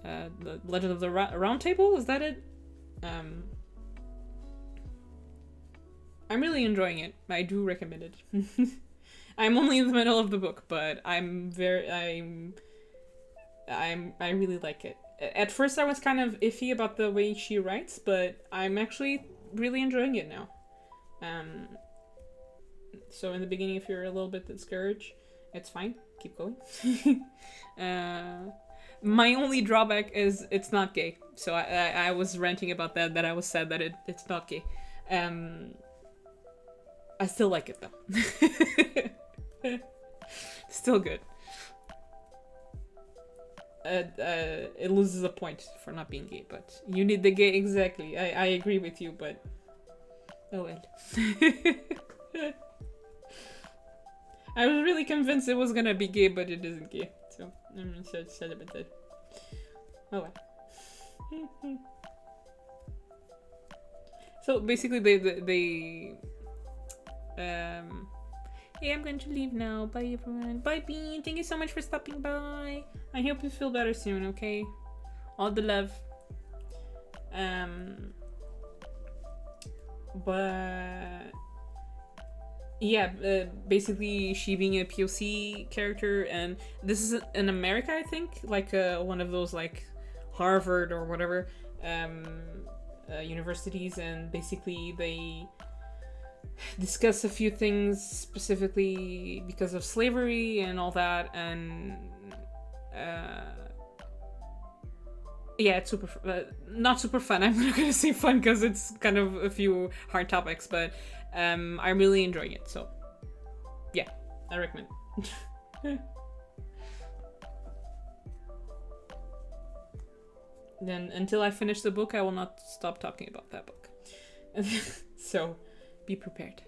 The Legend of the Round Table, is that it? I'm really enjoying it. I do recommend it. I'm only in the middle of the book, but I really like it. At first I was kind of iffy about the way she writes, but I'm actually really enjoying it now. So in the beginning, if you're a little bit discouraged, it's fine. Keep going. My only drawback is it's not gay. So I was ranting about that I was sad that it's not gay. I still like it though. Still good. It loses a point for not being gay, but you need the gay, exactly. I agree with you, but oh well. I was really convinced it was gonna be gay, but it isn't gay, so I'm so sad about that. Oh well. So basically they hey, I'm going to leave now. Bye everyone. Bye Bean. Thank you so much for stopping by. I hope you feel better soon, okay? All the love. But yeah, basically she being a POC character, and this is in America, I think, like one of those like Harvard or whatever universities, and basically they discuss a few things specifically because of slavery and all that, and yeah, it's super not super fun. I'm not gonna say fun because it's kind of a few hard topics, but I'm really enjoying it, so yeah, I recommend. Then until I finish the book, I will not stop talking about that book. So be prepared.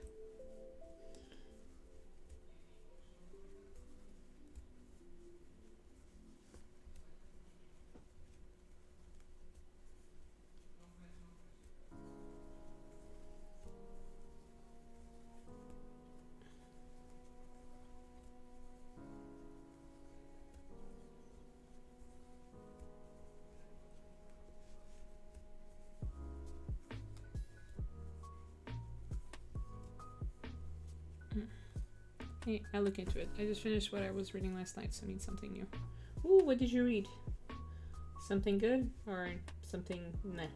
Hey, I'll look into it. I just finished what I was reading last night, so I need something new. Ooh, what did you read? Something good or something meh?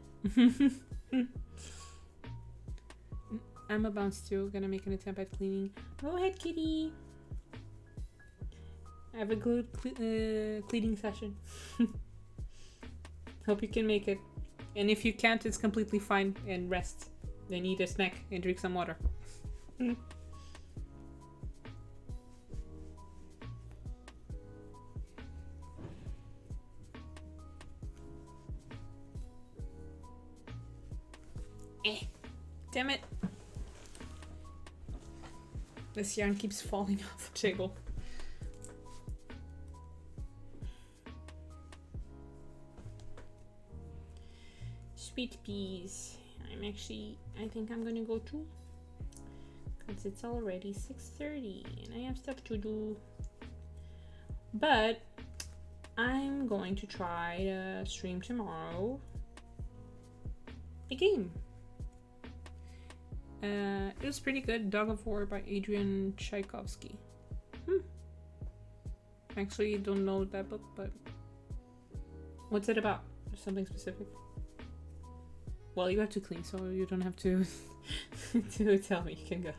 I'm a bounce too. Gonna make an attempt at cleaning. Go ahead, kitty. Have a good cleaning session. Hope you can make it. And if you can't, it's completely fine. And rest. Then eat a snack and drink some water. Damn it. This yarn keeps falling off the table. Sweet peas. I think I'm gonna go too. Because it's already 6:30 and I have stuff to do. But I'm going to try to stream tomorrow a game. It was pretty good. Dog of War by Adrian Tchaikovsky. Actually, don't know that book, but what's it about? Something specific? Well, you have to clean, so you don't have to to tell me. You can go.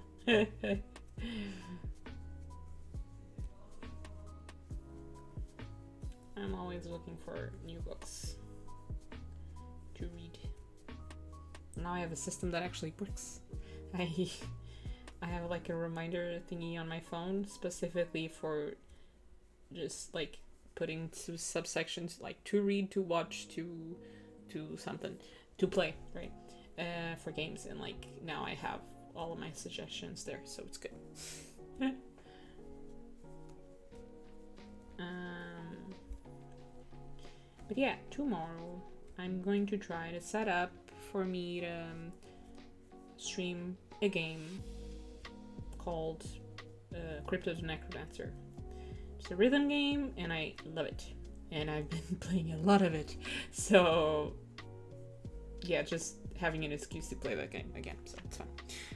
I'm always looking for new books to read. Now I have a system that actually works. I have like a reminder thingy on my phone specifically for just like putting two subsections, like to read, to watch, to something, to play, right? For games, and like now I have all of my suggestions there, so it's good. But yeah, tomorrow I'm going to try to set up for me to stream a game called Crypto the Necrodancer. It's a rhythm game and I love it, and I've been playing a lot of it, so yeah, just having an excuse to play that game again, so it's fun.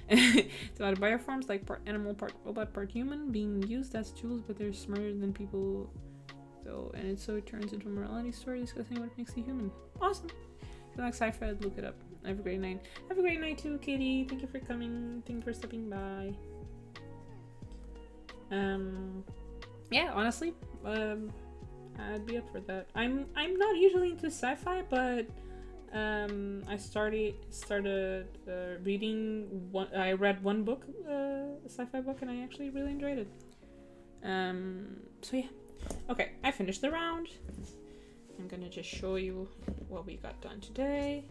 It's about bioforms like part animal, part robot, part human being used as tools, but they're smarter than people, so it turns into a morality story discussing what makes a human. Awesome. If you like sci-fi, look it up. Have a great night. Have a great night too, Katie. Thank you for coming. Thank you for stopping by. Yeah, honestly, I'd be up for that. I'm not usually into sci-fi, but I started reading one. I read one book, a sci-fi book, and I actually really enjoyed it. So yeah. Okay, I finished the round. I'm gonna just show you what we got done today.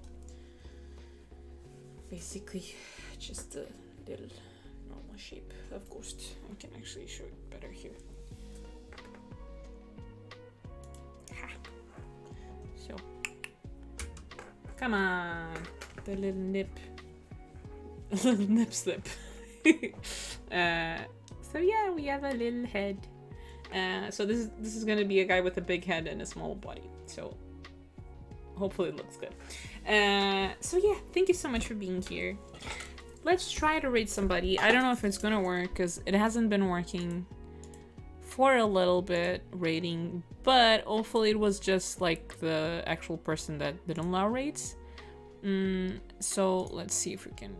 Basically, just a little normal shape of ghost. I can actually show it better here. Ha. So, come on, the little nip, little nip slip. So yeah, we have a little head. So this is gonna be a guy with a big head and a small body. So hopefully it looks good. So yeah, thank you so much for being here. Let's try to rate somebody. I don't know if it's gonna work because it hasn't been working for a little bit rating, but hopefully it was just like the actual person that didn't allow rates. So let's see if we can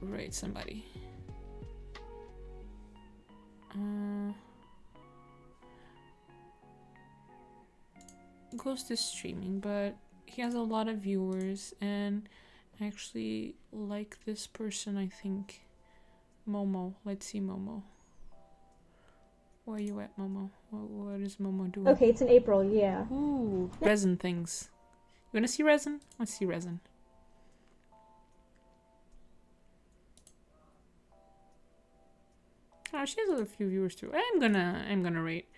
rate somebody. Ghost is streaming, but he has a lot of viewers, and I actually like this person, I think. Momo. Let's see Momo. Where are you at, Momo? What is Momo doing? Okay, it's in April, yeah. Ooh, resin things. You wanna see resin? Let's see resin. Oh, she has a few viewers too. I'm gonna rate.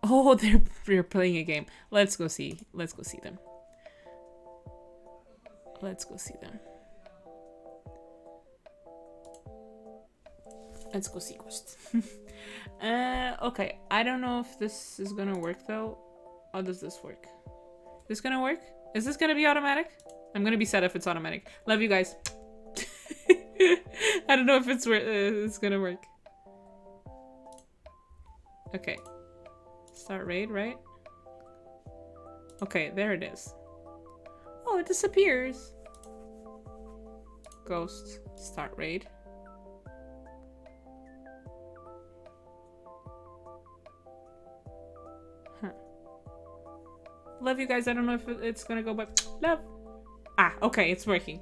Oh, they're playing a game. Let's go see them. Let's go see them. Let's go see Ghost. Okay, I don't know if this is gonna work though. How does this work? This gonna work? Is this gonna be automatic? I'm gonna be sad if it's automatic. Love you guys. I don't know if it's gonna work. Okay. Start raid, right? Okay, there it is. Oh, it disappears. Ghost. Start raid. Huh. Love you guys. I don't know if it's gonna go, but love. Ah, okay, it's working.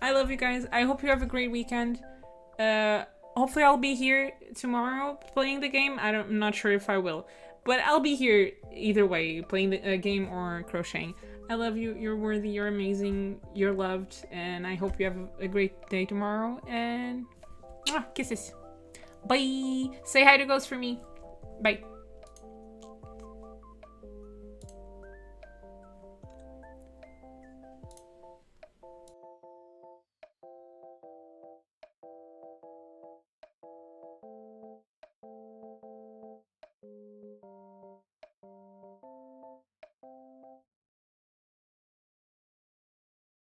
I love you guys. I hope you have a great weekend. Hopefully I'll be here tomorrow playing the game. I'm not sure if I will, but I'll be here either way, playing the game or crocheting. I love you. You're worthy. You're amazing. You're loved. And I hope you have a great day tomorrow. And kisses. Bye. Say hi to Ghost for me. Bye.